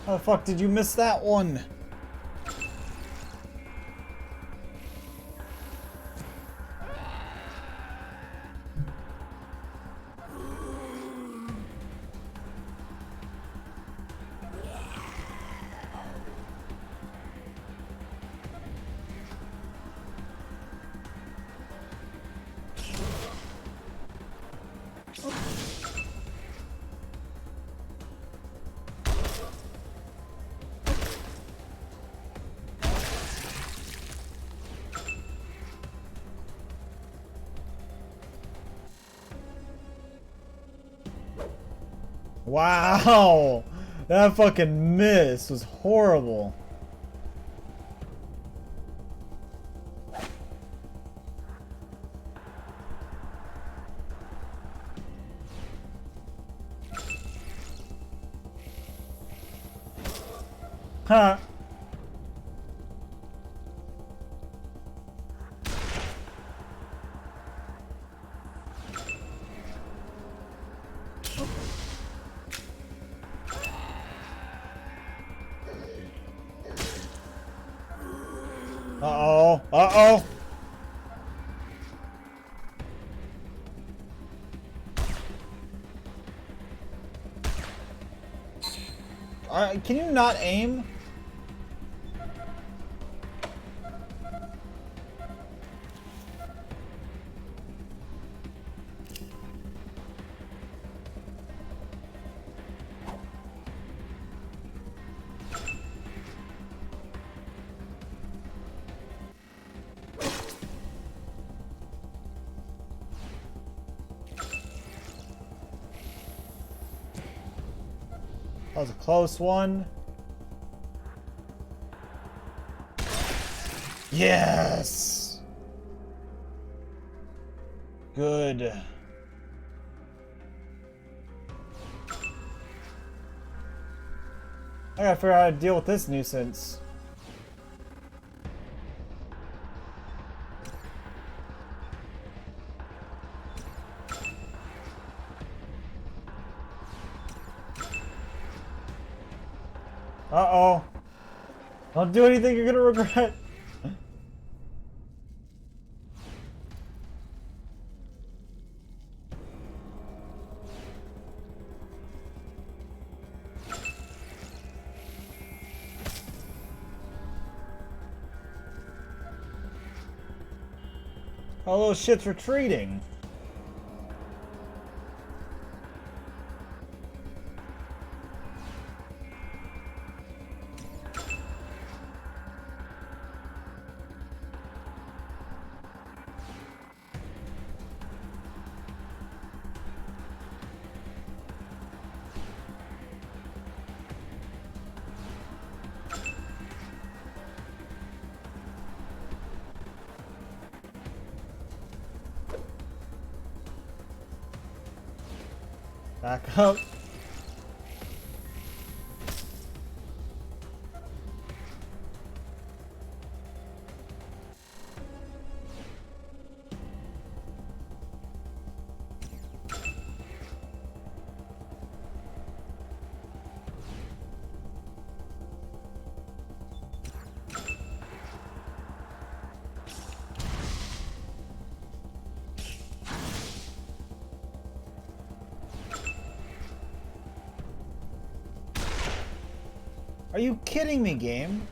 Speaker 1: How the fuck did you miss that one? Wow, that fucking miss was horrible. Huh. Uh-oh. Uh-oh. Alright, can you not aim? That was a close one. Yes! Good. I gotta figure out how to deal with this nuisance. Uh-oh. Don't do anything you're gonna regret. Oh, little shit's retreating. Back up. Are you kidding me, game?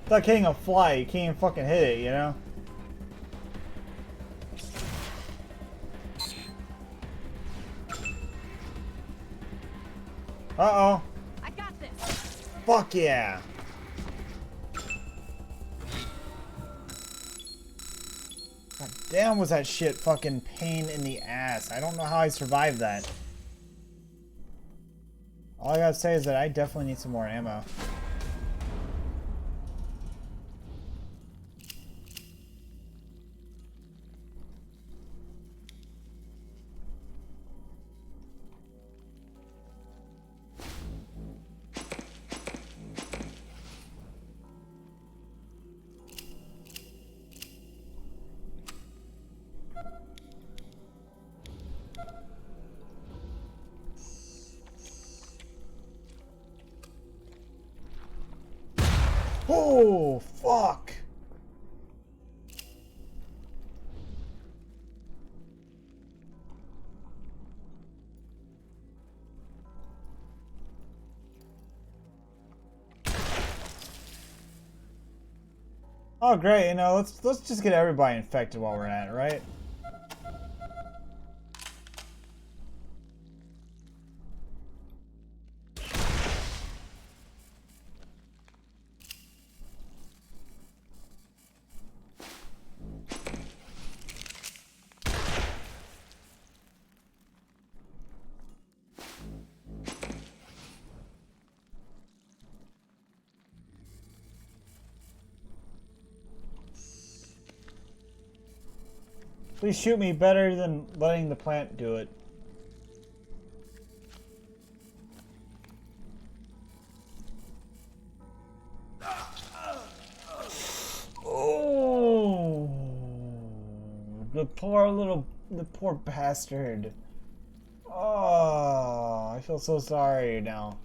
Speaker 1: It's like hitting a fly, you can't even fucking hit it, you know? Uh-oh.
Speaker 9: I got this.
Speaker 1: Fuck yeah. God damn, was that shit fucking pain in the ass. I don't know how I survived that. All I gotta say is that I definitely need some more ammo. Oh, fuck. Oh, great. You know, let's just get everybody infected while we're at it, right? Please shoot me better than letting the plant do it. Oh, the poor bastard. Oh, I feel so sorry now.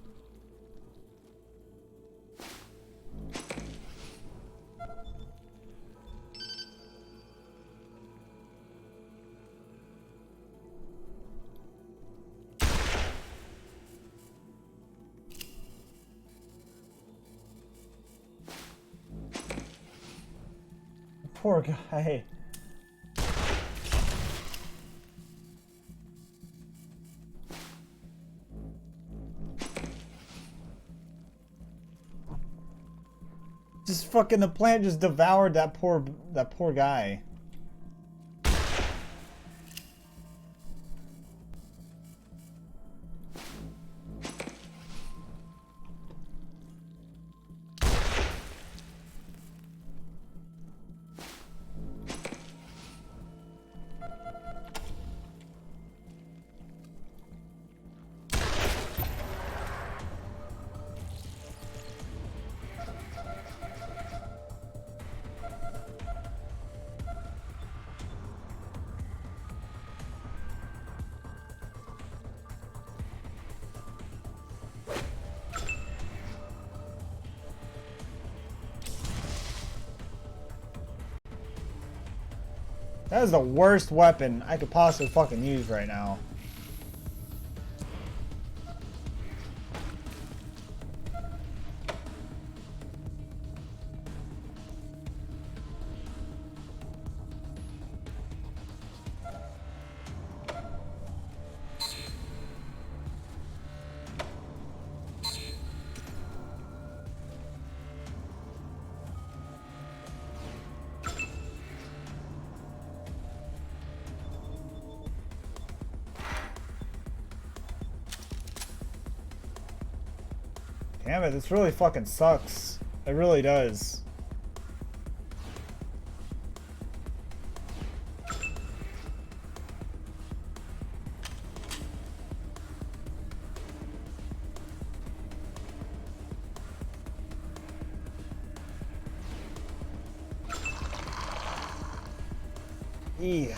Speaker 1: Poor guy. Just fucking the plant just devoured that poor guy. That is the worst weapon I could possibly fucking use right now. Damn it, this really fucking sucks. It really does. Yeah.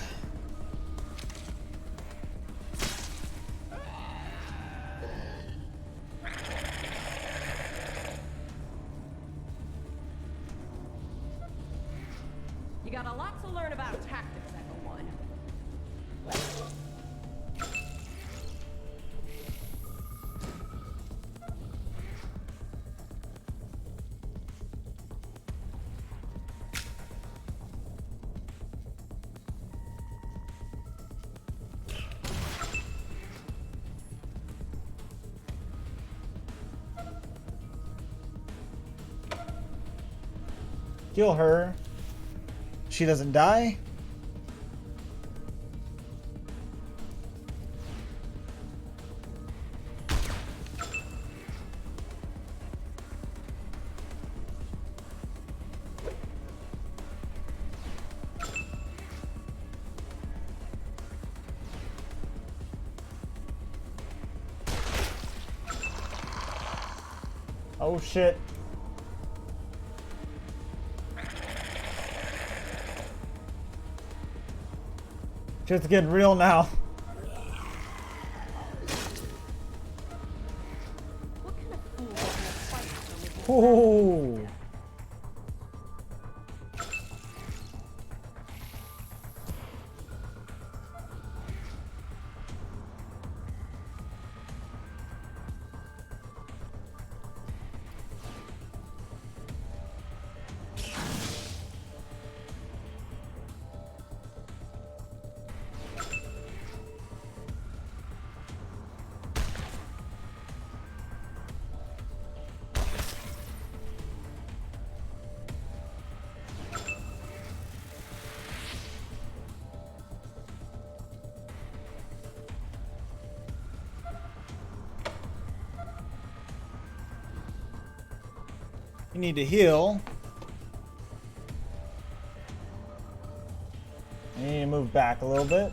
Speaker 5: You got a lot to learn about tactics, Echo One.
Speaker 1: Kill her. She doesn't die. Oh shit. Shit's getting real now.
Speaker 5: What kind of fool doesn't fight for
Speaker 1: Ooh. You need to heal. You need to move back a little bit.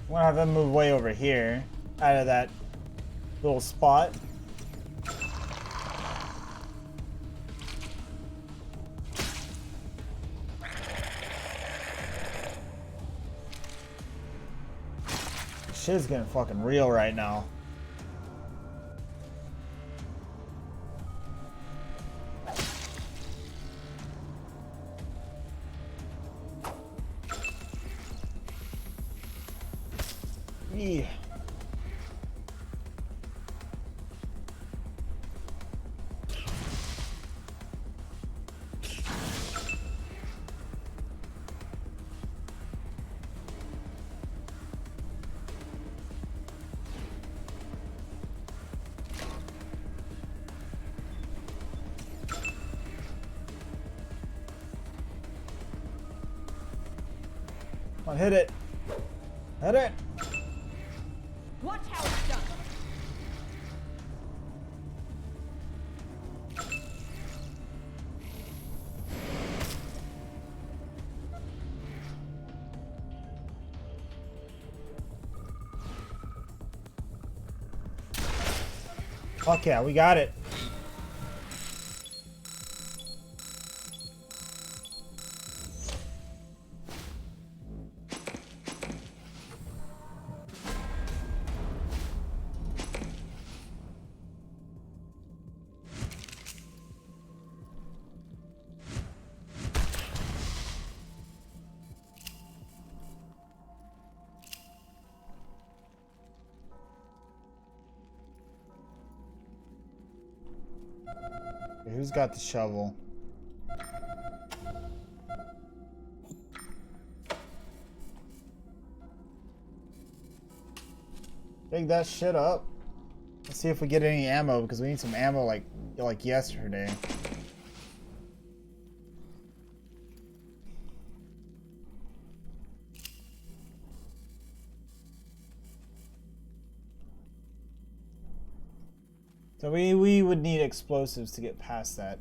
Speaker 1: I'm gonna have them move way over here, out of that little spot. Shit's getting fucking real right now. Yeah. Come on, hit it. Hit it.
Speaker 4: Watch how it's done.
Speaker 1: Fuck yeah, we got it. Who's got the shovel? Dig that shit up. Let's see if we get any ammo, because we need some ammo like yesterday. So we would need explosives to get past that.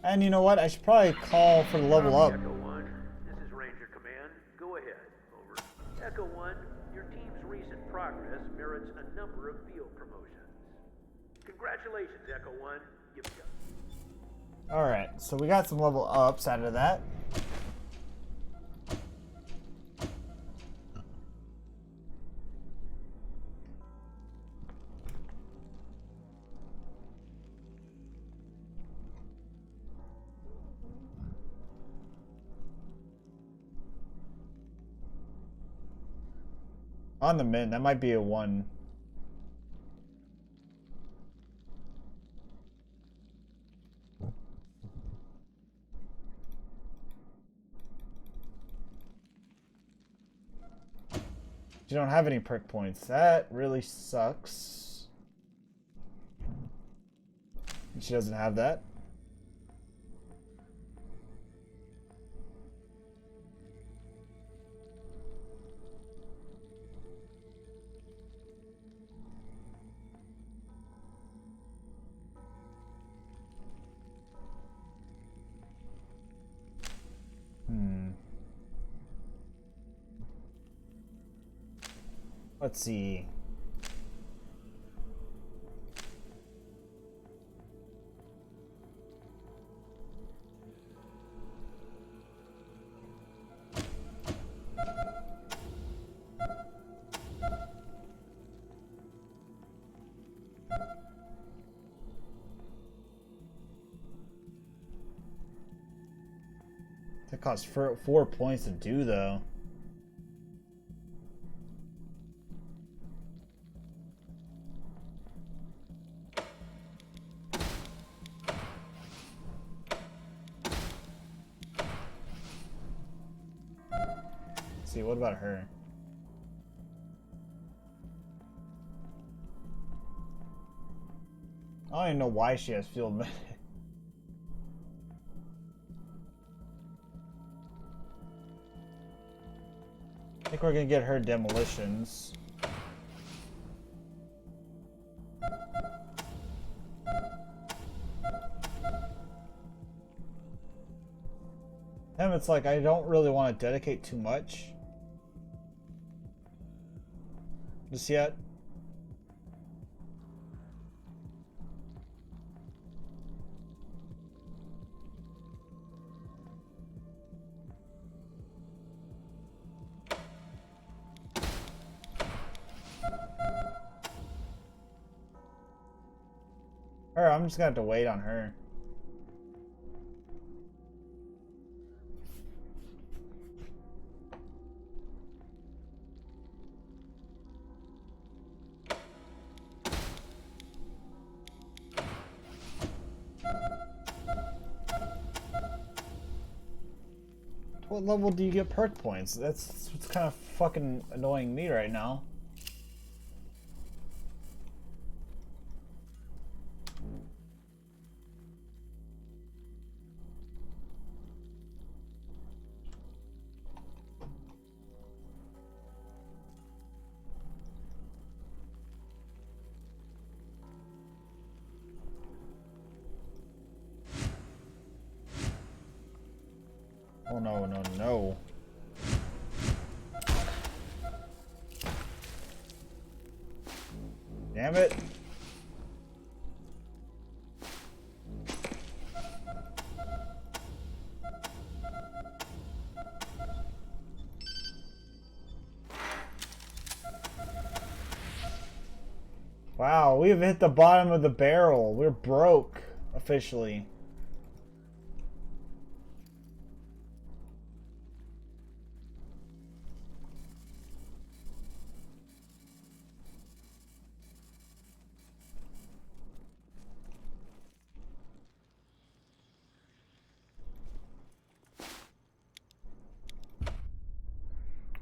Speaker 1: And you know what? I should probably call for the level up.
Speaker 8: Echo 1, this is Ranger Command. Go ahead. Over. Echo 1, your team's recent progress merits a number of field promotions. Congratulations, Echo 1. You've done.
Speaker 1: Alright, so we got some level ups out of that. On the min, that might be a 1. You don't have any perk points. That really sucks. She doesn't have that. Let's see. That costs 4 points to do, though. Let's see, what about her? I don't even know why she has field medic. think we're gonna get her demolitions. Him, it's like I don't really want to dedicate too much just yet. Her, I'm just gonna have to wait on her. What level do you get perk points? That's what's kind of fucking annoying me right now. Oh no, no, no. Damn it. Wow, we've hit the bottom of the barrel. We're broke, officially.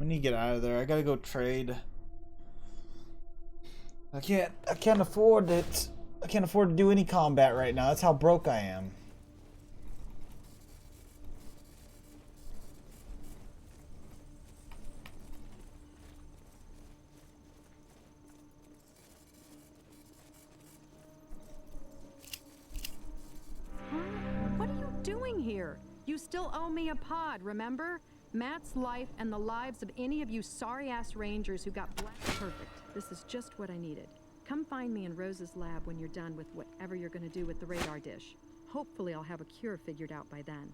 Speaker 1: We need to get out of there. I gotta go trade. I can't afford it. I can't afford to do any combat right now. That's how broke I am.
Speaker 9: Huh? What are you doing here? You still owe me a pod, remember? Matt's life and the lives of any of you sorry-ass rangers who got Perfect. This is just what I needed. Come find me in Rose's lab when you're done with whatever you're gonna do with the radar dish. Hopefully I'll have a cure figured out by then.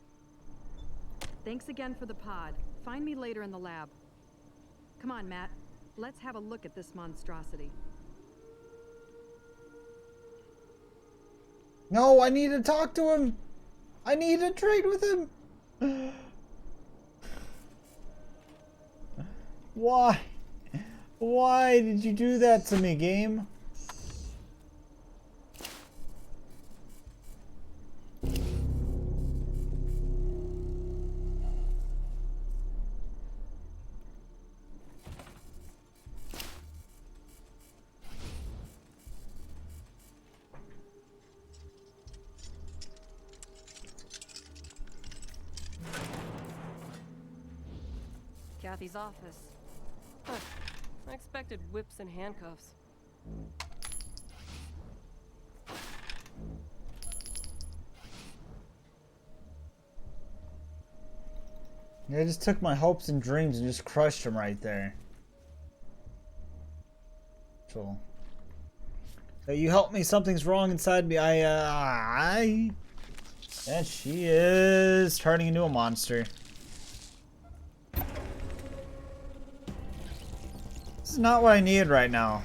Speaker 9: Thanks again for the pod. Find me later in the lab. Come on, Matt. Let's have a look at this monstrosity.
Speaker 1: No, I need to talk to him. I need to trade with him. Why? Why did you do that to me, game?
Speaker 5: Kathy's office. Huh. I expected whips and handcuffs.
Speaker 1: Yeah, I just took my hopes and dreams and just crushed them right there. So, you helped me. Something's wrong inside me. And she is turning into a monster. This is not what I need right now.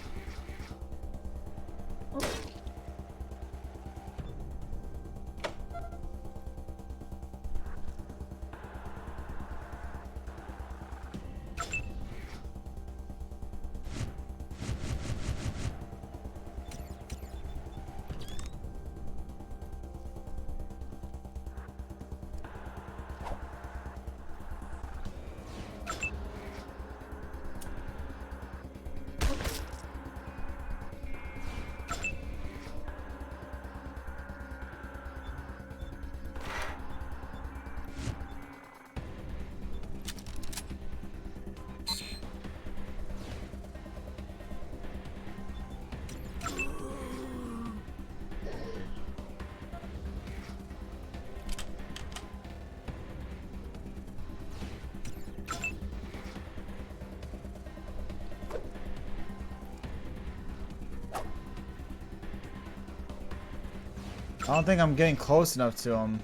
Speaker 1: I don't think I'm getting close enough to him.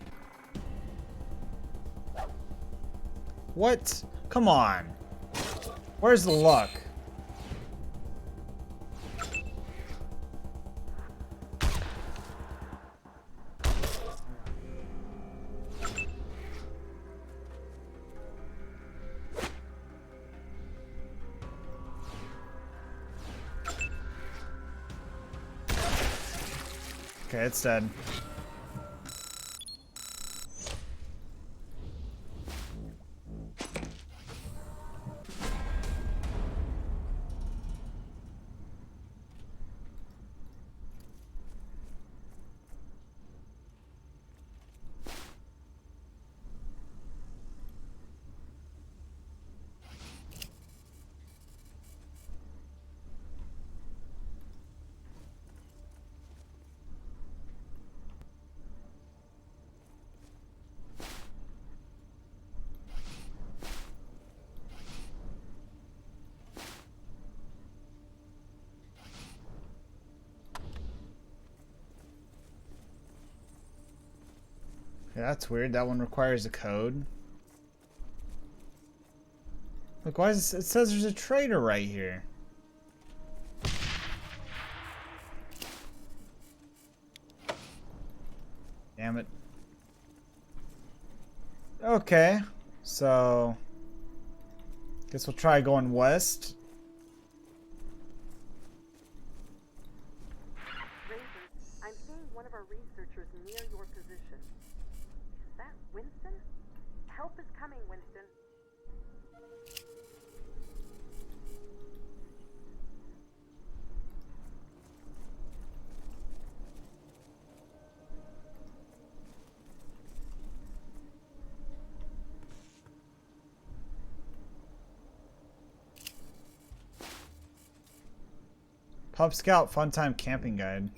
Speaker 1: What? Come on. Where's the luck? Okay, it's dead. Yeah, that's weird. That one requires a code. Look, why is it says there's a trader right here. Damn it. Okay, so guess we'll try going west.
Speaker 7: Raven, I'm seeing one of our researchers near your position. Is that Winston? Help is coming, Winston.
Speaker 1: Pub Scout Fun Time Camping Guide.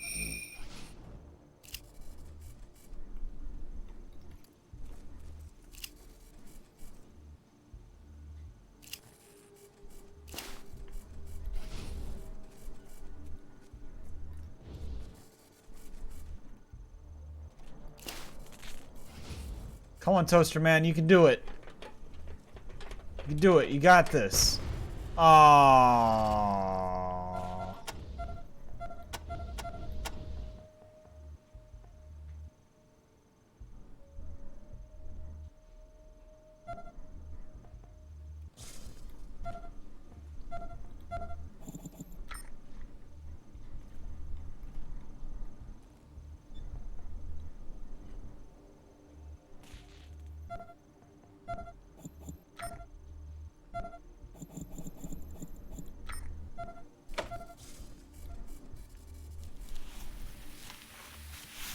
Speaker 1: Come on, Toaster Man, you can do it. You can do it. You got this. Aww.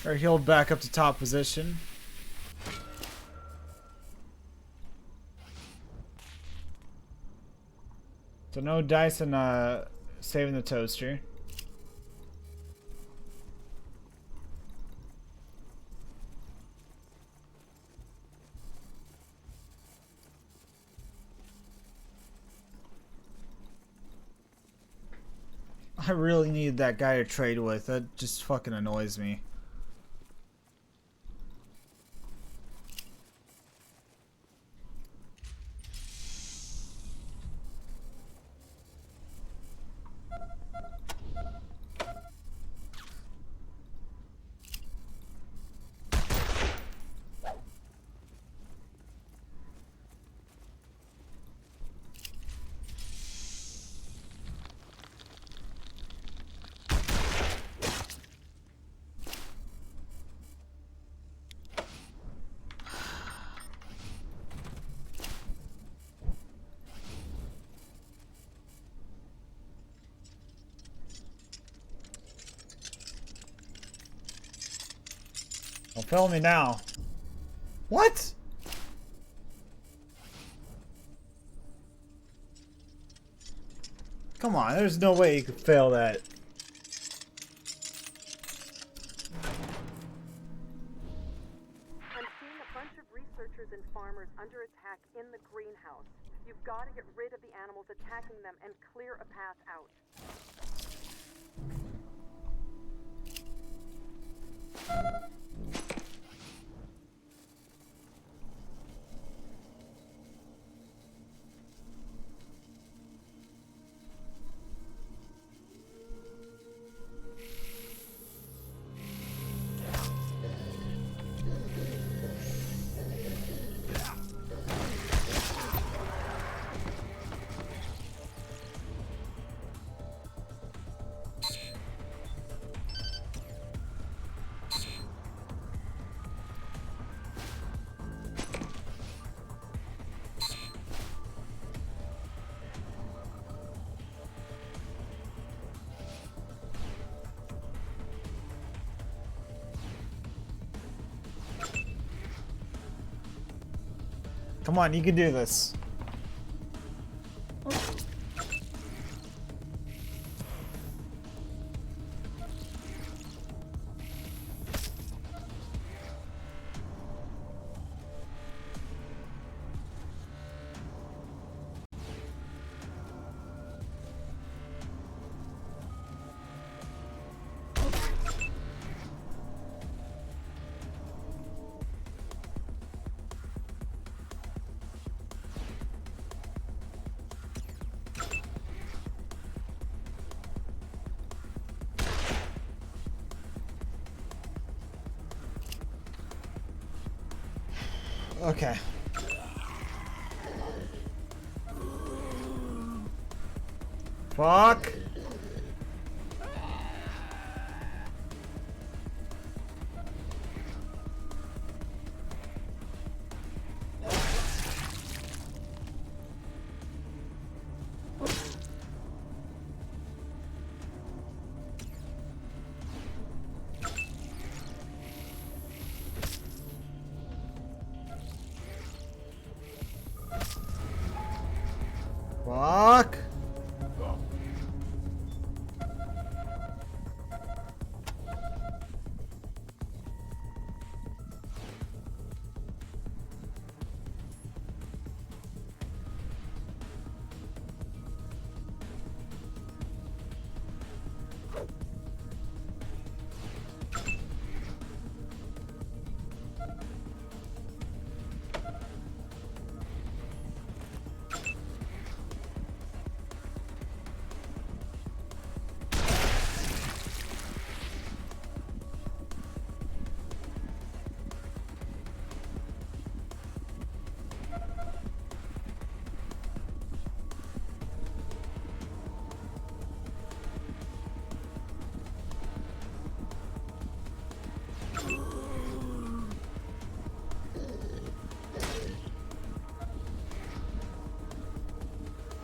Speaker 1: Alright, healed back up to top position. So no dice and saving the toaster. I really need that guy to trade with. That just fucking annoys me. Don't fail me now. What? Come on, there's no way you could fail that.
Speaker 7: I'm seeing a bunch of researchers and farmers under attack in the greenhouse. You've got to get rid of the animals attacking them and clear a path out.
Speaker 1: Come on, you can do this. Okay. Fuck. Fuck.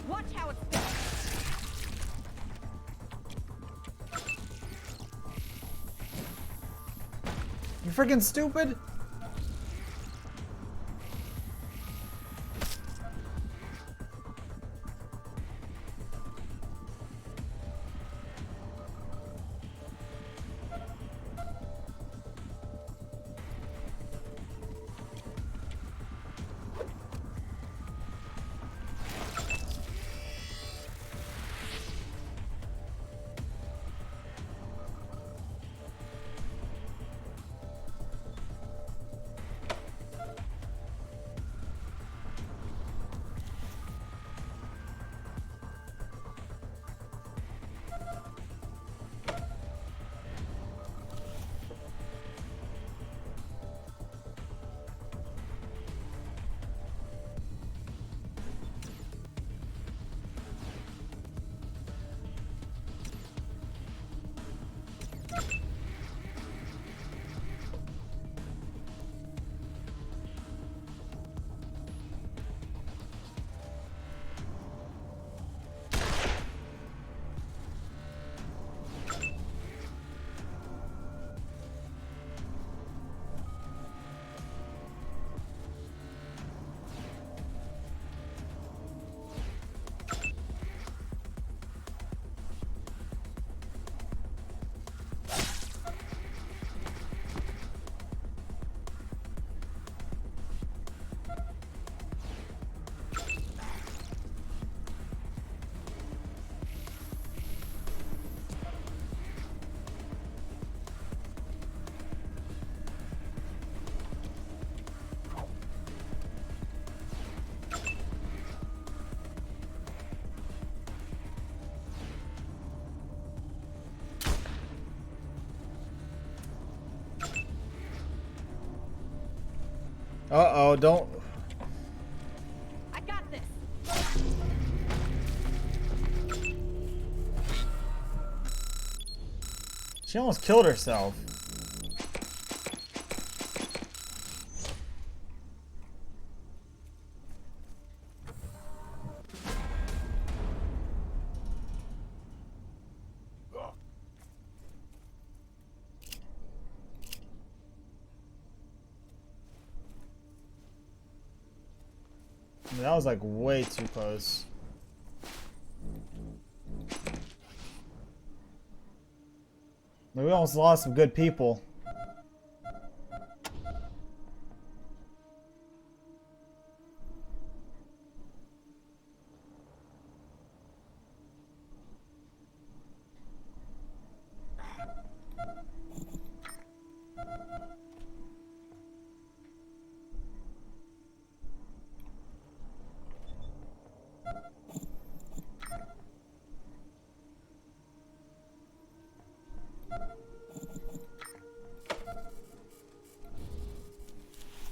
Speaker 9: Watch how it's done.
Speaker 1: You freaking stupid. Uh-oh, don't...
Speaker 9: I got this.
Speaker 1: She almost killed herself. That was like way too close. We almost lost some good people.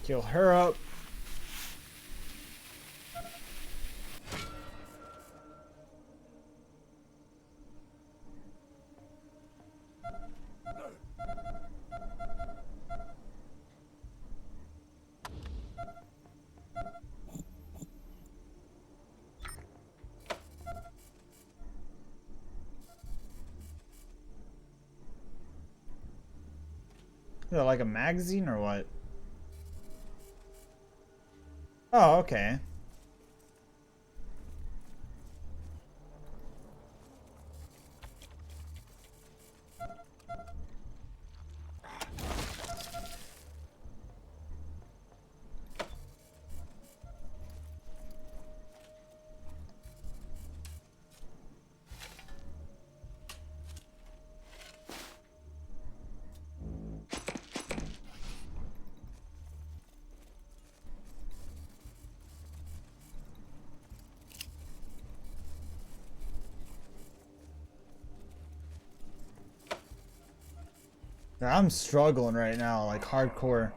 Speaker 1: Kill her up. Is that like a magazine or what? Oh, okay. I'm struggling right now, like hardcore.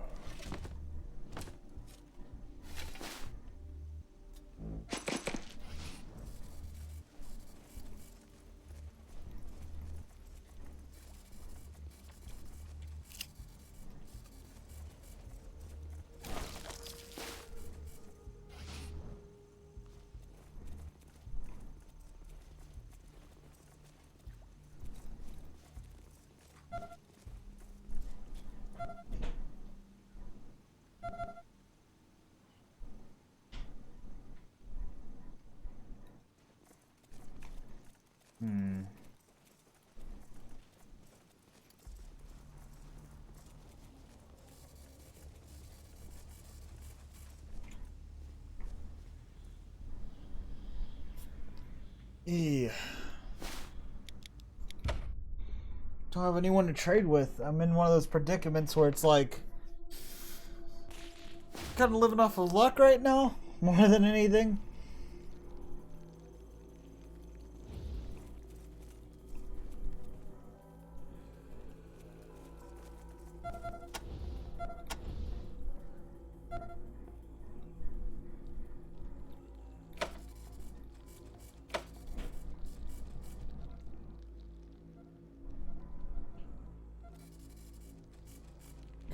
Speaker 1: Yeah. Don't have anyone to trade with. I'm in one of those predicaments where it's like kind of living off of luck right now more than anything.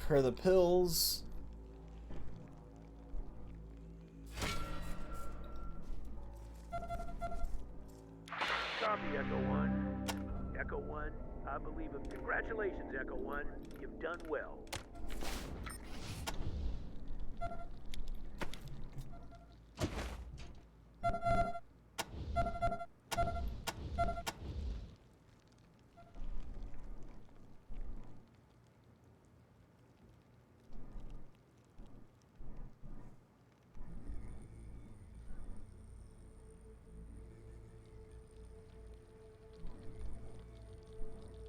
Speaker 1: For the pills.
Speaker 8: Copy, Echo 1. Echo 1, I believe of congratulations, Echo 1. You've done well.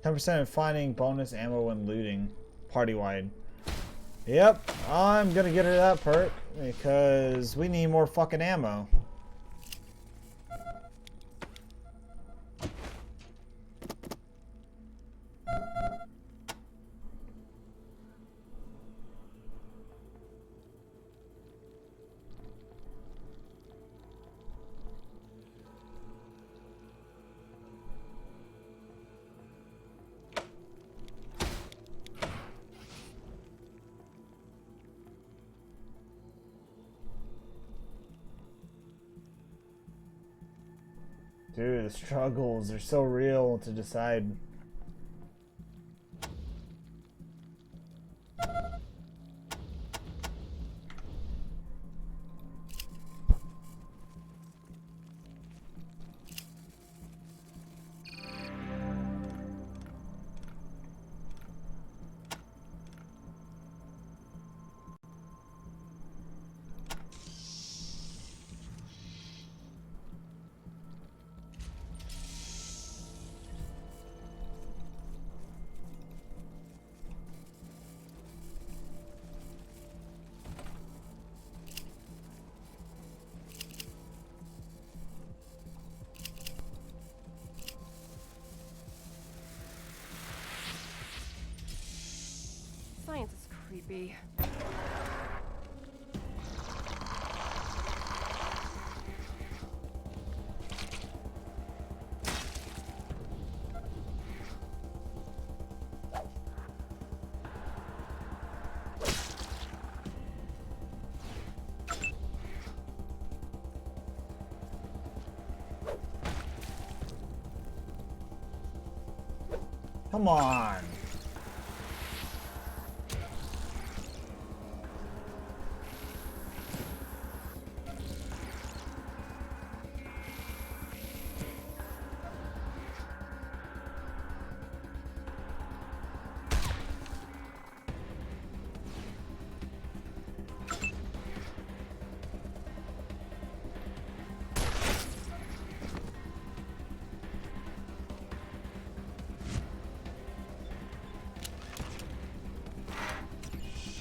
Speaker 1: %of finding bonus ammo when looting. Party wide. Yep, I'm gonna get her that perk because we need more fucking ammo. Dude, the struggles are so real to decide.
Speaker 5: creepy.
Speaker 1: Come on.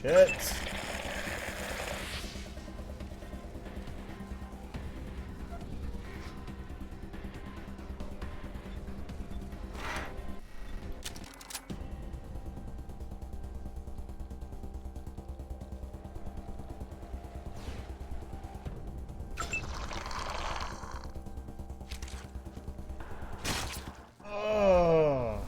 Speaker 1: Shit. Oh.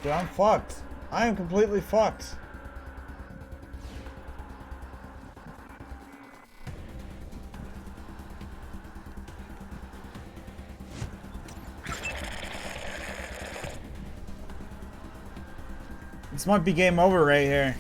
Speaker 1: Dude, I'm fucked. I am completely fucked. This might be game over right here.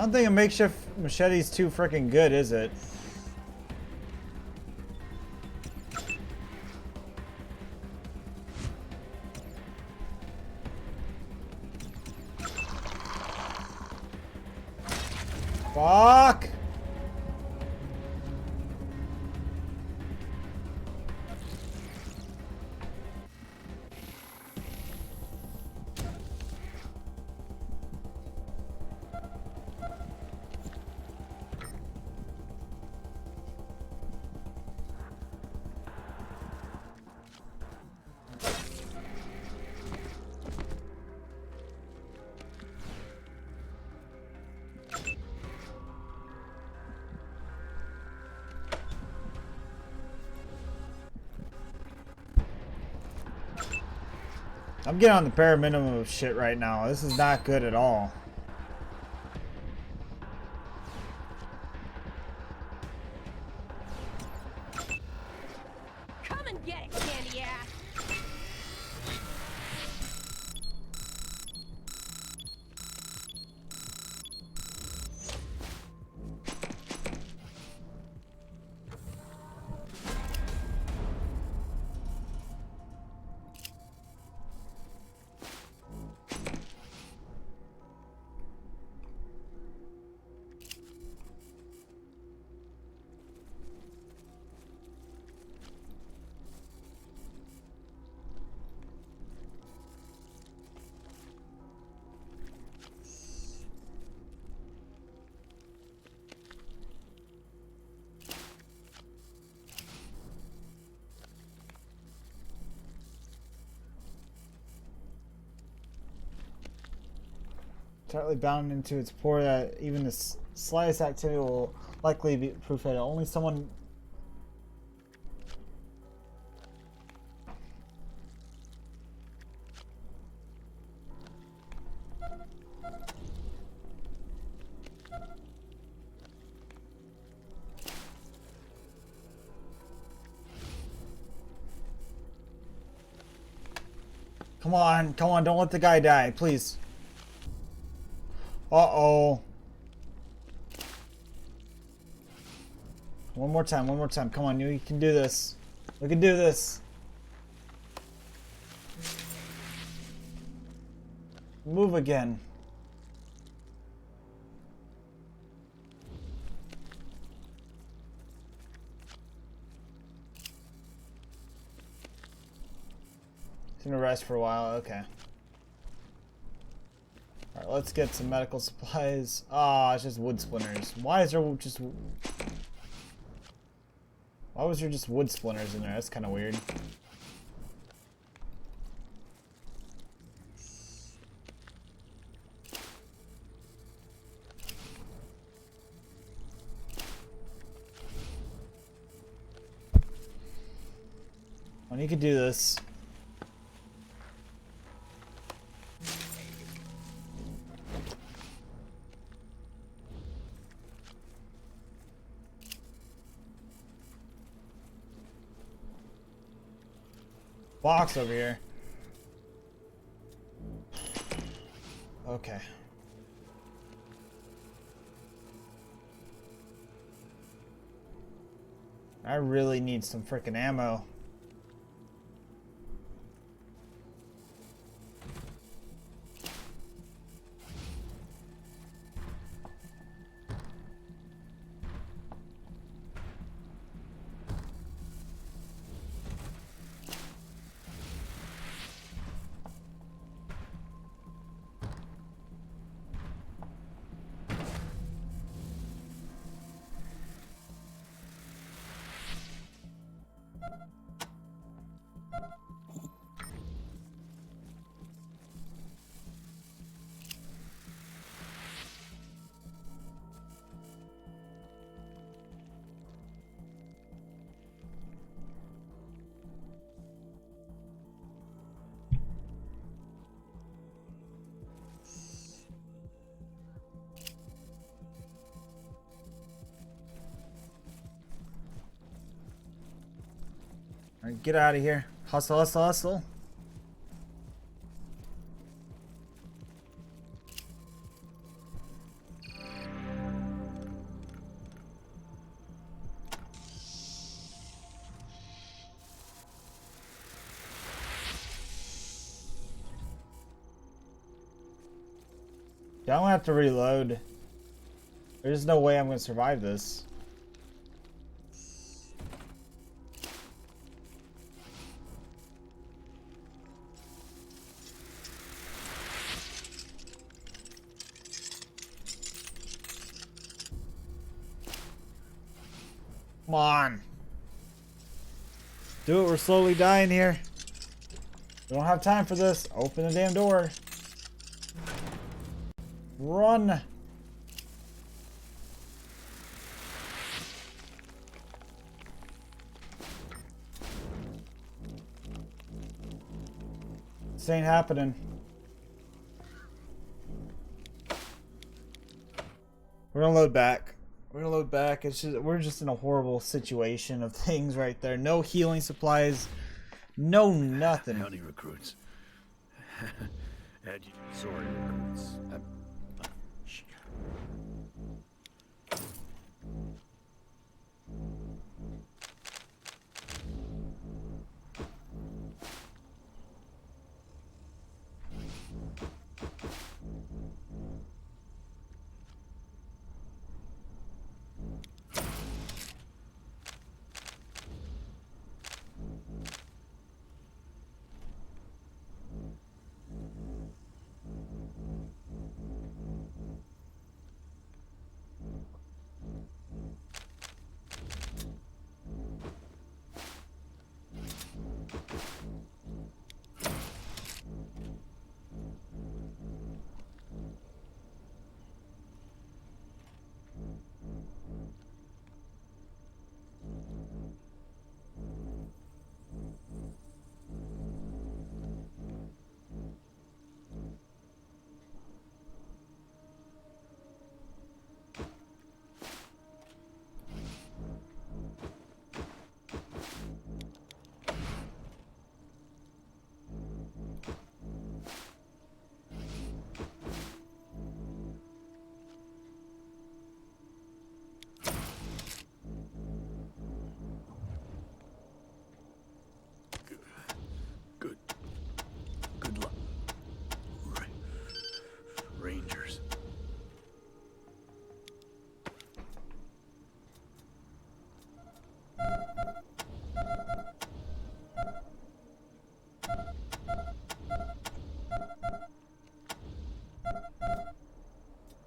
Speaker 1: I don't think a makeshift machete's too freaking good, is it? Fuck! I'm getting on the bare minimum of shit right now. This is not good at all.
Speaker 5: Come and get it, candy ass!
Speaker 1: tightly bound into its pore that even the slightest activity will likely be proof fatal. Only someone. Come on, come on, don't let the guy die, please. Uh-oh. One more time, come on, you can do this. We can do this. Move again. He's gonna rest for a while, okay. Alright, let's get some medical supplies. Ah, it's just wood splinters. Why is there just... Why was there just wood splinters in there? That's kind of weird. Well, you could do this. Box over here. Okay. I really need some freaking ammo. Alright, get out of here. Hustle, hustle, hustle. Yeah, I'm gonna have to reload. There's no way I'm gonna survive this. Come on. Do it, we're slowly dying here. We don't have time for this. Open the damn door. Run. This ain't happening. We're gonna load back. We're gonna load back. It's just we're just in a horrible situation of things right there. No healing supplies. No nothing.
Speaker 10: Howdy, recruits. Sorry, recruits.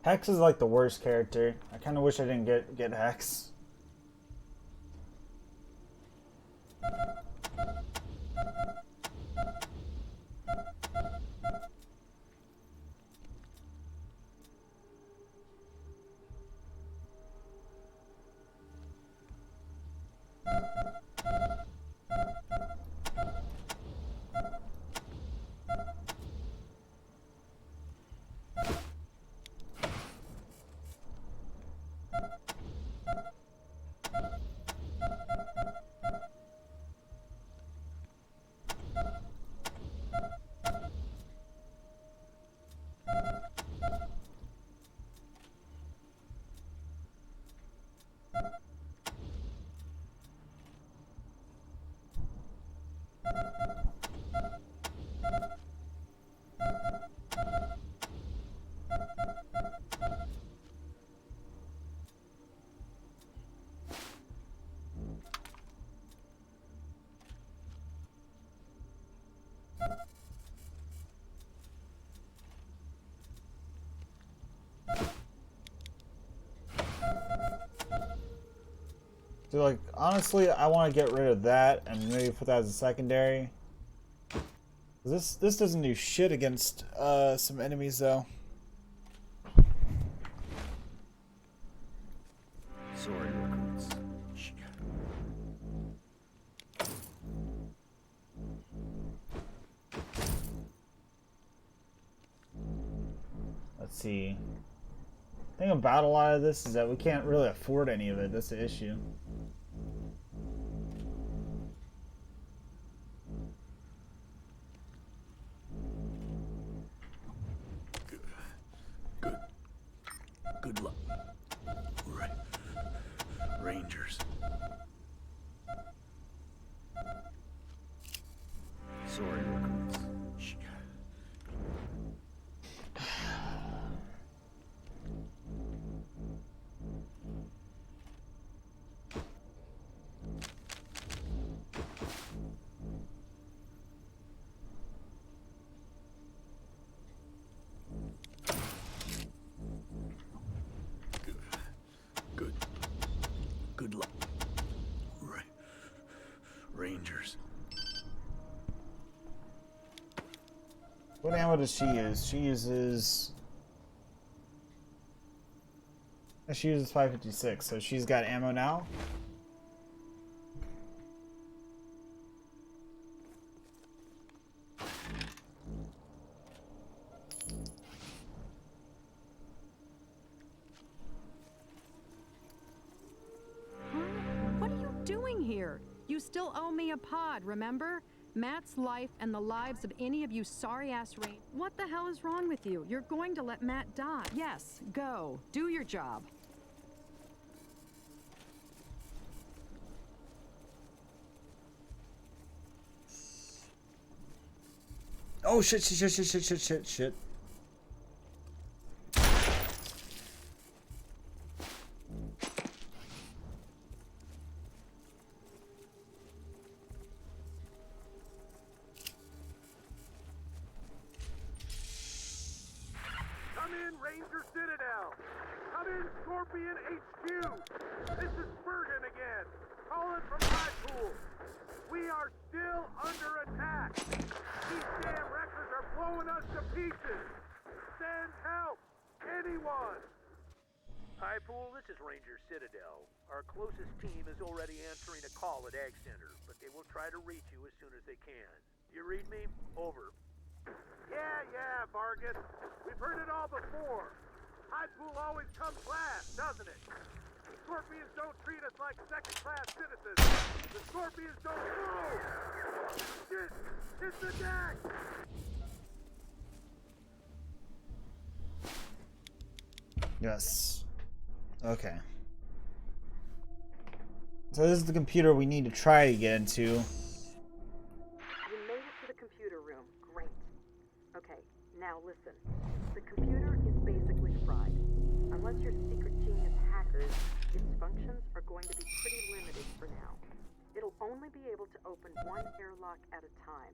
Speaker 1: Hex is like the worst character. I kind of wish I didn't get Hex. So, like, honestly, I want to get rid of that and maybe put that as a secondary. This doesn't do shit against some enemies, though.
Speaker 10: Sorry, recruits.
Speaker 1: Let's see. The thing about a lot of this is that we can't really afford any of it. That's the issue.
Speaker 2: Good luck. Rangers.
Speaker 10: Sorry, recruits.
Speaker 2: Good luck. Rangers.
Speaker 1: What ammo does she use? She uses 556, so she's got ammo now.
Speaker 9: What are you doing here? You still owe me a pod, remember? Matt's life and the lives of any of you sorry-ass Rangers. What the hell is wrong with you? You're going to let Matt die. Yes, go. Do your job.
Speaker 1: Oh shit.
Speaker 3: Come in, Ranger Citadel! Come in, Scorpion HQ! This is Bergen again, calling from High Pool. We are still under attack. These damn wreckers are blowing us to pieces. Send help! Anyone!
Speaker 8: High Pool, this is Ranger Citadel. Our closest team is already answering a call at Ag Center, but they will try to reach you as soon as they can. You read me? Over.
Speaker 3: Yeah, Vargas. We've heard it all before. High Pool always comes last, doesn't it? The Scorpions don't treat us like second-class citizens. The Scorpions don't move! Shit! Hit the deck!
Speaker 1: Yes. Okay. So this is the computer we need to try to get into.
Speaker 7: You made it to the computer room. Great. Okay, now listen. The computer is basically fried. Unless you're secret genius hackers, its functions are going to be pretty limited for now. It'll only be able to open one airlock at a time.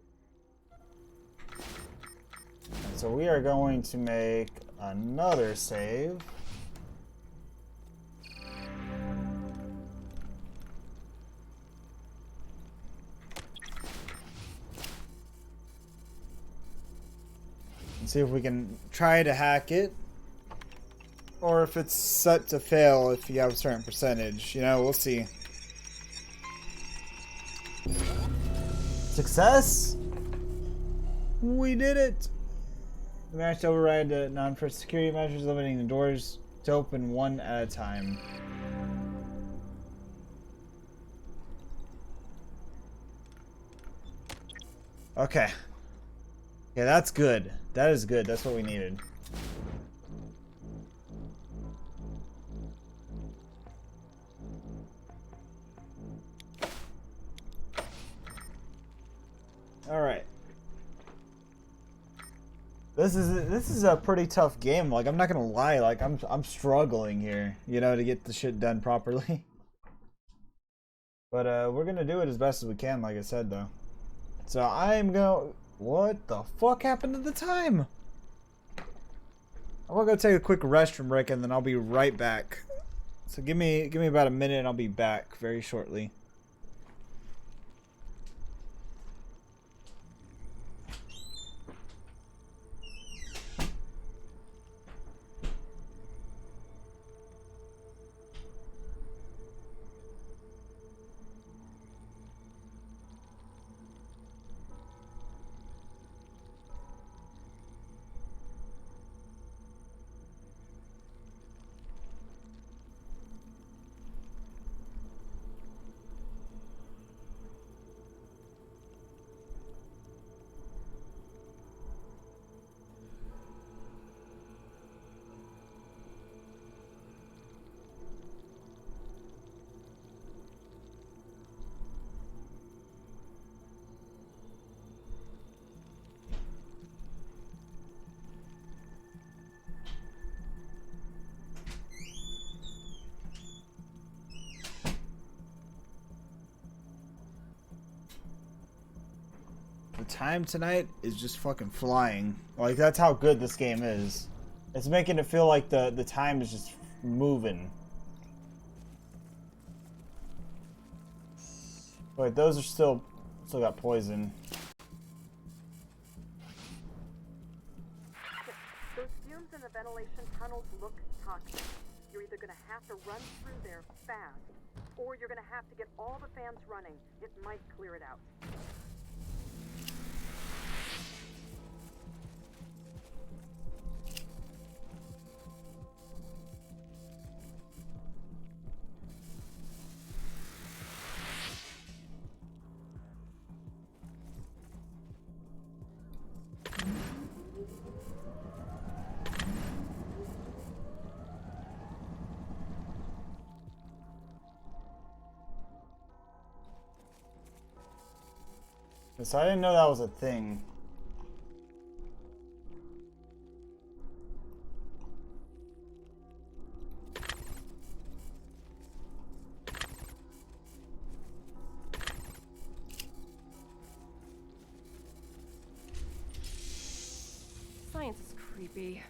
Speaker 1: So we are going to make Another save. Let's see if we can try to hack it. Or if it's set to fail if you have a certain percentage. You know, we'll see. Success? We did it! We managed to override the non-first security measures, limiting the doors to open one at a time. Okay. Yeah, that's good. That is good. That's what we needed. All right. This is a pretty tough game. Like, I'm not gonna lie. Like, I'm struggling here, you know, to get the shit done properly. But we're gonna do it as best as we can, like I said, though. So I'm gonna. What the fuck happened to the time? I'm gonna go take a quick restroom break and then I'll be right back. So give me about a minute and I'll be back very shortly. The time tonight is just fucking flying. Like, that's how good this game is. It's making it feel like the time is just moving. Wait, those are still got poison.
Speaker 7: Those fumes in the ventilation tunnels look toxic. You're either gonna have to run through there fast, or you're gonna have to get all the fans running. It might clear it out.
Speaker 1: So I didn't know that was a thing.
Speaker 5: Science is creepy.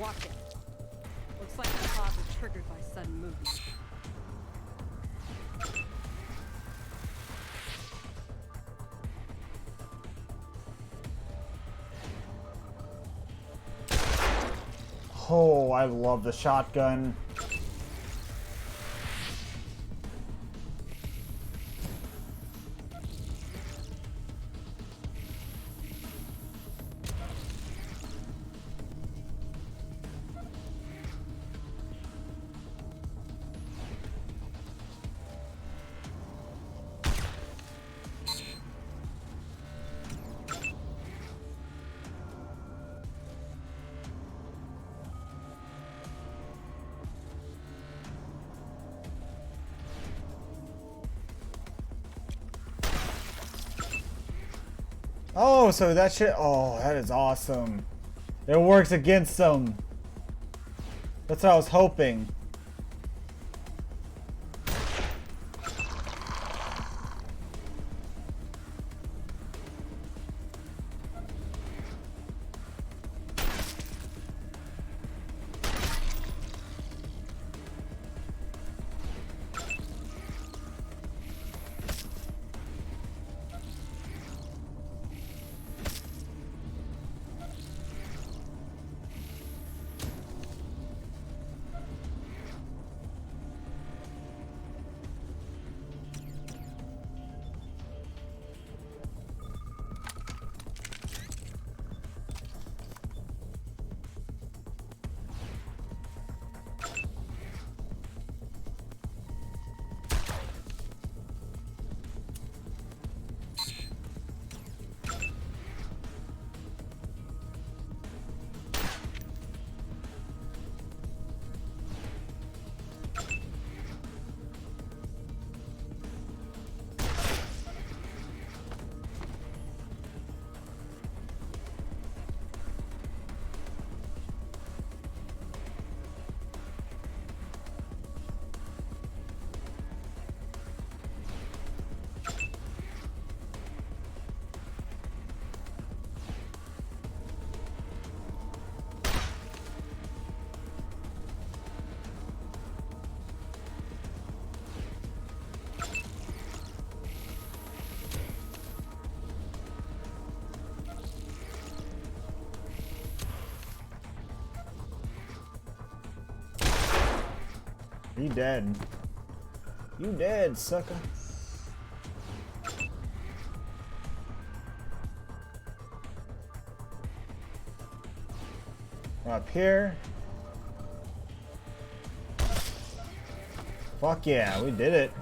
Speaker 5: Watch it. Looks like the pause is triggered by sudden movement.
Speaker 1: Oh, I love the shotgun. Oh, so that shit. Oh, that is awesome. It works against them. That's what I was hoping. You dead. You dead, sucker. Up here. Fuck yeah, we did it.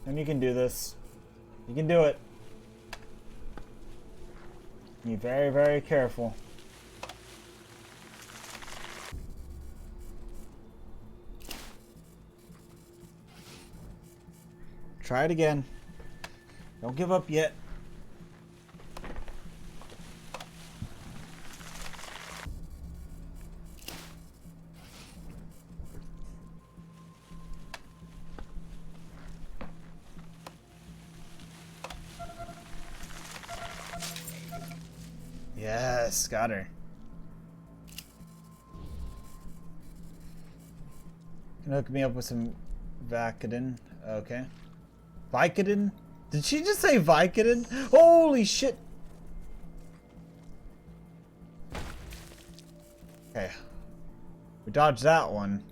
Speaker 1: And you can do this. You can do it. Be very, very careful. Try it again. Don't give up yet. Yes, got her. Can hook me up with some Vicodin. Okay. Vicodin? Did she just say Vicodin? Holy shit! Okay. We dodged that one.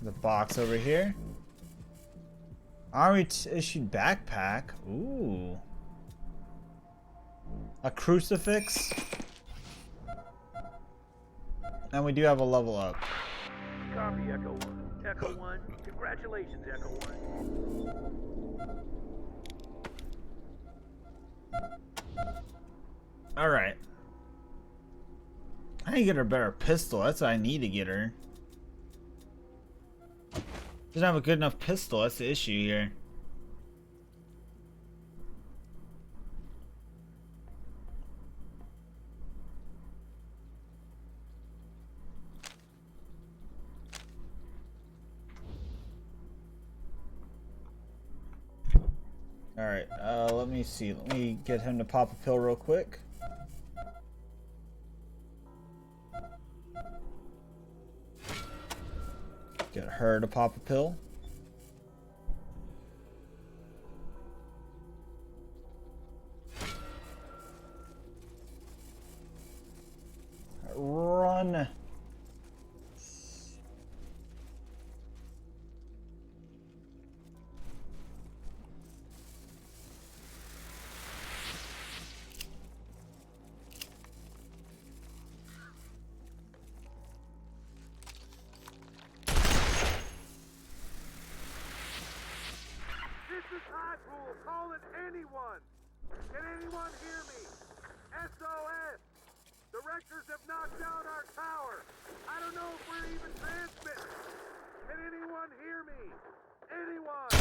Speaker 1: The box over here. Army issued backpack. Ooh. A crucifix. And we do have a level up.
Speaker 8: Copy, Echo 1. Echo 1. Congratulations, Echo 1.
Speaker 1: Alright. I need to get her a better pistol. That's what I need to get her. Doesn't have a good enough pistol. That's the issue here. Alright, let me see. Let me get him to pop a pill real quick. Get her to pop a pill. Run.
Speaker 3: Call it anyone! Can anyone hear me? SOS! The Rectors have knocked down our tower! I don't know if we're even transmitting! Can anyone hear me? Anyone!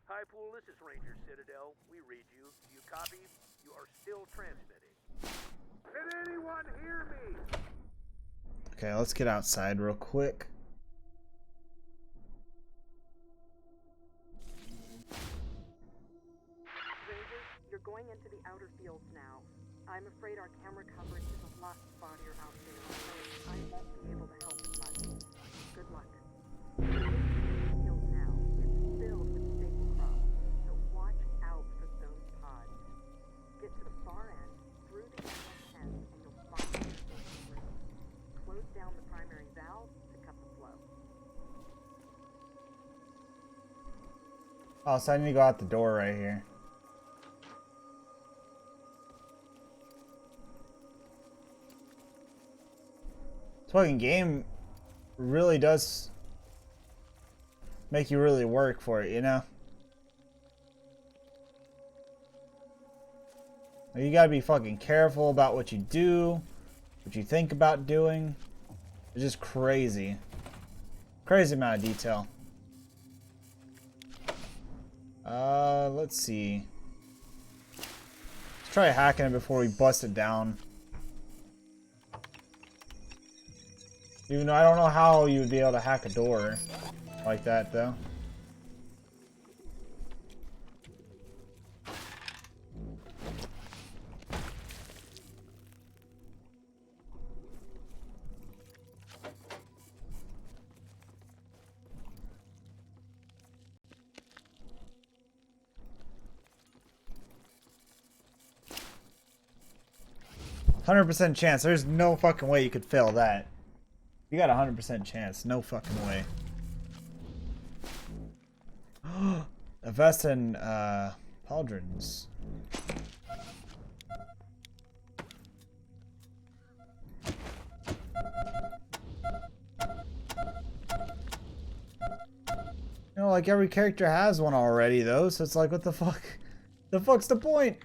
Speaker 8: High Pool, this is Ranger Citadel. We read you. Do you copy? You are still transmitting.
Speaker 3: Can anyone hear me?
Speaker 1: Okay, let's get outside real quick.
Speaker 7: You're going into the outer fields now. I'm afraid our camera coverage is a lot spottier out there, so I won't be able to help as much. Good luck. Field now. It's filled with staple crops, so watch out for those pods. Get to the far end, through the animal pen, and you'll find the irrigation room. Close down the primary valve to cut the flow.
Speaker 1: Oh, so I need to go out the door right here. This fucking game really does make you really work for it, you know? You gotta be fucking careful about what you do, what you think about doing. It's just crazy. Crazy amount of detail. Let's see. Let's try hacking it before we bust it down. Even though I don't know how you would be able to hack a door like that, though. %100 chance. There's no fucking way you could fail that. You got 100% chance. No fucking way. A vest and pauldrons. You know, like every character has one already though, so it's like, what the fuck? The fuck's the point?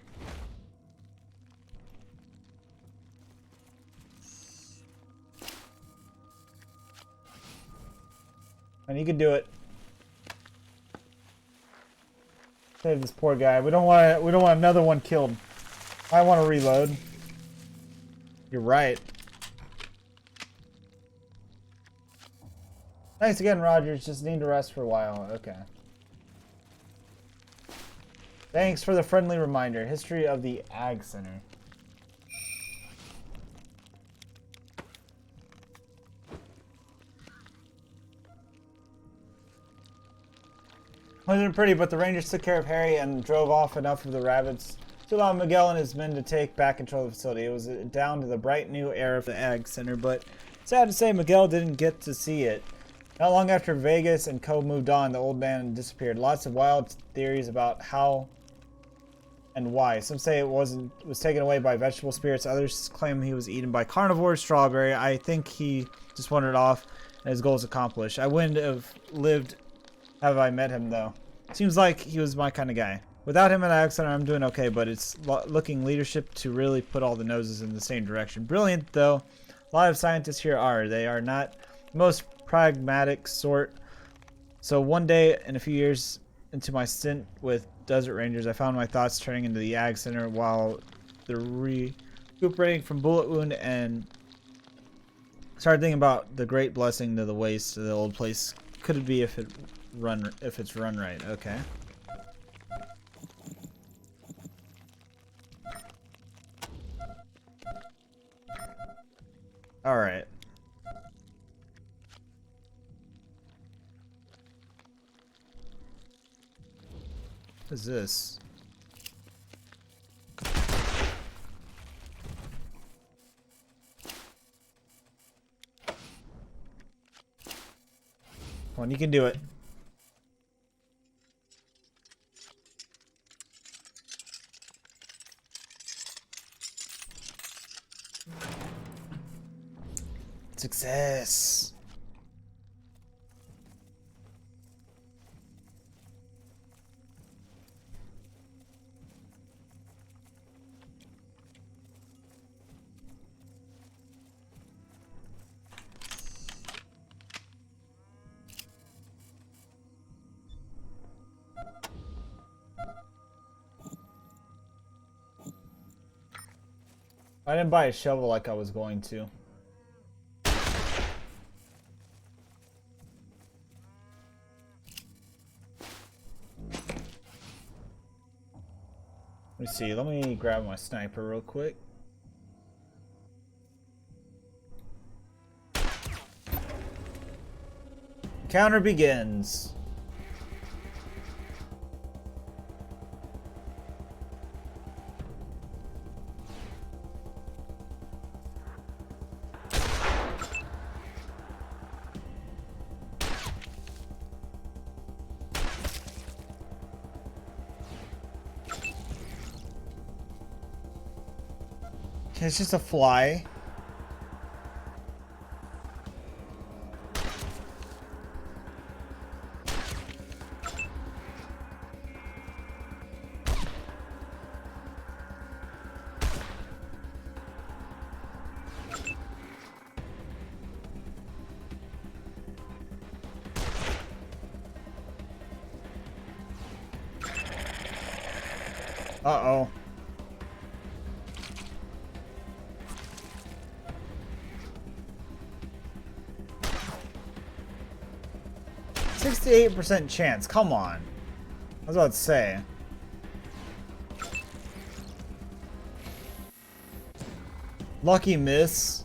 Speaker 1: And you can do it. Save this poor guy. We don't want another one killed. I want to reload. You're right. Thanks again, Rogers. Just need to rest for a while. Okay. Thanks for the friendly reminder. History of the Ag Center. Wasn't pretty, but the Rangers took care of Harry and drove off enough of the rabbits to allow Miguel and his men to take back control of the facility. It was down to the bright new air of the Ag Center, but sad to say Miguel didn't get to see it. Not long after Vegas and Co. moved on, the old man disappeared. Lots of wild theories about how and why. Some say it was taken away by vegetable spirits. Others claim he was eaten by carnivores. Strawberry. I think he just wandered off and his goals accomplished. I wouldn't have lived have I met him, though. Seems like he was my kind of guy. Without him at Ag Center, I'm doing okay, but it's looking leadership to really put all the noses in the same direction. Brilliant, though. A lot of scientists here are. They are not the most pragmatic sort. So one day, in a few years into my stint with Desert Rangers, I found my thoughts turning into the Ag Center while the recuperating from bullet wound and started thinking about the great blessing to the waste of the old place. Could it be if it's run right? Okay. All right. What is this? Come on, you can do it. Success. I didn't buy a shovel like I was going to. Let me see. Let me grab my sniper real quick. Counter begins. It's just a fly. Uh-oh. %68% chance. Come on. I was about to say. Lucky miss.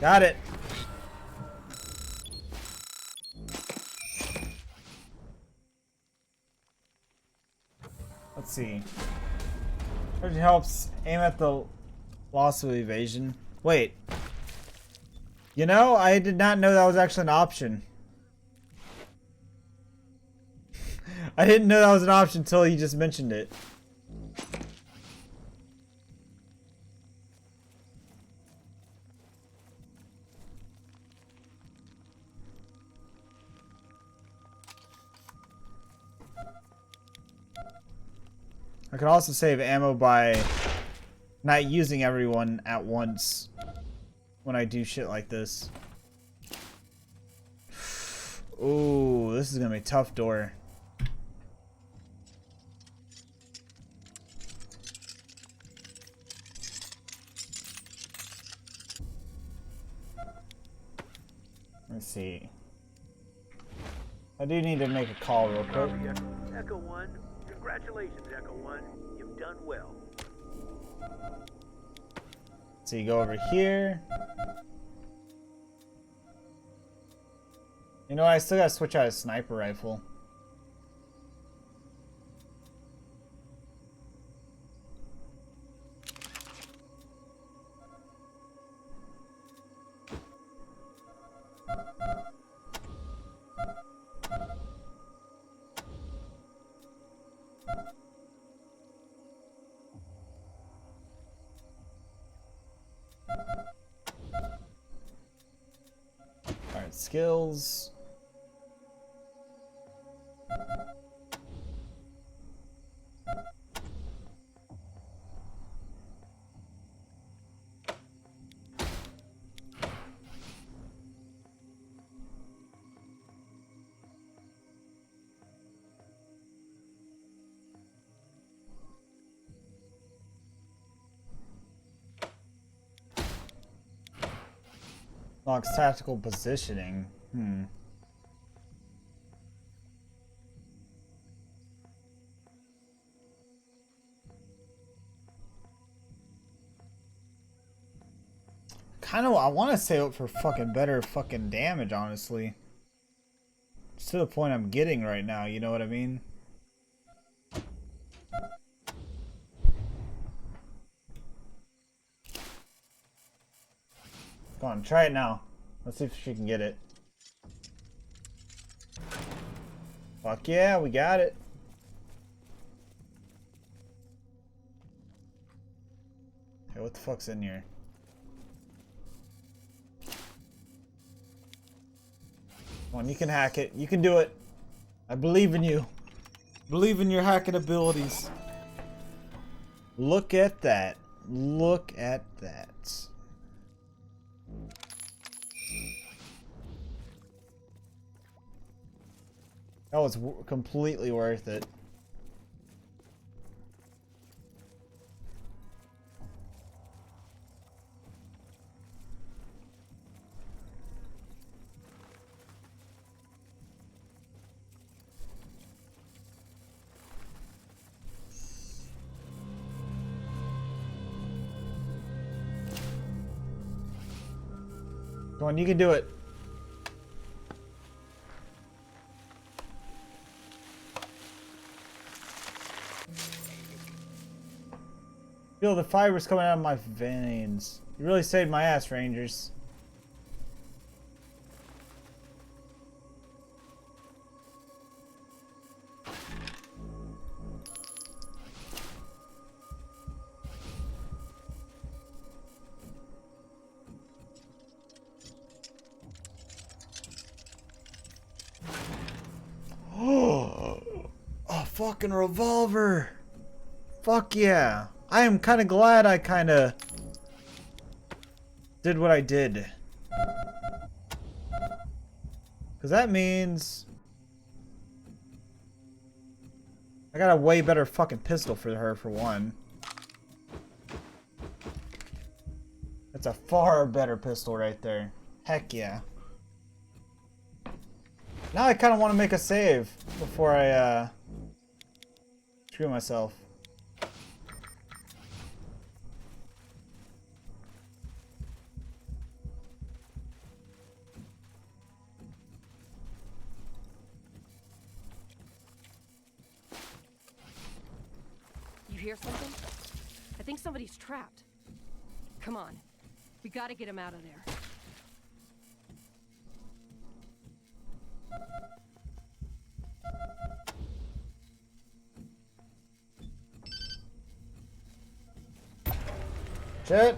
Speaker 1: Got it. Let's see. It helps aim at the loss of evasion. Wait. You know, I did not know that was actually an option. I didn't know that was an option until you just mentioned it. I could also save ammo by not using everyone at once when I do shit like this. Ooh, this is gonna be a tough door. Let's see. I do need to make a call real quick.
Speaker 8: Echo 1. Congratulations, Echo 1. You've done well.
Speaker 1: So you go over here. You know, I still gotta switch out a sniper rifle. Alright, skills. Locks tactical positioning. Kind of, I want to save it for fucking better fucking damage, honestly. It's to the point I'm getting right now, you know what I mean? Come on, try it now. Let's see if she can get it. Fuck yeah, we got it. Hey, what the fuck's in here? Come on, you can hack it. You can do it. I believe in you. Believe in your hacking abilities. Look at that. Look at that. That was completely worth it. Come on, you can do it. Feel the fibers coming out of my veins. You really saved my ass, Rangers. fucking revolver. Fuck yeah. I am kind of glad I kind of did what I did. Because that means I got a way better fucking pistol for her, for one. That's a far better pistol right there. Heck yeah. Now I kind of want to make a save before I screw myself.
Speaker 5: You hear something? I think somebody's trapped. Come on. We gotta get him out of there.
Speaker 1: Shit.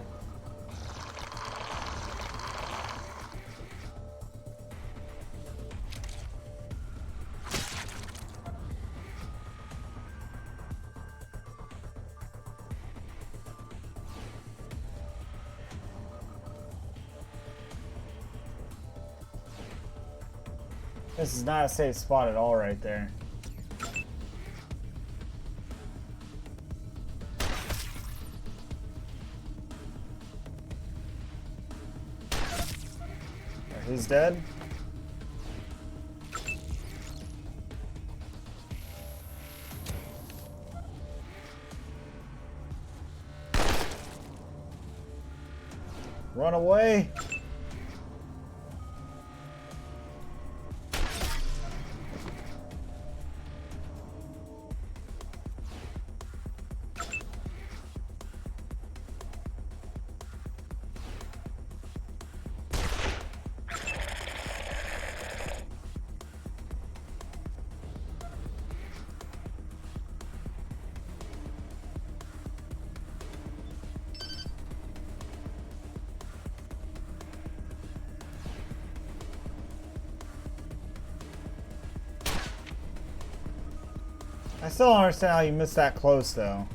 Speaker 1: This is not a safe spot at all right there. He's dead. Run away. I still don't understand how you missed that close, though.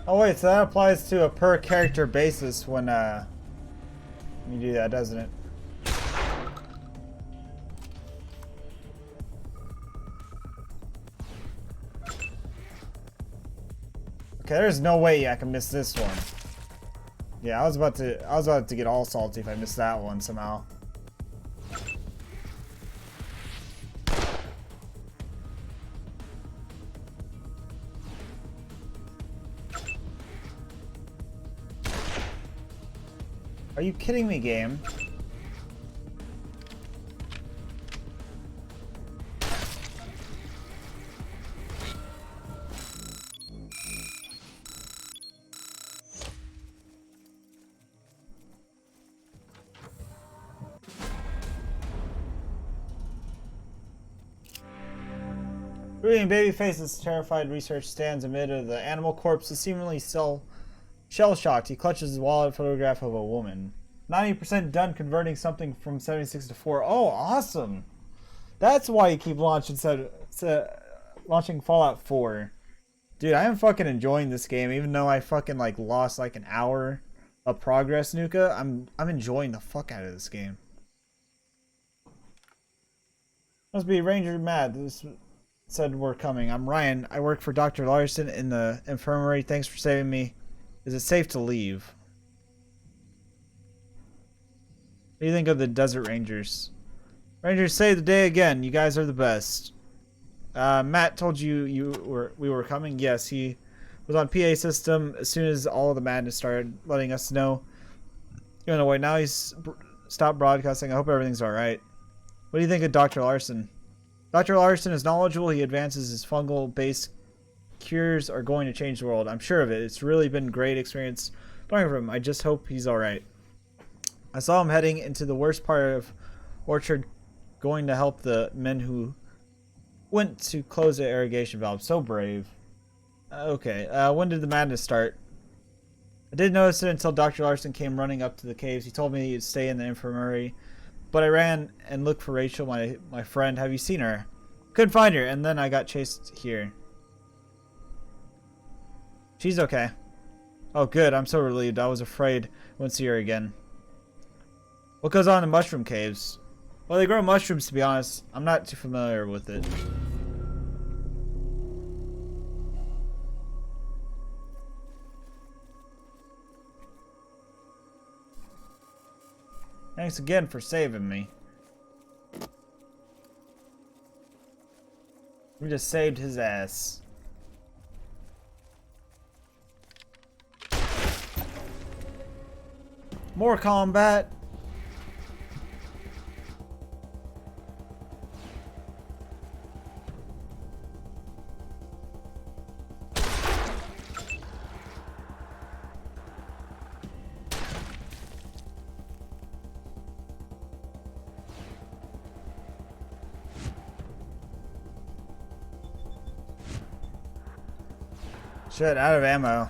Speaker 1: Oh wait, so that applies to a per character basis when you do that, doesn't it? Okay, there's no way I can miss this one. Yeah, I was about to get all salty if I missed that one somehow. Are you kidding me, game? Brooding Babyface's terrified research stands amid the animal corpse is seemingly shell-shocked. He clutches his wallet photograph of a woman. 90% done converting something from 76 to 4. Oh, awesome! That's why you keep launching Fallout 4. Dude, I am fucking enjoying this game, even though I fucking like lost like an hour of progress, Nuka. I'm enjoying the fuck out of this game. Must be Ranger mad. This said we're coming. I'm Ryan. I work for Dr. Larson in the infirmary. Thanks for saving me. Is it safe to leave? What do you think of the Desert Rangers? Rangers save the day again. You guys are the best. Matt told you we were coming. Yes, he was on PA system as soon as all of the madness started, letting us know. You know, wait, now he's stopped broadcasting. I hope everything's all right. What do you think of Dr. Larson? Dr. Larson is knowledgeable. He advances his fungal-based cures are going to change the world. I'm sure of it. It's really been a great experience learning from him. I just hope he's all right. I saw him heading into the worst part of Orchard, going to help the men who went to close the irrigation valve. So brave. Okay, when did the madness start? I didn't notice it until Dr. Larson came running up to the caves. He told me he'd stay in the infirmary, but I ran and looked for Rachel, my friend. Have you seen her? Couldn't find her, and then I got chased here. She's okay. Oh, good. I'm so relieved. I was afraid I wouldn't see her again. What goes on in mushroom caves? Well, they grow mushrooms, to be honest. I'm not too familiar with it. Thanks again for saving me. We just saved his ass. More combat. Shit, out of ammo.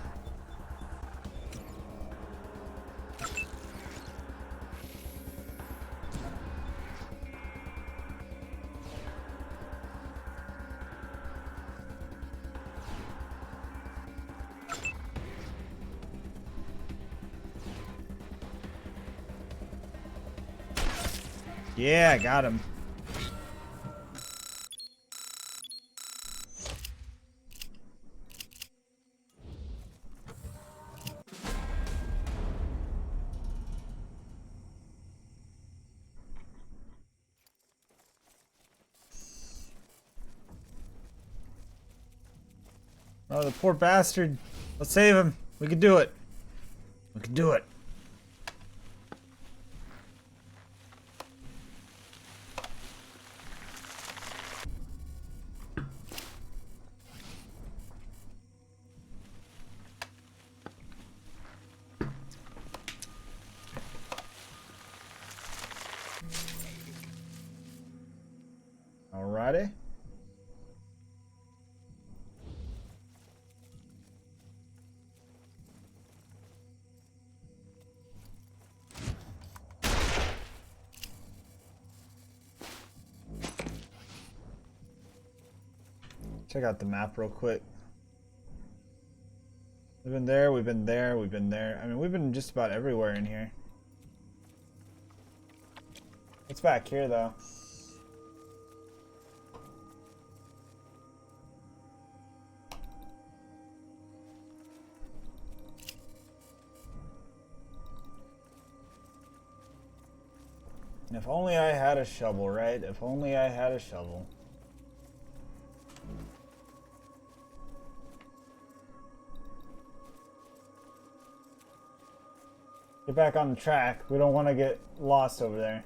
Speaker 1: Yeah, got him. Oh, the poor bastard. Let's save him. We can do it. We can do it. Alrighty. Check out the map real quick. We've been there, we've been there, we've been there. I mean, we've been just about everywhere in here. What's back here, though? If only I had a shovel, right? If only I had a shovel. Get back on the track. We don't want to get lost over there.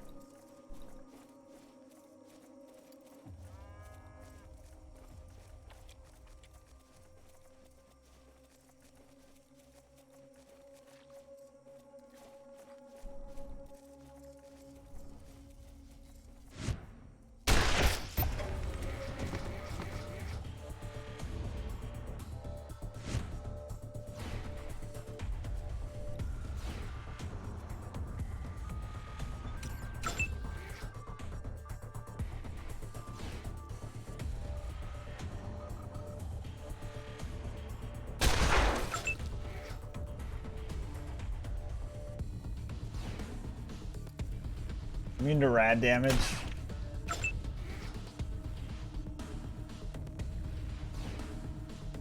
Speaker 1: Immune to rad damage.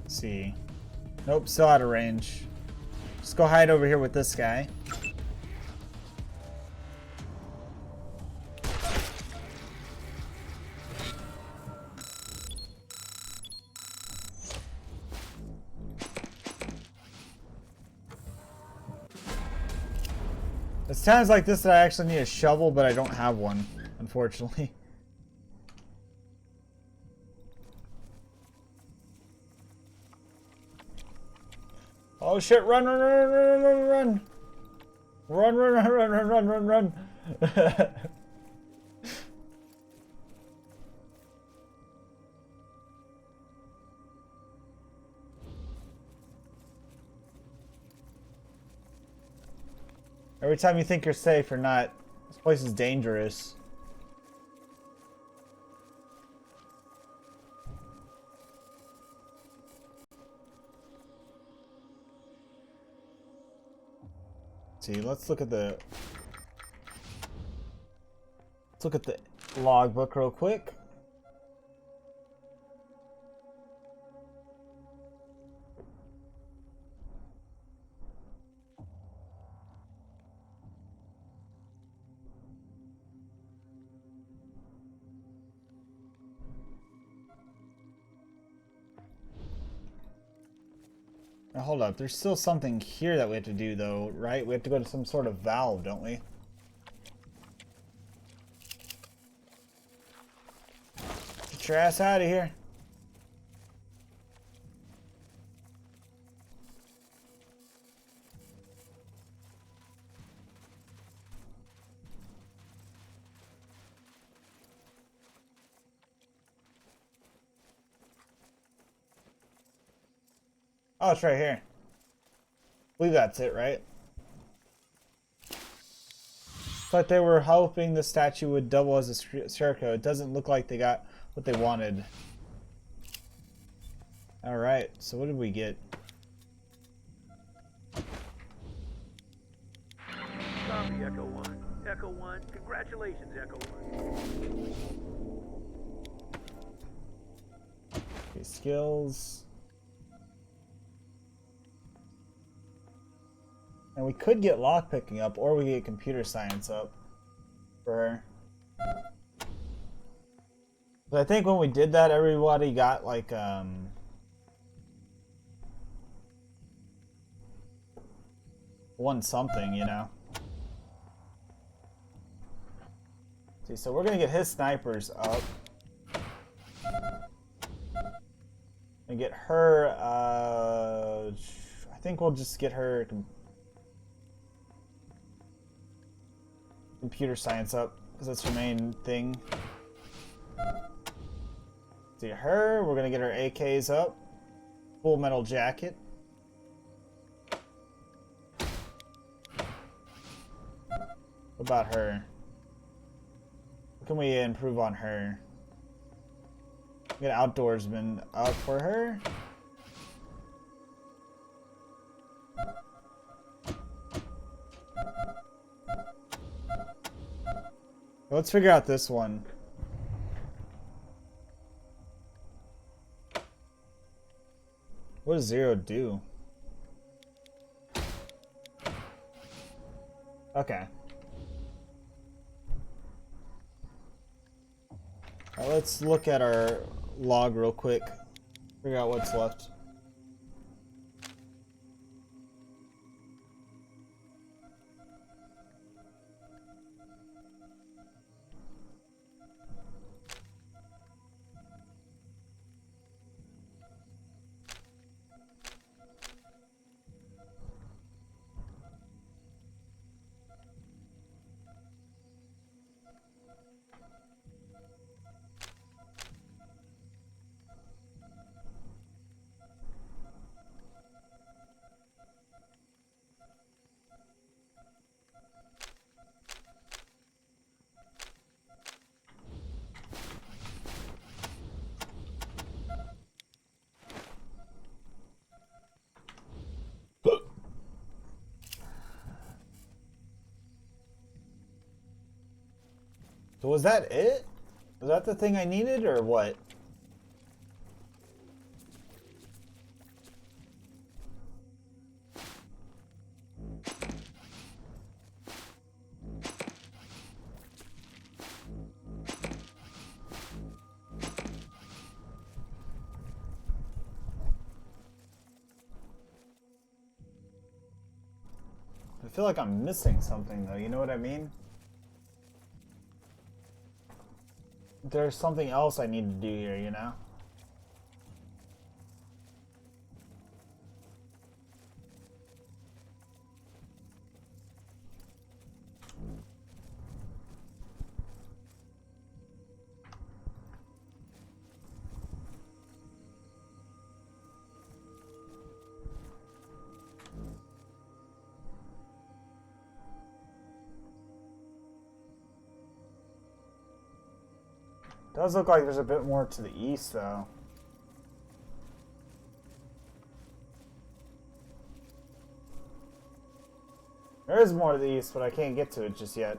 Speaker 1: Let's see. Nope, still out of range. Just go hide over here with this guy. It's times like this that I actually need a shovel, but I don't have one, unfortunately. Oh shit, run, run, run, run, run, run, run, run, run, run, run, run, run, run. Every time you think you're safe, you're not. This place is dangerous. See, let's look at the logbook real quick. Now, hold up, there's still something here that we have to do though, right? We have to go to some sort of valve, don't we? Get your ass out of here. Oh, it's right here. I believe that's it, right? But they were hoping the statue would double as a scarecrow. It doesn't look like they got what they wanted. Alright, so what did we get?
Speaker 8: Copy, Echo 1. Echo 1, congratulations, Echo 1.
Speaker 1: Okay, skills. And we could get lockpicking up, or we could get computer science up for her. But I think when we did that, everybody got like won something, you know. See, so we're gonna get his snipers up. And get her, I think we'll just get her computer science up, because that's her main thing. See her, we're gonna get her AKs up. Full metal jacket. What about her? What can we improve on her? Get outdoorsman up for her. Let's figure out this one. What does Zero do? Okay. Alright, let's look at our log real quick. Figure out what's left. So was that it? Was that the thing I needed, or what? I feel like I'm missing something though, you know what I mean? There's something else I need to do here, you know? Does look like there's a bit more to the east, though. There is more to the east, but I can't get to it just yet.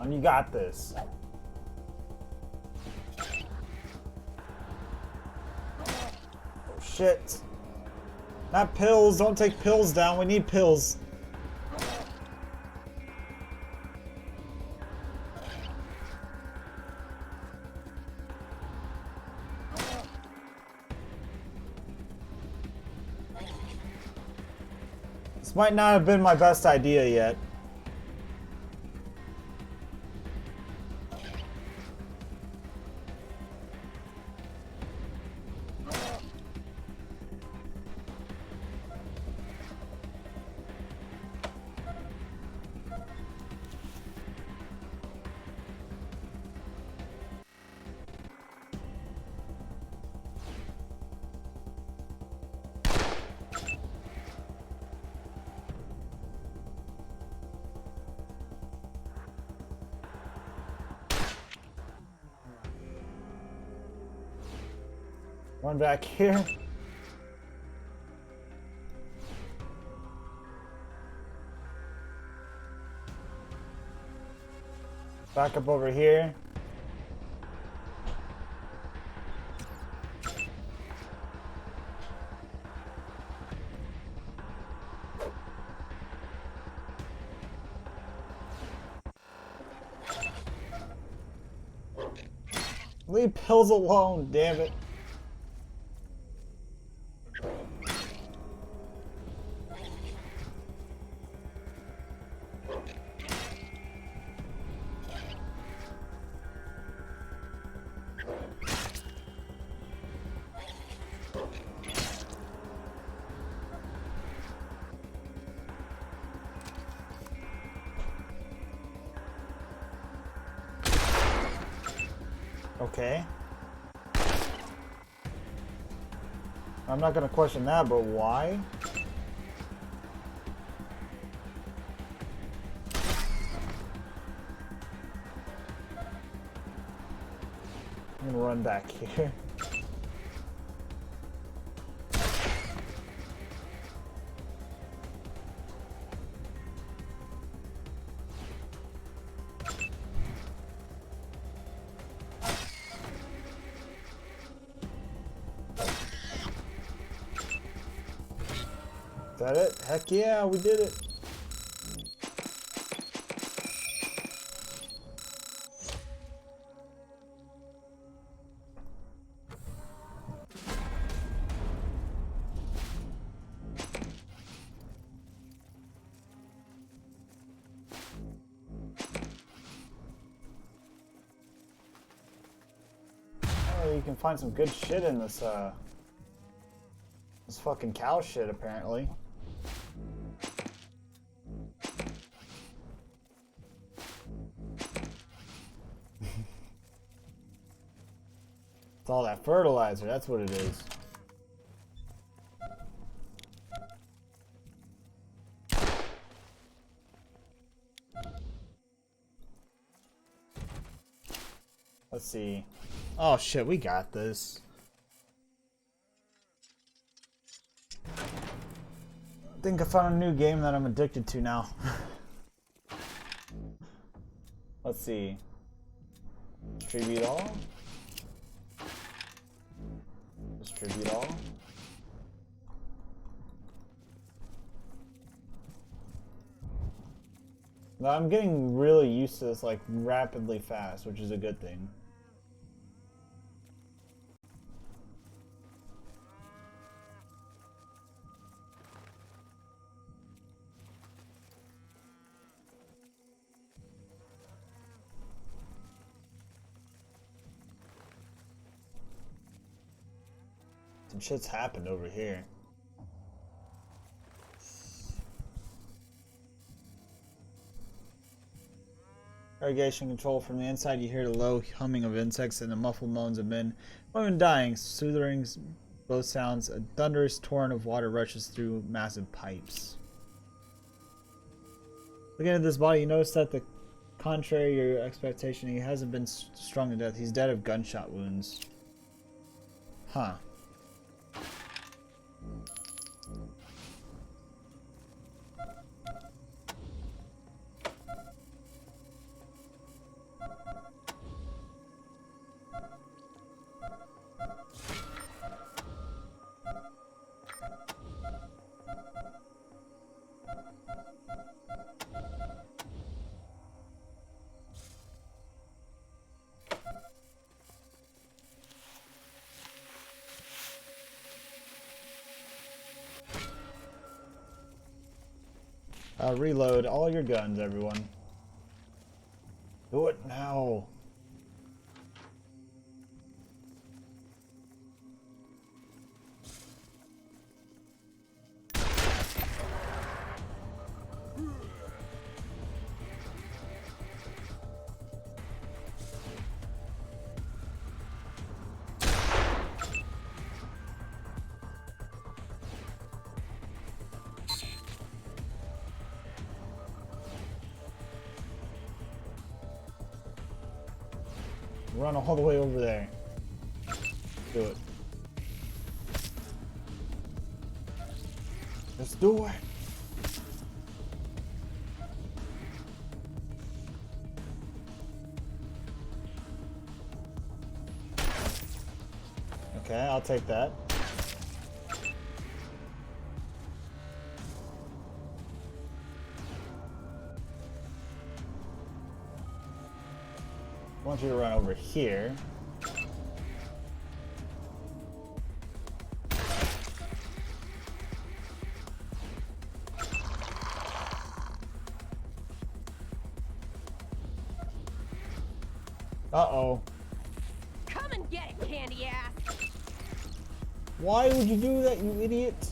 Speaker 1: And you got this. Oh shit. Not pills, don't take pills down, we need pills. This might not have been my best idea yet. One back here. Back up over here. Leave pills alone, damn it. Okay. I'm not gonna question that, but why? I'm gonna run back here. Is that it? Heck yeah, we did it. Oh, you can find some good shit in this this fucking cow shit apparently. It's all that fertilizer, that's what it is. Let's see. Oh shit, we got this. I think I found a new game that I'm addicted to now. Let's see. Distribute all. Distribute all. Now I'm getting really used to this like rapidly fast, which is a good thing. Some shit's happened over here. Irrigation control from the inside. You hear the low humming of insects and the muffled moans of men, women dying. Soothing both sounds. A thunderous torrent of water rushes through massive pipes. Looking at this body, you notice that the contrary to your expectation, he hasn't been strung to death. He's dead of gunshot wounds. Huh. Reload all your guns, everyone. Do it now. Run all the way over there. Do it. Let's do it. Okay, I'll take that. I want you to run over here. Uh-oh.
Speaker 5: Come and get it, candy ass!
Speaker 1: Why would you do that, you idiot?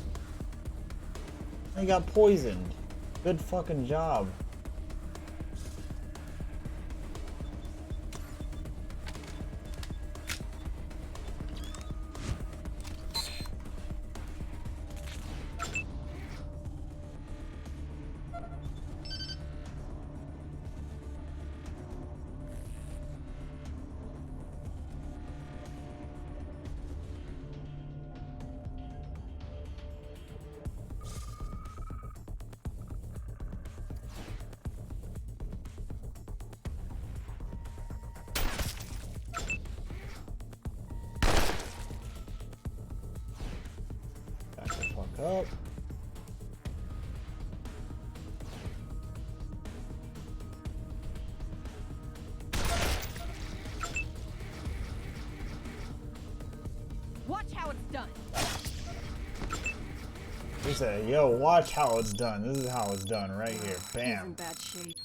Speaker 1: I got poisoned. Good fucking job. Back the fuck up.
Speaker 5: Watch how it's done.
Speaker 1: He said, yo, watch how it's done. This is how it's done right here.
Speaker 5: He's in
Speaker 1: Bam.
Speaker 5: bad shape.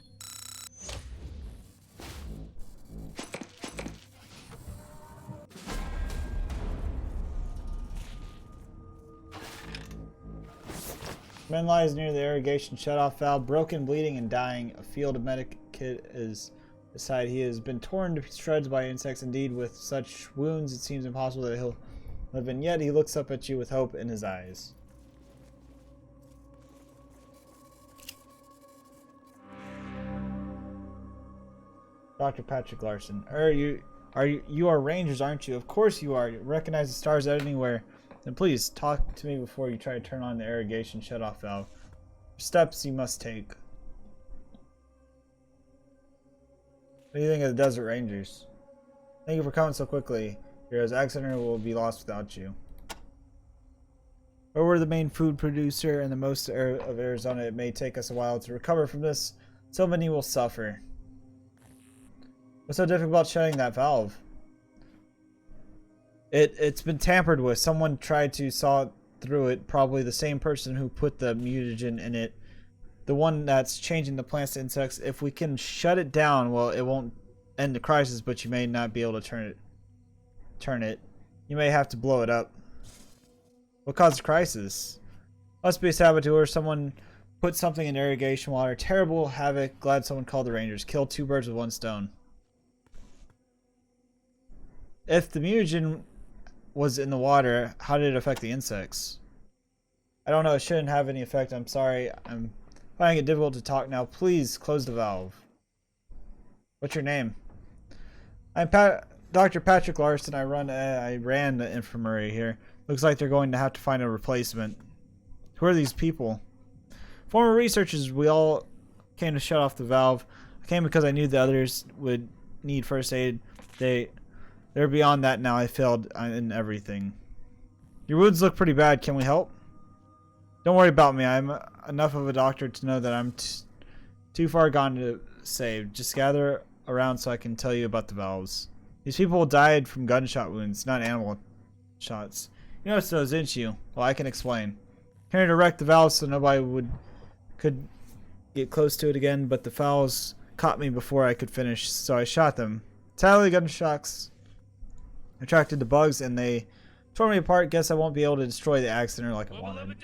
Speaker 1: Man lies near the irrigation shutoff valve, broken, bleeding, and dying. A field medic kit is beside. He has been torn to shreds by insects. Indeed, with such wounds, it seems impossible that he'll live. And yet, he looks up at you with hope in his eyes. Dr. Patrick Larson. You are Rangers, aren't you? Of course you are. You recognize the stars anywhere. Then please talk to me before you try to turn on the irrigation shutoff valve. Steps you must take. What do you think of the Desert Rangers? Thank you for coming so quickly. Heroes, Exeter will be lost without you. But we're the main food producer and the most of Arizona. It may take us a while to recover from this. So many will suffer. What's so difficult about shutting that valve? It's been tampered with. Someone tried to saw through it. Probably the same person who put the mutagen in it. The one that's changing the plants to insects. If we can shut it down, well, it won't end the crisis, but you may not be able to turn it. You may have to blow it up. What caused the crisis? Must be a saboteur. Someone put something in irrigation water. Terrible havoc. Glad someone called the Rangers. Killed 2 birds with 1 stone. If the mutagen was in the water, how did it affect the insects? I don't know. It shouldn't have any effect. I'm sorry. I'm finding it difficult to talk now. Please close the valve. What's your name? I'm Dr. Patrick Larson. I ran the infirmary here. Looks like they're going to have to find a replacement. Who are these people? Former researchers. We all came to shut off the valve. I came because I knew the others would need first aid. They're beyond that now. I failed in everything. Your wounds look pretty bad. Can we help? Don't worry about me. I'm enough of a doctor to know that I'm too far gone to save. Just gather around so I can tell you about the valves. These people died from gunshot wounds, not animal shots. You noticed those, didn't you? Well, I can explain. Here to wreck the valves so nobody could get close to it again, but the fowls caught me before I could finish, so I shot them. Sadly, gunshots attracted the bugs and they tore me apart. Guess I won't be able to destroy the accident like I wanted.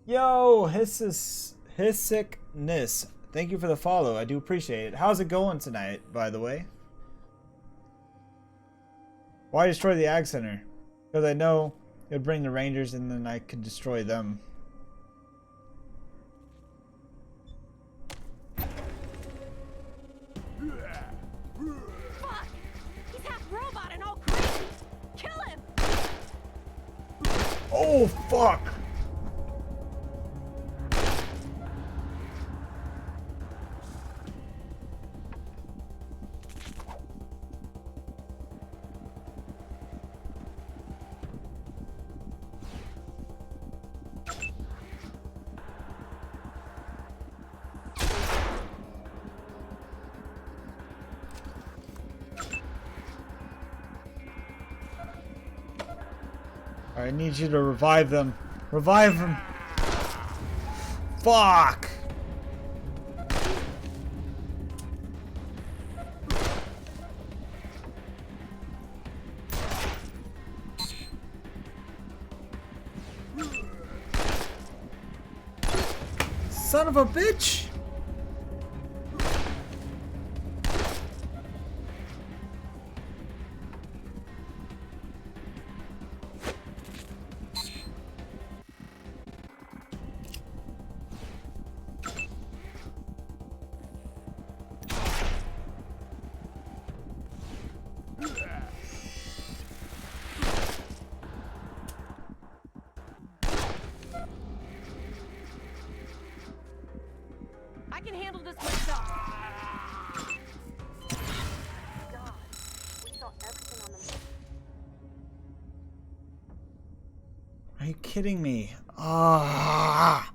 Speaker 1: Yo, Hissickness. Thank you for the follow. I do appreciate it. How's it going tonight, by the way? Why destroy the Ag Center? Because I know it would bring the Rangers and then I could destroy them.
Speaker 5: Fuck! He's half robot and all crazy! Kill him!
Speaker 1: Oh, fuck! I need you to revive them. Revive them. Fuck! Son of a bitch!
Speaker 5: I can handle this myself.
Speaker 7: God, we saw everything on the
Speaker 1: Are you kidding me? Ah!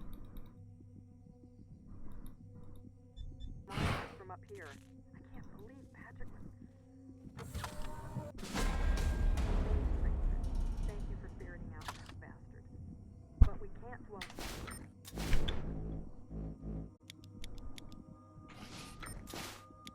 Speaker 7: monitors from up here. I can't believe Patrick was... Thank you for ferreting out that bastard. But we can't dwell.